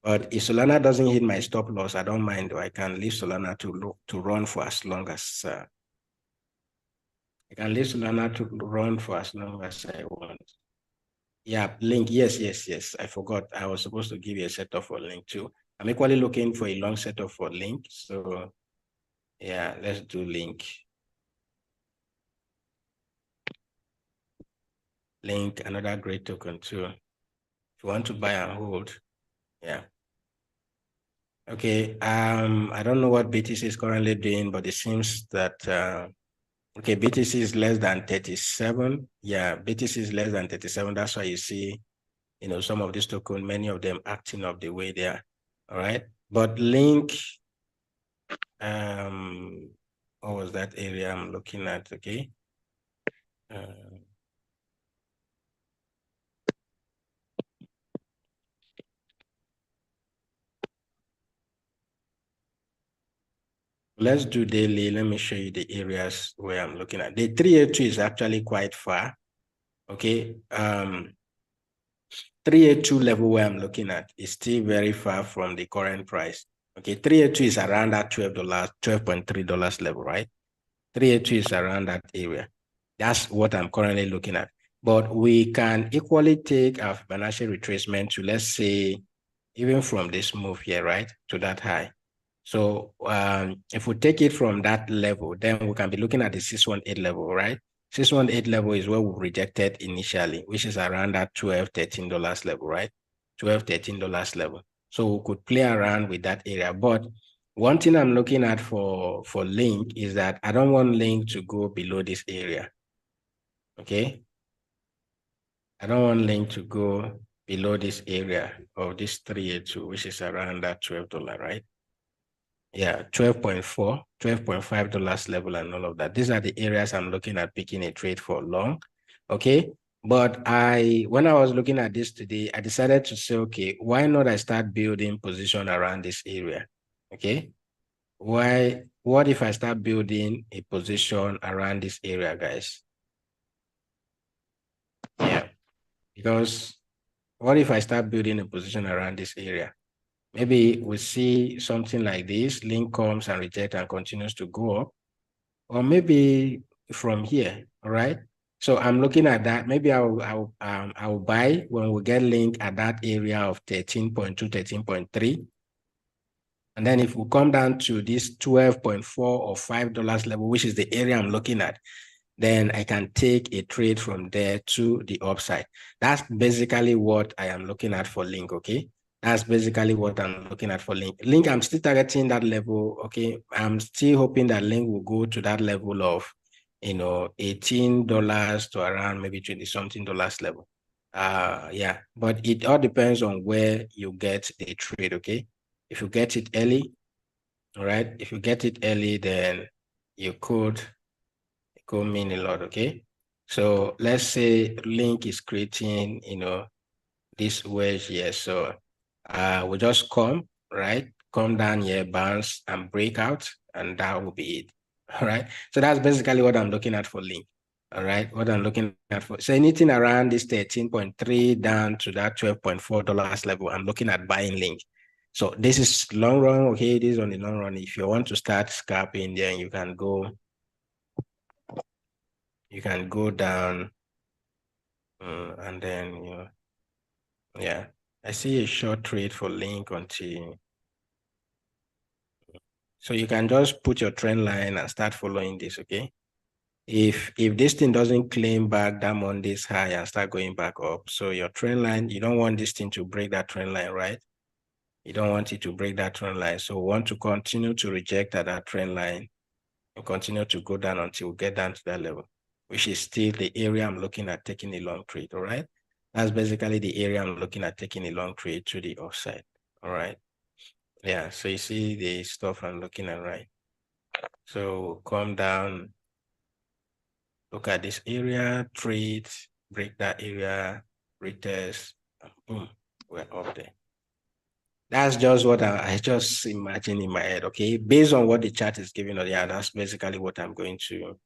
But if Solana doesn't hit my stop loss, I don't mind. I can leave Solana to run for as long as I can leave Solana to run for as long as I want. Yeah, link. Yes. I forgot. I was supposed to give you a setup for link too. I'm equally looking for a long setup for link. So yeah, let's do link. Link, another great token too. If you want to buy and hold, yeah. Okay. I don't know what BTC is currently doing, but it seems that okay, BTC is less than 37. Yeah, BTC is less than 37. That's why you see, some of these tokens, many of them acting up the way they are. All right. But link, what was that area I'm looking at? Okay. Let's do daily. Let me show you the areas where I'm looking at. The 382 is actually quite far. Okay. 382 level where I'm looking at is still very far from the current price. Okay, 382 is around that $12.3 level, right? 382 is around that area. That's what I'm currently looking at. But we can equally take our Fibonacci retracement to, let's say, even from this move here, right, to that high. So if we take it from that level, then we can be looking at the 618 level, right? 618 level is where we rejected initially, which is around that $12, $13 level, right? $12, $13 level. So we could play around with that area. But one thing I'm looking at for Link is that I don't want Link to go below this area. Okay? I don't want Link to go below this area of this 382, which is around that $12, right? Yeah, 12.4, $12.5 level and all of that. These are the areas I'm looking at picking a trade for long. Okay. But when I was looking at this today, I decided to say, okay, why not I start building position around this area? Okay. What if I start building a position around this area, guys? Yeah. Because what if I start building a position around this area? Maybe we see something like this, Link comes and rejects and continues to go up, or maybe from here, all right? So I'm looking at that. Maybe I'll buy when we get Link at that area of 13.2, 13.3. And then if we come down to this 12.4 or $5 level, which is the area I'm looking at, then I can take a trade from there to the upside. That's basically what I am looking at for Link, okay? That's basically what I'm looking at for Link. Link, I'm still targeting that level, okay? I'm still hoping that Link will go to that level of, $18 to around maybe $20-something level. Yeah, but it all depends on where you get the trade, okay? If you get it early, all right? If you get it early, then you could mean a lot, okay? So let's say Link is creating, this wedge here. So we just come, right? Come down here, bounce and break out, and that will be it. All right. So that's basically what I'm looking at for Link. All right. What I'm looking at for. So anything around this 13.3 down to that $12.4 level, I'm looking at buying Link. So this is long run. Okay. This is on the long run. If you want to start scalping, then you can go down and then, yeah, I see a short trade for Link until, so you can just put your trend line and start following this, okay? If this thing doesn't claim back that Monday's high and start going back up, so your trend line, you don't want this thing to break that trend line, right? You don't want it to break that trend line. So we want to continue to reject at that trend line and continue to go down until we get down to that level, which is still the area I'm looking at taking a long trade, all right? That's basically the area I'm looking at taking a long trade to the offside, all right? Yeah, so you see the stuff I'm looking at, right? So come down, look at this area, trade, break that area, retest, and boom, we're up there. That's just what I just imagine in my head, okay? Based on what the chart is giving us, yeah, that's basically what I'm going to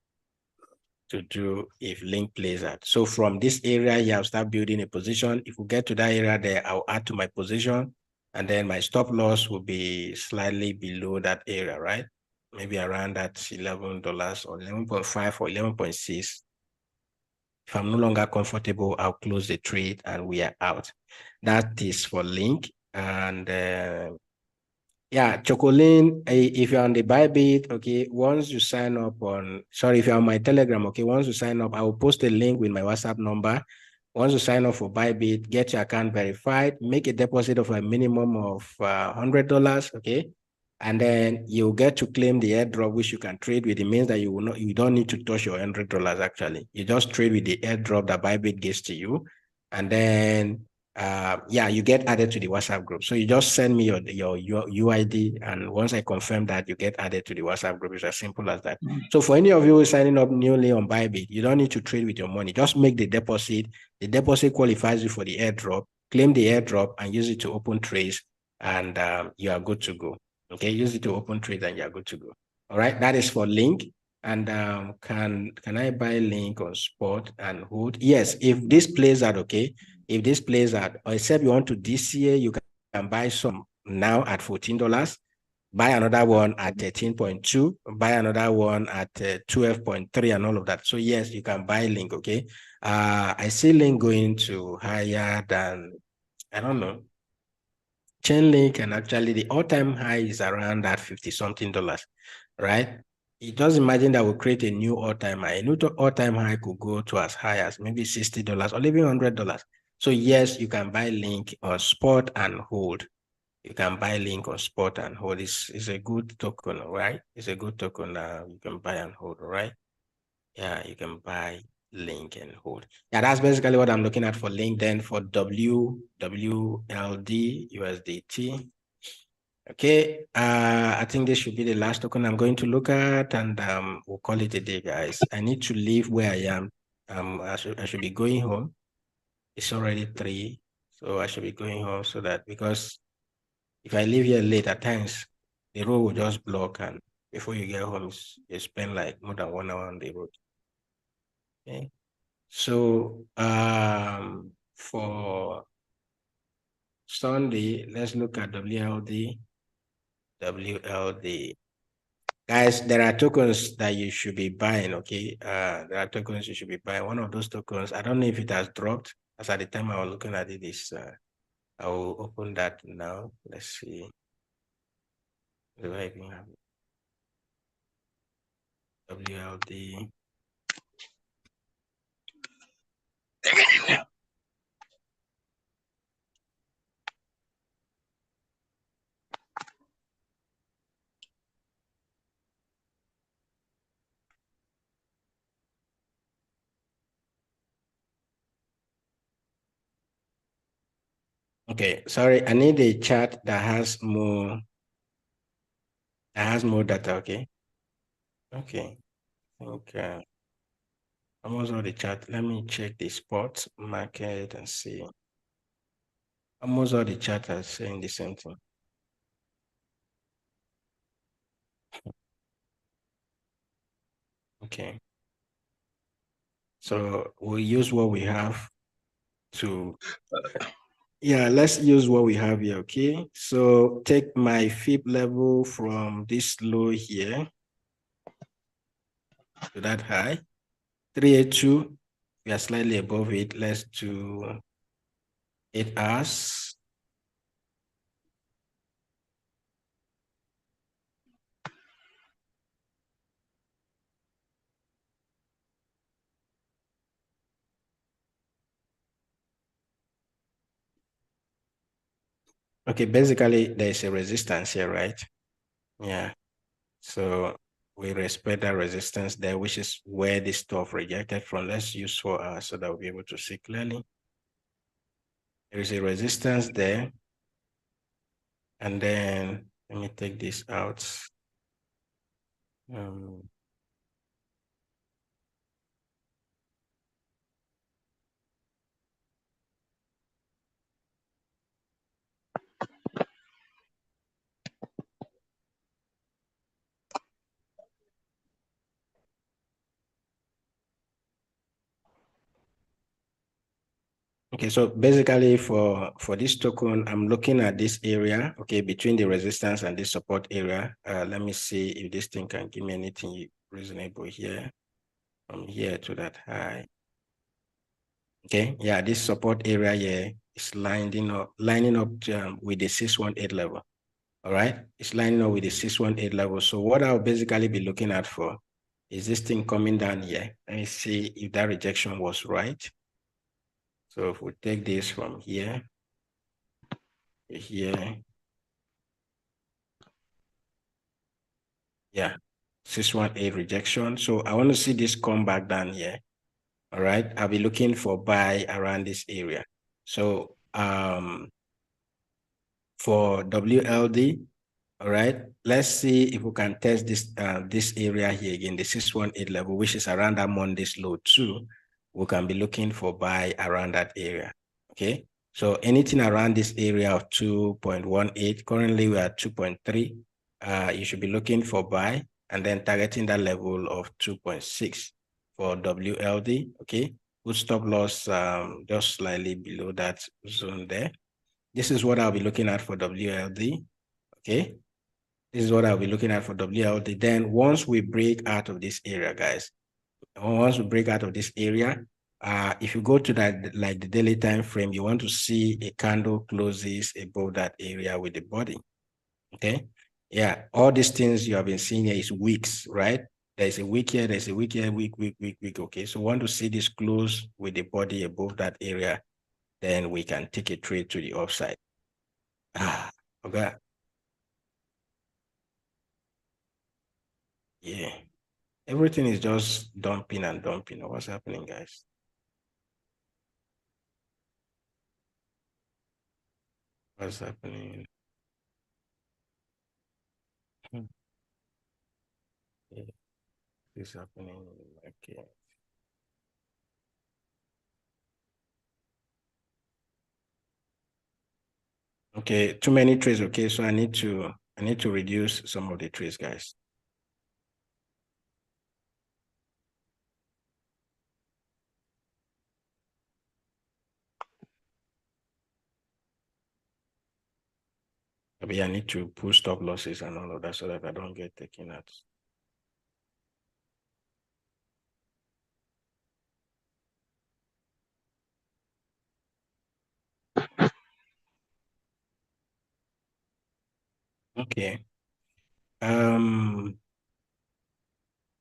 do if Link plays out. So from this area here, I'll start building a position. If we get to that area there, I'll add to my position, and then my stop loss will be slightly below that area, right? Maybe around that $11 or 11.5 or 11.6. If I'm no longer comfortable, I'll close the trade and we are out. That is for Link. And yeah, Chocolane, if you're on the bybit, okay, once you sign up if you're on my Telegram, okay, once you sign up, I will post a link with my WhatsApp number. Once you sign up for bybit, get your account verified, make a deposit of a minimum of $100, okay? And then you'll get to claim the airdrop, which you can trade with. It means that you don't need to touch your $100 actually. You just trade with the airdrop that bybit gives to you. And then yeah, you get added to the WhatsApp group. So you just send me your UID, and once I confirm that, you get added to the WhatsApp group. It's as simple as that. So for any of you signing up newly on bybit, you don't need to trade with your money. Just make the deposit. The deposit qualifies you for the airdrop. Claim the airdrop and use it to open trades, and you are good to go. Okay, use it to open trades and you're good to go. All right, that is for Link. And can I buy Link on spot and hold? Yes, if this plays out, okay. If this plays out, or except you want to DCA, you can buy some now at $14. buy another one at 13.2, buy another one at 12.3 and all of that. So yes, you can buy link, okay? I see link going to higher than, I don't know. Chainlink, and actually the all-time high is around that 50 something dollars, right? It just imagine that we create a new all-time high. A new all-time high could go to as high as maybe $60 or even $100. So yes, you can buy link on spot and hold. You can buy link on spot and hold. It's a good token, right? It's a good token that you can buy and hold, right? Yeah, you can buy link and hold. Yeah, that's basically what I'm looking at for link. Then for WLD USDT. Okay, I think this should be the last token I'm going to look at, and we'll call it a day, guys. I need to leave where I am. I should be going home. It's already 3, so I should be going home so that, because if I leave here late at times, the road will just block, and before you get home, you spend like more than 1 hour on the road. Okay, so for Sunday, let's look at WLD. Guys, there are tokens that you should be buying, okay? There are tokens you should be buying. One of those tokens, I don't know if it has dropped, as at the time I was looking at it, I will open that now. Let's see. Do I even have it? WLD. Okay, sorry, I need a chart that has more data, okay? Okay, I think almost all the chart. Let me check the spot market and see. Almost all the chart are saying the same thing. Okay. So we'll use what we have to, yeah, let's use what we have here, okay? So take my fib level from this low here to that high, 382, we are slightly above it. Let's do 8 hours. Okay, basically there's a resistance here, right? Yeah, so we respect that resistance there, which is where this stuff rejected from. Let's use 4 hours so that we'll be able to see clearly. There is a resistance there. And then let me take this out. Okay, so basically for this token, I'm looking at this area, okay, between the resistance and the support area. Let me see if this thing can give me anything reasonable here, from here to that high. Okay, yeah, this support area here is lining up with the 618 level. All right, it's lining up with the 618 level. So what I'll basically be looking at for is this thing coming down here. Let me see if that rejection was right. So if we take this from here, yeah, 618 rejection. So I want to see this come back down here. All right, I'll be looking for buy around this area. So for WLD, all right, let's see if we can test this area here again, the 618 level, which is around that Monday's low too. We can be looking for buy around that area. Okay, so anything around this area of 2.18, currently we are at 2.3. You should be looking for buy and then targeting that level of 2.6 for WLD. Okay, good stop loss just slightly below that zone there. This is what I'll be looking at for WLD. Okay, This is what I'll be looking at for WLD. Then once we break out of this area, guys, once we break out of this area, if you go to that, like the daily time frame, you want to see a candle closes above that area with the body. Okay. Yeah. All these things you have been seeing here is weeks, right? There's a week here, there's a week here, week. Okay. So we want to see this close with the body above that area. Then we can take a trade to the upside. Okay. Yeah. Everything is just dumping and dumping. What's happening, guys? What's happening? Yeah, this is happening. Okay. Okay, too many trades. Okay, so I need to reduce some of the trades, guys. Maybe I need to pull stop losses and all of that so that I don't get taken out. Okay.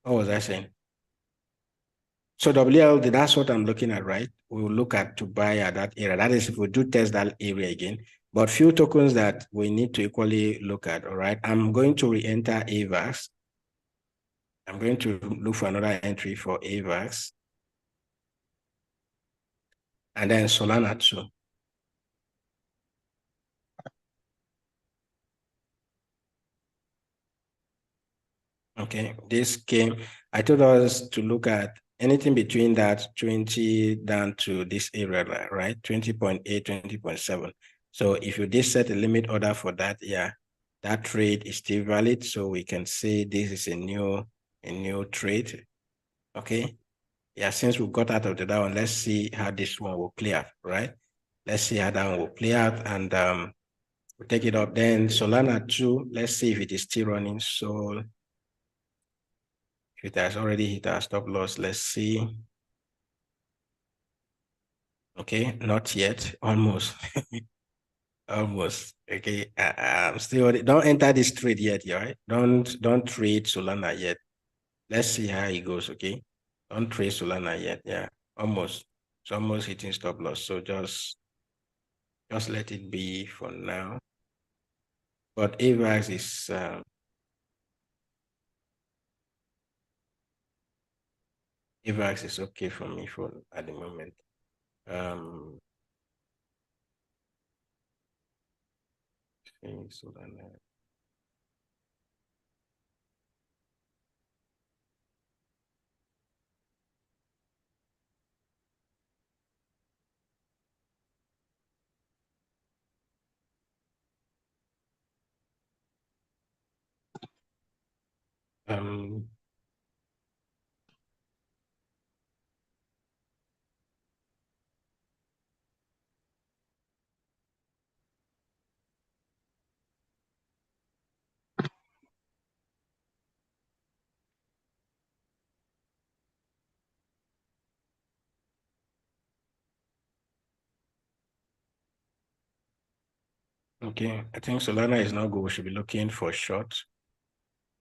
What was I saying? So WLD, that's what I'm looking at, right? We'll look at to buy at that area. That is if we do test that area again. But few tokens that we need to equally look at, all right? I'm going to re-enter AVAX. I'm going to look for another entry for AVAX. And then Solana too. Okay, this came, I told us to look at anything between that 20 down to this area, right? 20.8, 20.7. So if you did set a limit order for that, yeah, that trade is still valid. So we can say this is a new trade. Okay. Yeah, since we got out of that one, let's see how this one will play out, right? Let's see how that one will play out, and we'll take it up. Then Solana 2, let's see if it is still running. So if it has already hit our stop loss, let's see. Okay, not yet, almost. Almost. Okay, I'm still, don't enter this trade yet, yeah, right? Don't trade Solana yet. Let's see how it goes, okay? Don't trade Solana yet, yeah. Almost. It's almost hitting stop loss. So just let it be for now. But AVAX is AVAX is okay for me for at the moment. Solana. Okay, I think Solana is not good. We should be looking for short.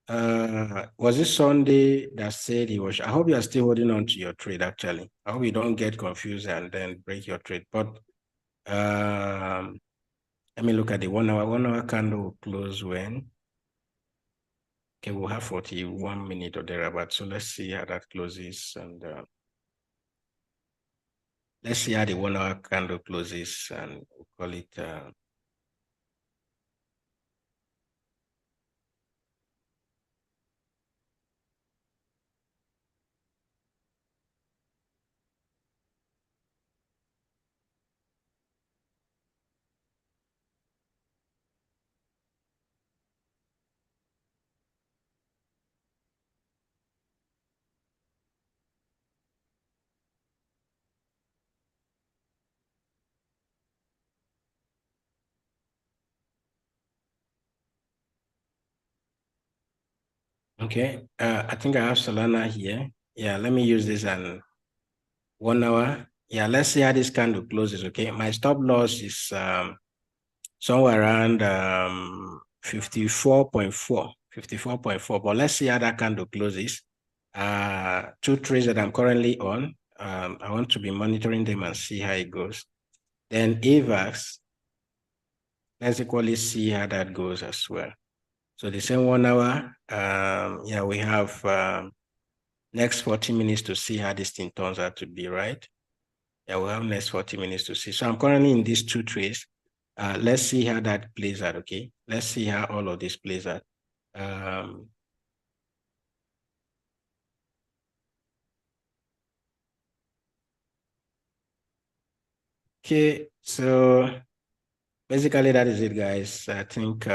Was it Sunday that said he was? I hope you are still holding on to your trade, actually. I hope you don't get confused and then break your trade. But let me look at the 1 hour. 1 hour candle will close when? Okay, we'll have 41 minutes or thereabout. So let's see how that closes. And let's see how the 1 hour candle closes, and we'll call it Okay, I think I have Solana here. Yeah, let me use this and 1 hour. Yeah, let's see how this candle closes. Okay, my stop loss is somewhere around 54.4, 54.4. But let's see how that candle closes. Two trades that I'm currently on. I want to be monitoring them and see how it goes. Then AVAX, let's equally see how that goes as well. So the same 1 hour, yeah, we have next 40 minutes to see how this thing turns out to be, right? Yeah, we'll have next 40 minutes to see. So I'm currently in these two trades. Let's see how that plays out, okay? Let's see how all of this plays out. Okay, so basically that is it, guys. I think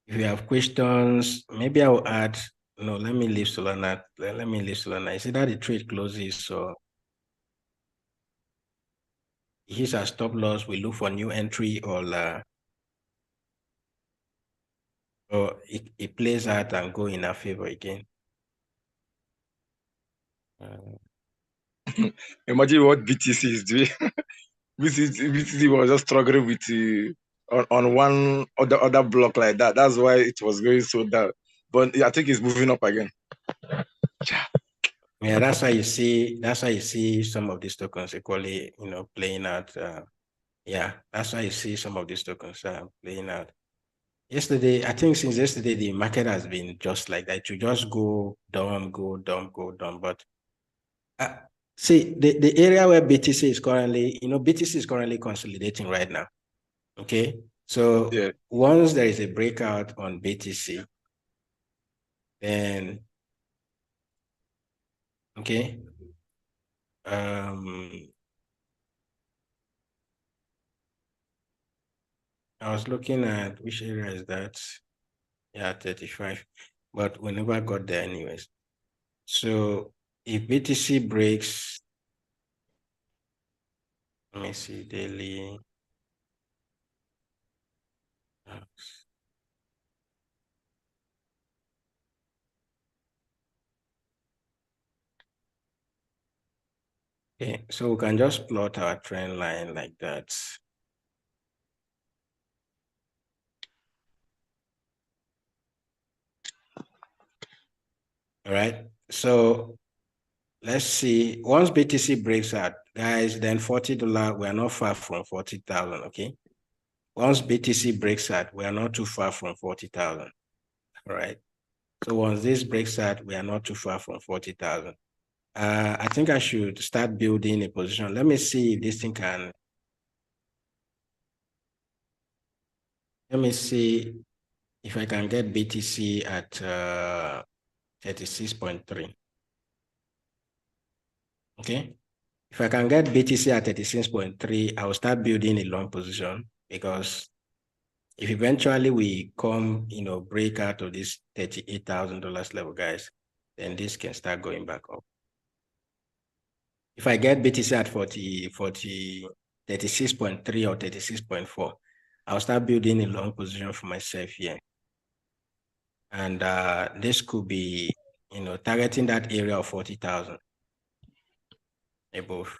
if you have questions, maybe I will add, no, let me leave Solana. Let me leave Solana. Is it that the trade closes? So here's our stop loss. We look for new entry or it plays out and go in our favor again. Imagine what BTC is doing. BTC was just struggling with on one other block like that. That's why it was going so down. But I think it's moving up again. Yeah, that's why you see some of these tokens equally, playing out. Yeah, that's why you see some of these tokens playing out. Yesterday, I think since yesterday, the market has been just like that. You just go down, go down, go down. But see, the area where BTC is currently, BTC is currently consolidating right now. Okay. So Yeah. once there is a breakout on BTC, then, okay. I was looking at which area is that? Yeah, 35. But we never got there anyways. So if BTC breaks, let me see, daily. Okay, so we can just plot our trend line like that. All right, so let's see. Once BTC breaks out, guys, then $40, we are not far from 40,000, okay? Once BTC breaks out, we are not too far from 40,000, all right? So once this breaks out, we are not too far from 40,000. I think I should start building a position. Let me see if this thing can. Let me see if I can get BTC at 36.3. Okay. If I can get BTC at 36.3, I will start building a long position, because if eventually we come, break out of this $38,000 level, guys, then this can start going back up. If I get BTC at 36.3 or 36.4, I'll start building a long position for myself here. And this could be, targeting that area of 40,000 above.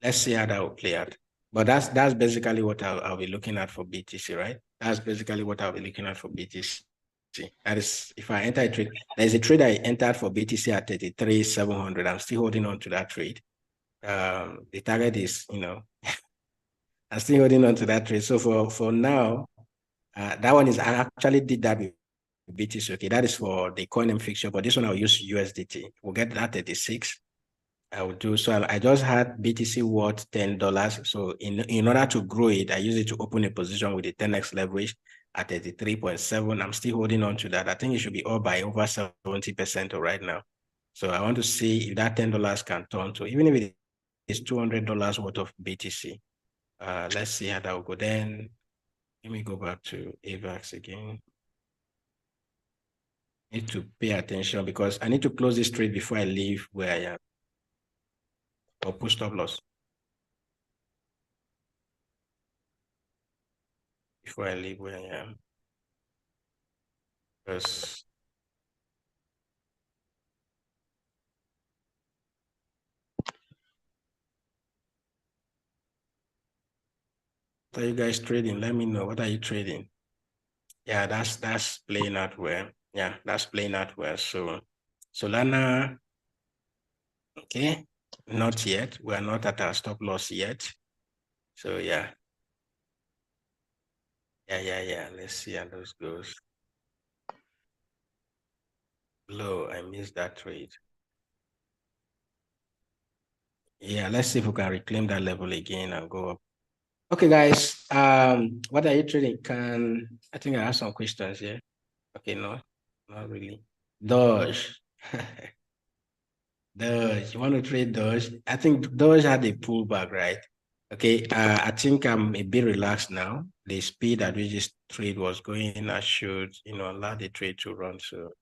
Let's see how that will play out. But that's basically what I'll be looking at for BTC, right? That's basically what I'll be looking at for BTC. That is, if I enter a trade, there's a trade I entered for BTC at 33,700. I'm still holding on to that trade. The target is, I'm still holding on to that trade. So for now, that one is, I actually did that with BTC. Okay, that is for the coin fixture, but this one I'll use USDT. We'll get that 36. I will do so. I just had BTC worth $10. So in order to grow it, I use it to open a position with a 10x leverage at 33.7. I'm still holding on to that. I think it should be up by over 70% right now. So I want to see if that $10 can turn to, even if it is $200 worth of BTC. Let's see how that will go. Then let me go back to AVAX again. Need to pay attention because I need to close this trade before I leave where I am. Or push stop loss. before I leave where I am. Because what are you guys trading? Let me know. What are you trading? Yeah, that's playing out well. Yeah, that's playing out well. So Solana, okay, not yet. We're not at our stop loss yet. So yeah. Yeah. Let's see how those goes. Low, I missed that trade. Yeah, let's see if we can reclaim that level again and go up. Okay, guys. What are you trading? I think I have some questions here. Okay, no, not really. Doge. Doge. You want to trade Doge? I think Doge had a pullback, right? Okay. I think I'm a bit relaxed now. The speed at which this trade was going, I should, allow the trade to run. So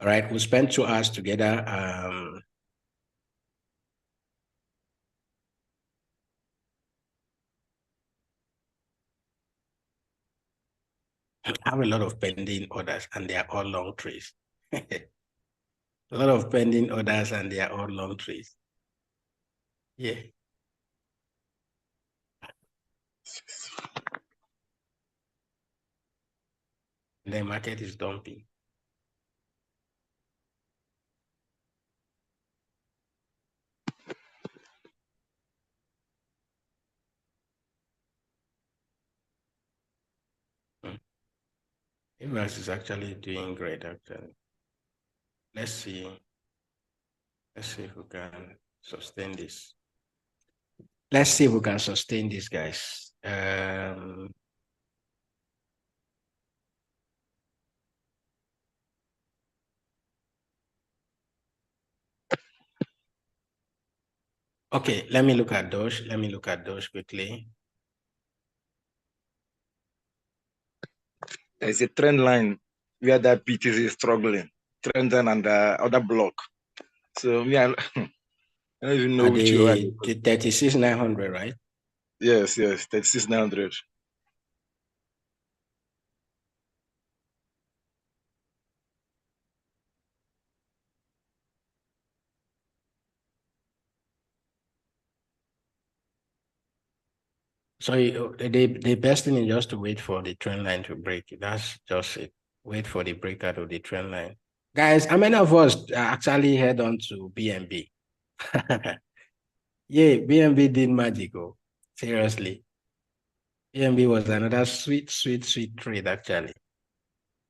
all right, we'll spend 2 hours together. I have a lot of pending orders and they are all long trades. A lot of pending orders and they are all long trades. Yeah. The market is dumping. Invest is actually doing great, actually. Let's see. Let's see if we can sustain this. Let's see if we can sustain this, guys. Okay, let me look at Doge. Let me look at Doge quickly. There's a trend line where that BTC is struggling. Trend line and the other block. So me, I don't even know which way. The 36,900, right? Yes, 36,900. So the best thing is just to wait for the trend line to break. That's just it. Wait for the breakout of the trend line. Guys, how many of us actually head on to BNB? Yeah, BNB did magical. Seriously. BNB was another sweet trade, actually.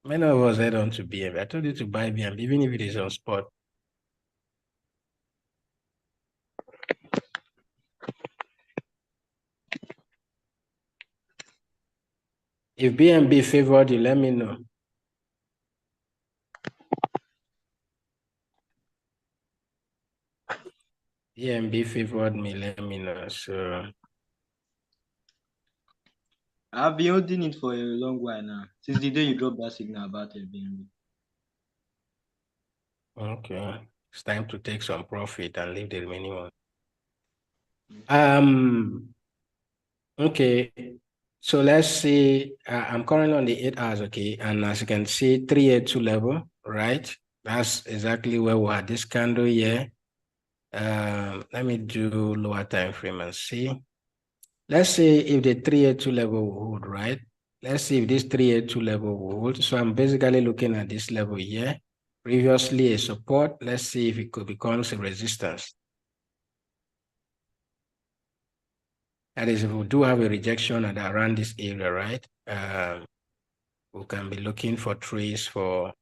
Many of us head on to BNB. I told you to buy BNB, even if it is on spot. If BNB favored you, let me know. BNB favored me, let me know. So I've been holding it for a long while now, since the day you dropped that signal about Airbnb. okay. It's time to take some profit and leave the remaining one. Okay. So let's see. I'm currently on the 8 hours, okay. And as you can see, 382 level, right? That's exactly where we had this candle here. Let me do lower time frame and see. Let's see if the 382 level will hold, right? Let's see if this 382 level will hold. So I'm basically looking at this level here. Previously a support. Let's see if it could become a resistance. That is, if we do have a rejection at around this area, right? we can be looking for trades for,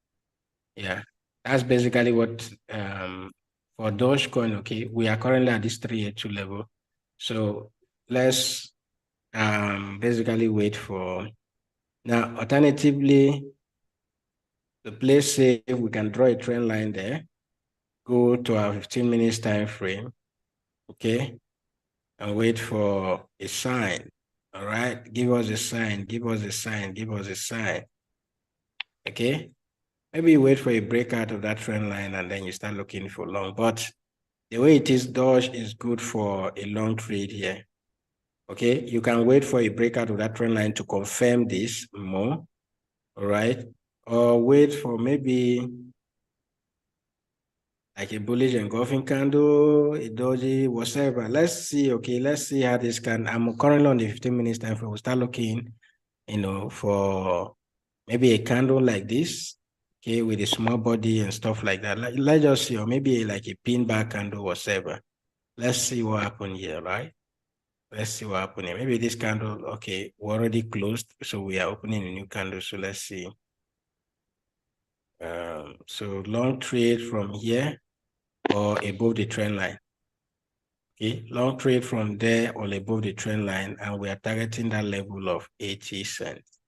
yeah, that's basically what, for Dogecoin, okay, we are currently at this 382 level. So let's basically wait for, now alternatively, the place say we can draw a trend line there, go to our 15 minutes time frame, okay, and wait for a sign. All right, give us a sign, give us a sign, give us a sign. Okay, maybe you wait for a breakout of that trend line and then you start looking for long. But the way it is, Doge is good for a long trade here. Okay, you can wait for a breakout of that trend line to confirm this more. All right, or wait for maybe like a bullish engulfing candle, a doji, whatever. Let's see. Okay, let's see how this can. I'm currently on the 15 minutes time frame. We'll start looking, for maybe a candle like this, okay, with a small body and stuff like that. Let's just see, or maybe like a pin back candle, whatever. Let's see what happened here, right? Let's see what happened here. Maybe this candle, okay, we're already closed, so we are opening a new candle. So let's see. So long trade from here or above the trend line. Okay, long trade from there or above the trend line, and we are targeting that level of 80 cents.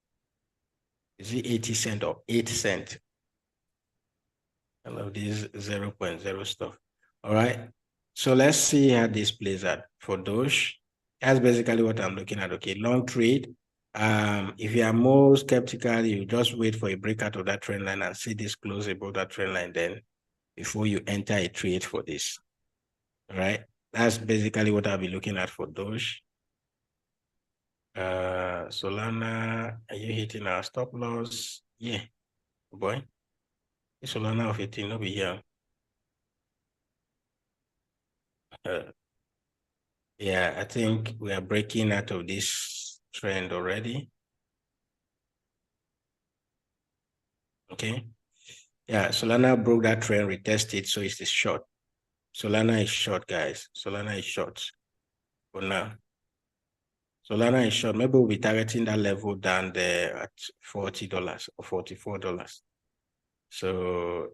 Is it 80 cents or 8 cents? I love this 0.0 stuff. All right. So let's see how this plays out for Doge. That's basically what I'm looking at. Okay, long trade. If you are more skeptical, you just wait for a breakout of that trend line and see this close above that trend line then before you enter a trade for this. All right. That's basically what I'll be looking at for Doge. Solana, are you hitting our stop loss? Yeah, boy. Solana of 18, no be here. Yeah, I think we are breaking out of this trend already. Okay. Yeah, Solana broke that trend, retested, so it's a short. Solana is short, guys. Solana is short for now. Solana is short. Maybe we'll be targeting that level down there at $40 or $44. So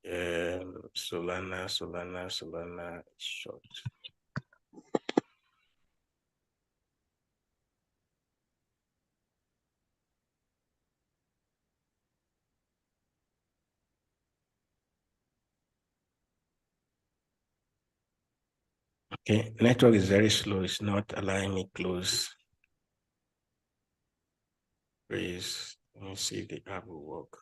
Solana is short. Okay, network is very slow. It's not allowing me close. Please, let me see if the app will work.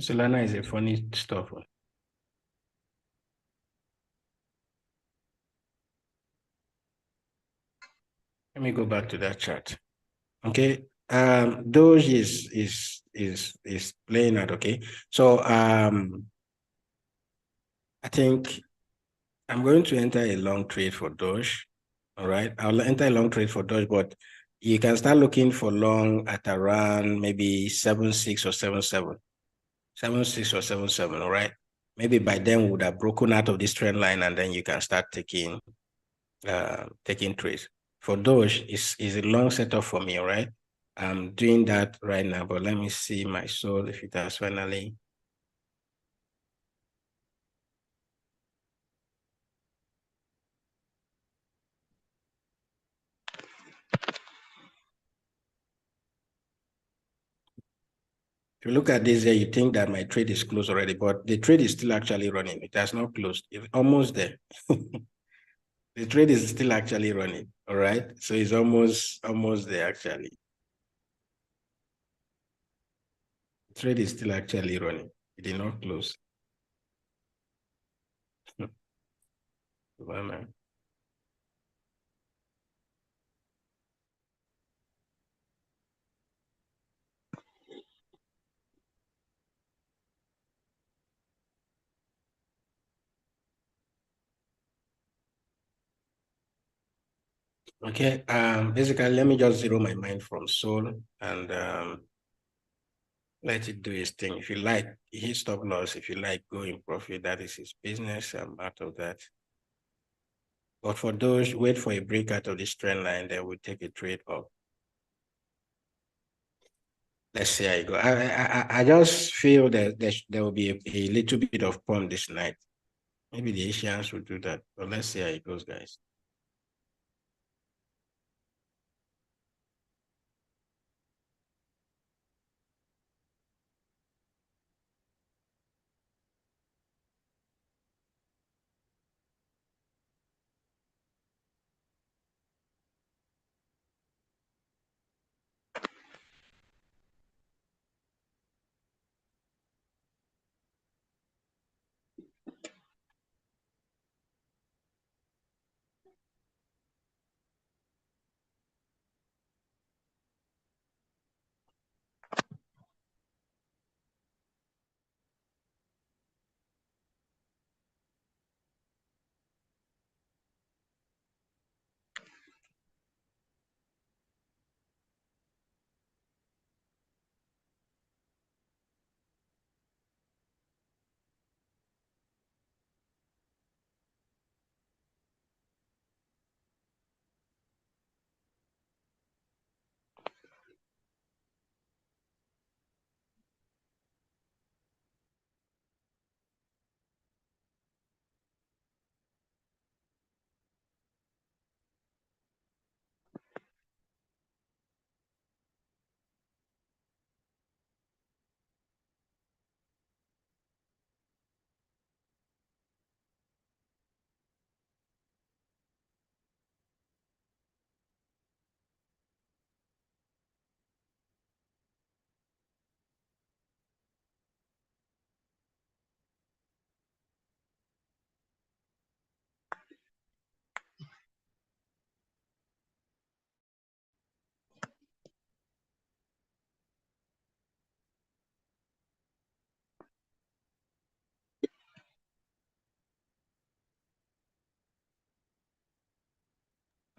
Solana is a funny stuff. Let me go back to that chart. Okay. Doge is playing out. Okay. So I think I'm going to enter a long trade for Doge. All right. I'll enter a long trade for Doge, but you can start looking for long at around maybe 7.6 or 7.7. 7.6 or 7.7, all right? Maybe by then we would have broken out of this trend line and then you can start taking trades. For Doge, is a long setup for me, all right? I'm doing that right now, but let me see my soul if it has finally. If you look at this here, you think that my trade is closed already, but the trade is still actually running. It has not closed. It's almost there. The trade is still actually running, all right? So it's almost there actually. The trade is still actually running. It did not close. Well, man. Okay, basically, let me just zero my mind from Sol and let it do its thing. If you like, hit stop loss. If you like, go in profit. That is his business. I'm out of that. But for those, wait for a breakout of this trend line, then we'll take a trade up. Let's see how it goes. I just feel that there will be a little bit of pump this night. Maybe the Asians will do that. But let's see how it goes, guys.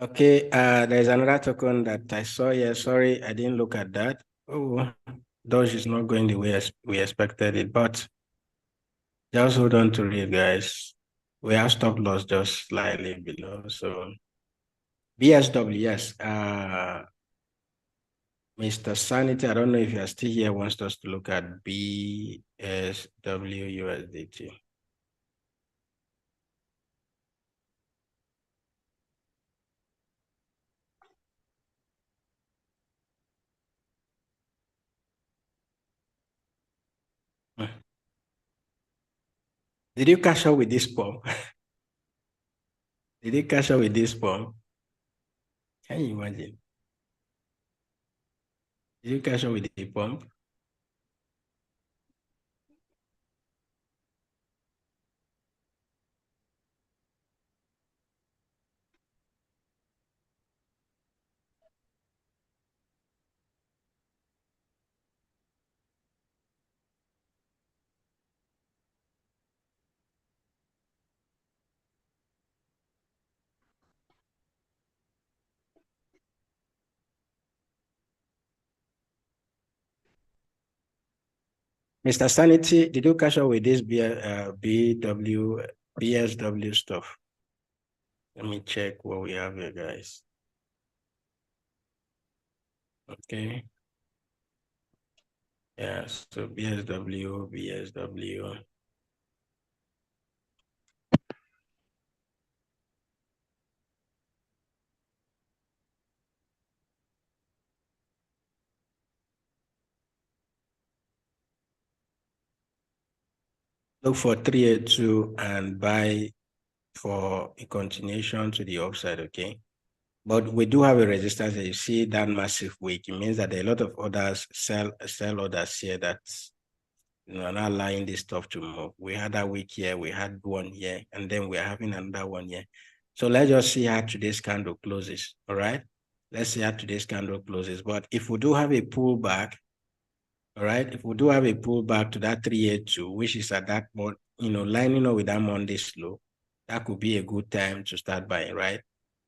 Okay, there's another token that I saw here. Sorry, I didn't look at that. Oh, Doge is not going the way we expected it, but just hold on to it, guys. We have stop loss just slightly below. So BSW, yes. Mr. Sanity, I don't know if you're still here, wants us to look at BSW USDT. Did you cash out with this pump? Did you cash out with this pump? Can you imagine? Did you cash out with the pump? Mr. Sanity, did you catch up with this BSW stuff? Let me check what we have here, guys. Okay. Yeah, so BSW. Look for 382 and buy for a continuation to the upside, okay? But we do have a resistance that you see that massive week. It means that there are a lot of others, sell orders here that are not allowing this stuff to move. We had that week here, we had one here, and then we're having another one here. So let's just see how today's candle closes, all right? Let's see how today's candle closes. But if we do have a pullback, all right, if we do have a pullback to that 382, which is at that point, lining up with that Monday slow, that could be a good time to start buying, right?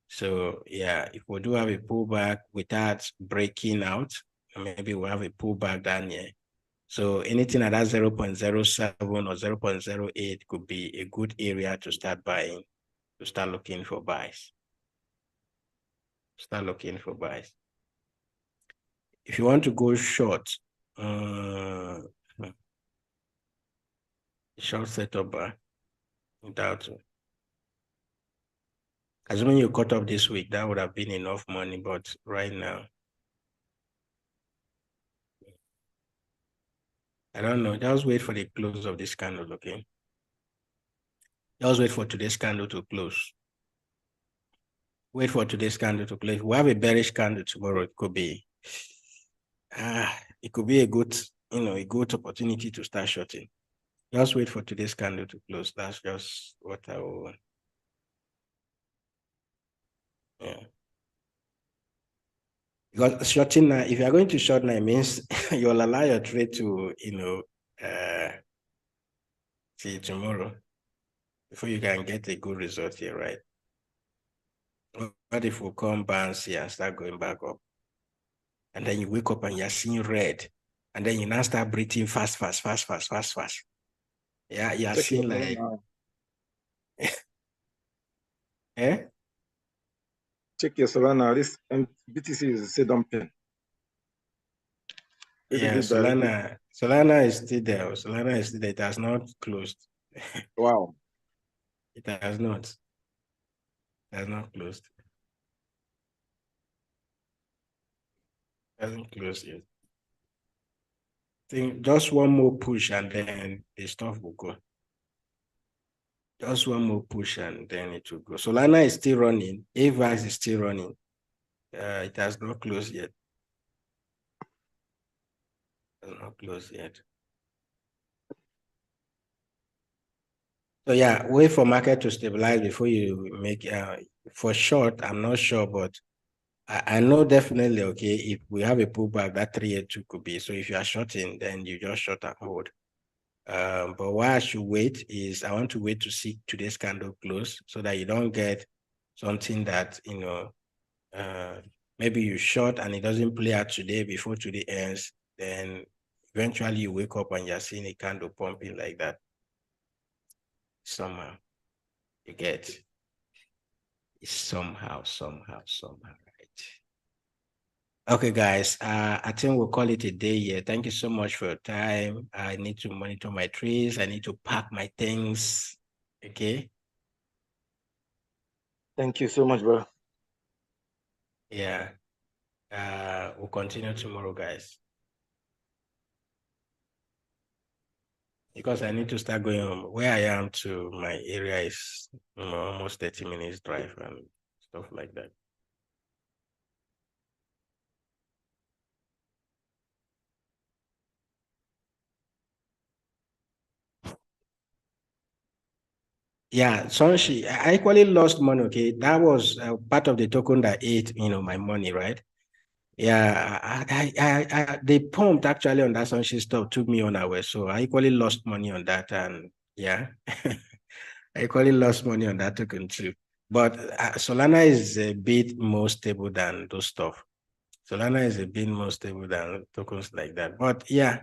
So yeah, if we do have a pullback without breaking out, maybe we'll have a pullback down here. So anything at that 0.07 or 0.08 could be a good area to start buying, to start looking for buys. Start looking for buys. If you want to go short, short setup bar, without assuming you cut off this week, that would have been enough money, but right now, I don't know. Just wait for the close of this candle, okay? Just wait for today's candle to close. Wait for today's candle to close. We have a bearish candle tomorrow. It could be a good, a good opportunity to start shorting. Just wait for today's candle to close. That's just what I will. Yeah. Because shorting now, if you are going to short now, it means you'll allow your trade to, see tomorrow before you can get a good result here, right? What if we come bounce here and start going back up? And then you wake up and you're seeing red. And then you now start breathing fast. Yeah, you're seeing like... Eh? Check your Solana. This BTC is still dumping. Yeah, Solana is still there. Solana is still there. It has not closed. Wow. It has not. It has not closed. It hasn't closed yet. I think just one more push and then the stuff will go. Just one more push and then it will go. Solana is still running. AVAX is still running. It has not closed yet. It has not closed yet. So yeah, wait for market to stabilize before you make, for short, I'm not sure, but I know definitely, okay, if we have a pullback, that 382 could be. So if you are shorting, then you just short and hold. But why I should wait is I want to wait to see today's candle close so that you don't get something that, maybe you short and it doesn't play out today before today ends. Then eventually you wake up and you're seeing a candle pumping like that. Somehow you get it's somehow, right? Okay, guys, I think we'll call it a day here. Thank you so much for your time. I need to monitor my trees. I need to pack my things. Okay. Thank you so much, bro. Yeah. We'll continue tomorrow, guys. Because I need to start going home. Where I am to my area is almost 30 minutes drive and stuff like that. Yeah, Sonshi, I actually lost money, okay? That was part of the token that ate, my money, right? Yeah, they pumped actually on that Sonshi stuff, took me unaware. So I equally lost money on that, and yeah, I equally lost money on that token too. But Solana is a bit more stable than those stuff. Solana is a bit more stable than tokens like that. But yeah,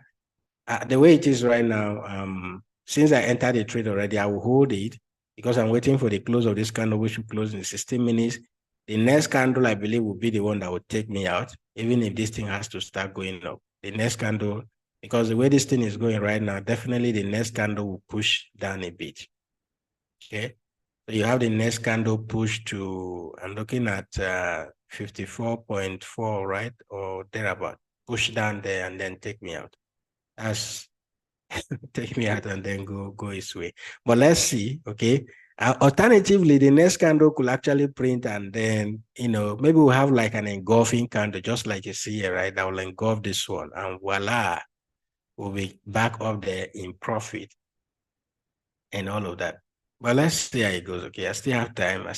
The way it is right now, since I entered the trade already, I will hold it because I'm waiting for the close of this candle, which will close in 16 minutes. The next candle, I believe, will be the one that will take me out, even if this thing has to start going up. The next candle, because the way this thing is going right now, definitely the next candle will push down a bit. Okay. So you have the next candle push to, I'm looking at 54.4, right? Or thereabout. Push down there and then take me out. That's take me out and then go its way. But let's see, okay? Alternatively, the next candle could actually print and then, maybe we'll have like an engulfing candle, just like you see here, right? That will engulf this one and voila, we'll be back up there in profit and all of that. But let's see how it goes, okay? I still have time. I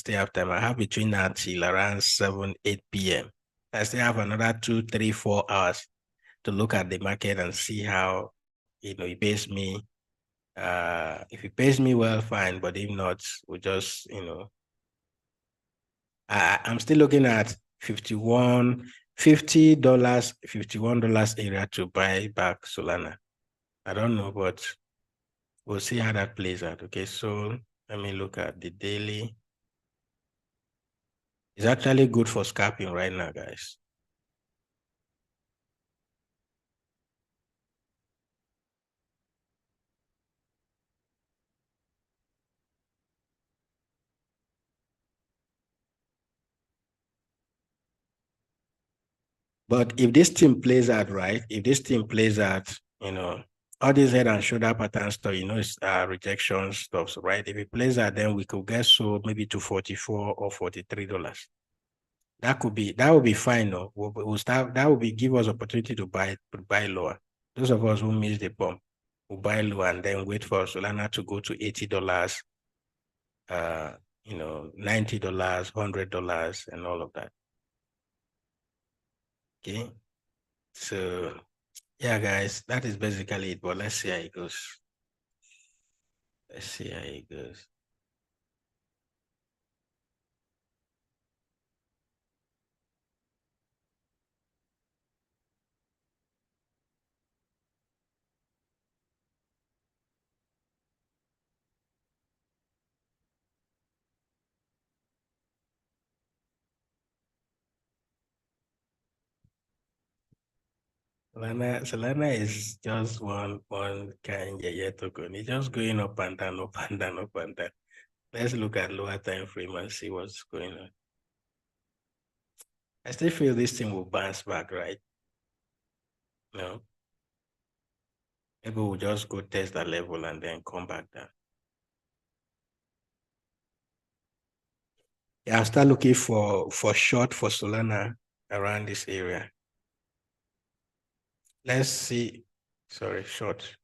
have between now till around 7, 8 p.m. I still have another 2, 3, 4 hours to look at the market and see how, it pays me. If it pays me well, fine. But if not, we'll just, I'm still looking at $50, $51 area to buy back Solana. I don't know, but we'll see how that plays out. Okay, so let me look at the daily. It's actually good for scalping right now, guys. But if this team plays out right, all these head and shoulder patterns stuff, it's rejection stuff, right? If it plays out, then we could get sold maybe to $44 or $43. That would be fine. No, we'll start. That would give us opportunity to buy lower. Those of us who miss the pump will buy lower and then wait for Solana to go to $80, $90, $100, and all of that. Okay, so yeah, guys, that is basically it. But let's see how it goes. Solana is just one kind token. It's just going up and down, up and down, up and down. Let's look at lower time frame and see what's going on. I still feel this thing will bounce back, right? No. Maybe we'll just go test that level and then come back down. Yeah, I'll start looking for short for Solana around this area. Let's see. Sorry, short.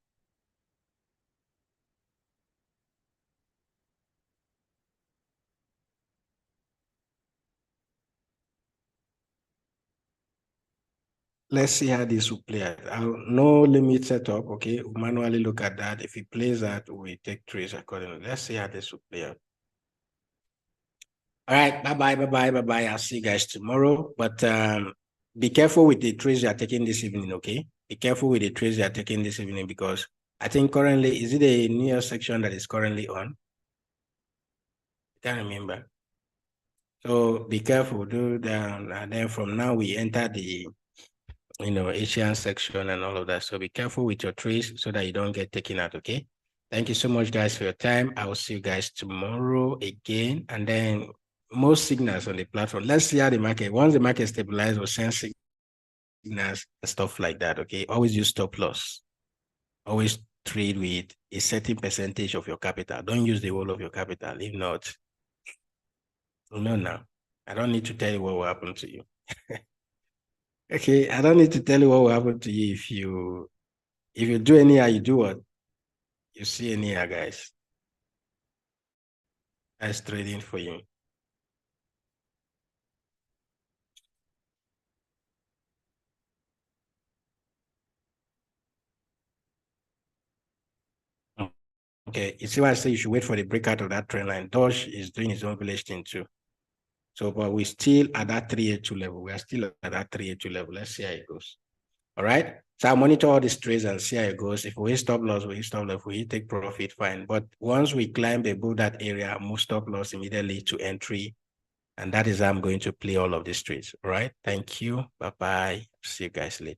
Let's see how this will play out. No limit setup, okay? We'll manually look at that. If it plays out, we take trades accordingly. Let's see how this will play out. All right, bye-bye. I'll see you guys tomorrow. But be careful with the trades you are taking this evening, okay? Be careful with the trades you are taking this evening because I think currently, is it a New Year section that is currently on? I can't remember. So be careful, do that. And then from now, we enter the Asian section and all of that. So be careful with your trades so that you don't get taken out, okay? Thank you so much, guys, for your time. I will see you guys tomorrow again. And then most signals on the platform. Let's see how the market, once the market stabilizes, we'll send signals and stuff like that, okay? Always use stop loss. Always trade with a certain percentage of your capital. Don't use the whole of your capital. If not, now. I don't need to tell you what will happen to you. Okay, I don't need to tell you what will happen to you if you do anyhow, you do what? You see anyhow, guys. That's trading for you. Okay, you see why I say you should wait for the breakout of that trend line. Doge is doing his own village thing too. So, but we're still at that 382 level. We are still at that 382 level. Let's see how it goes. All right. So I monitor all these trades and see how it goes. If we hit stop loss, we hit stop loss. If we hit take profit, fine. But once we climb above that area, move stop loss immediately to entry. And that is how I'm going to play all of these trades. All right. Thank you. Bye-bye. See you guys later.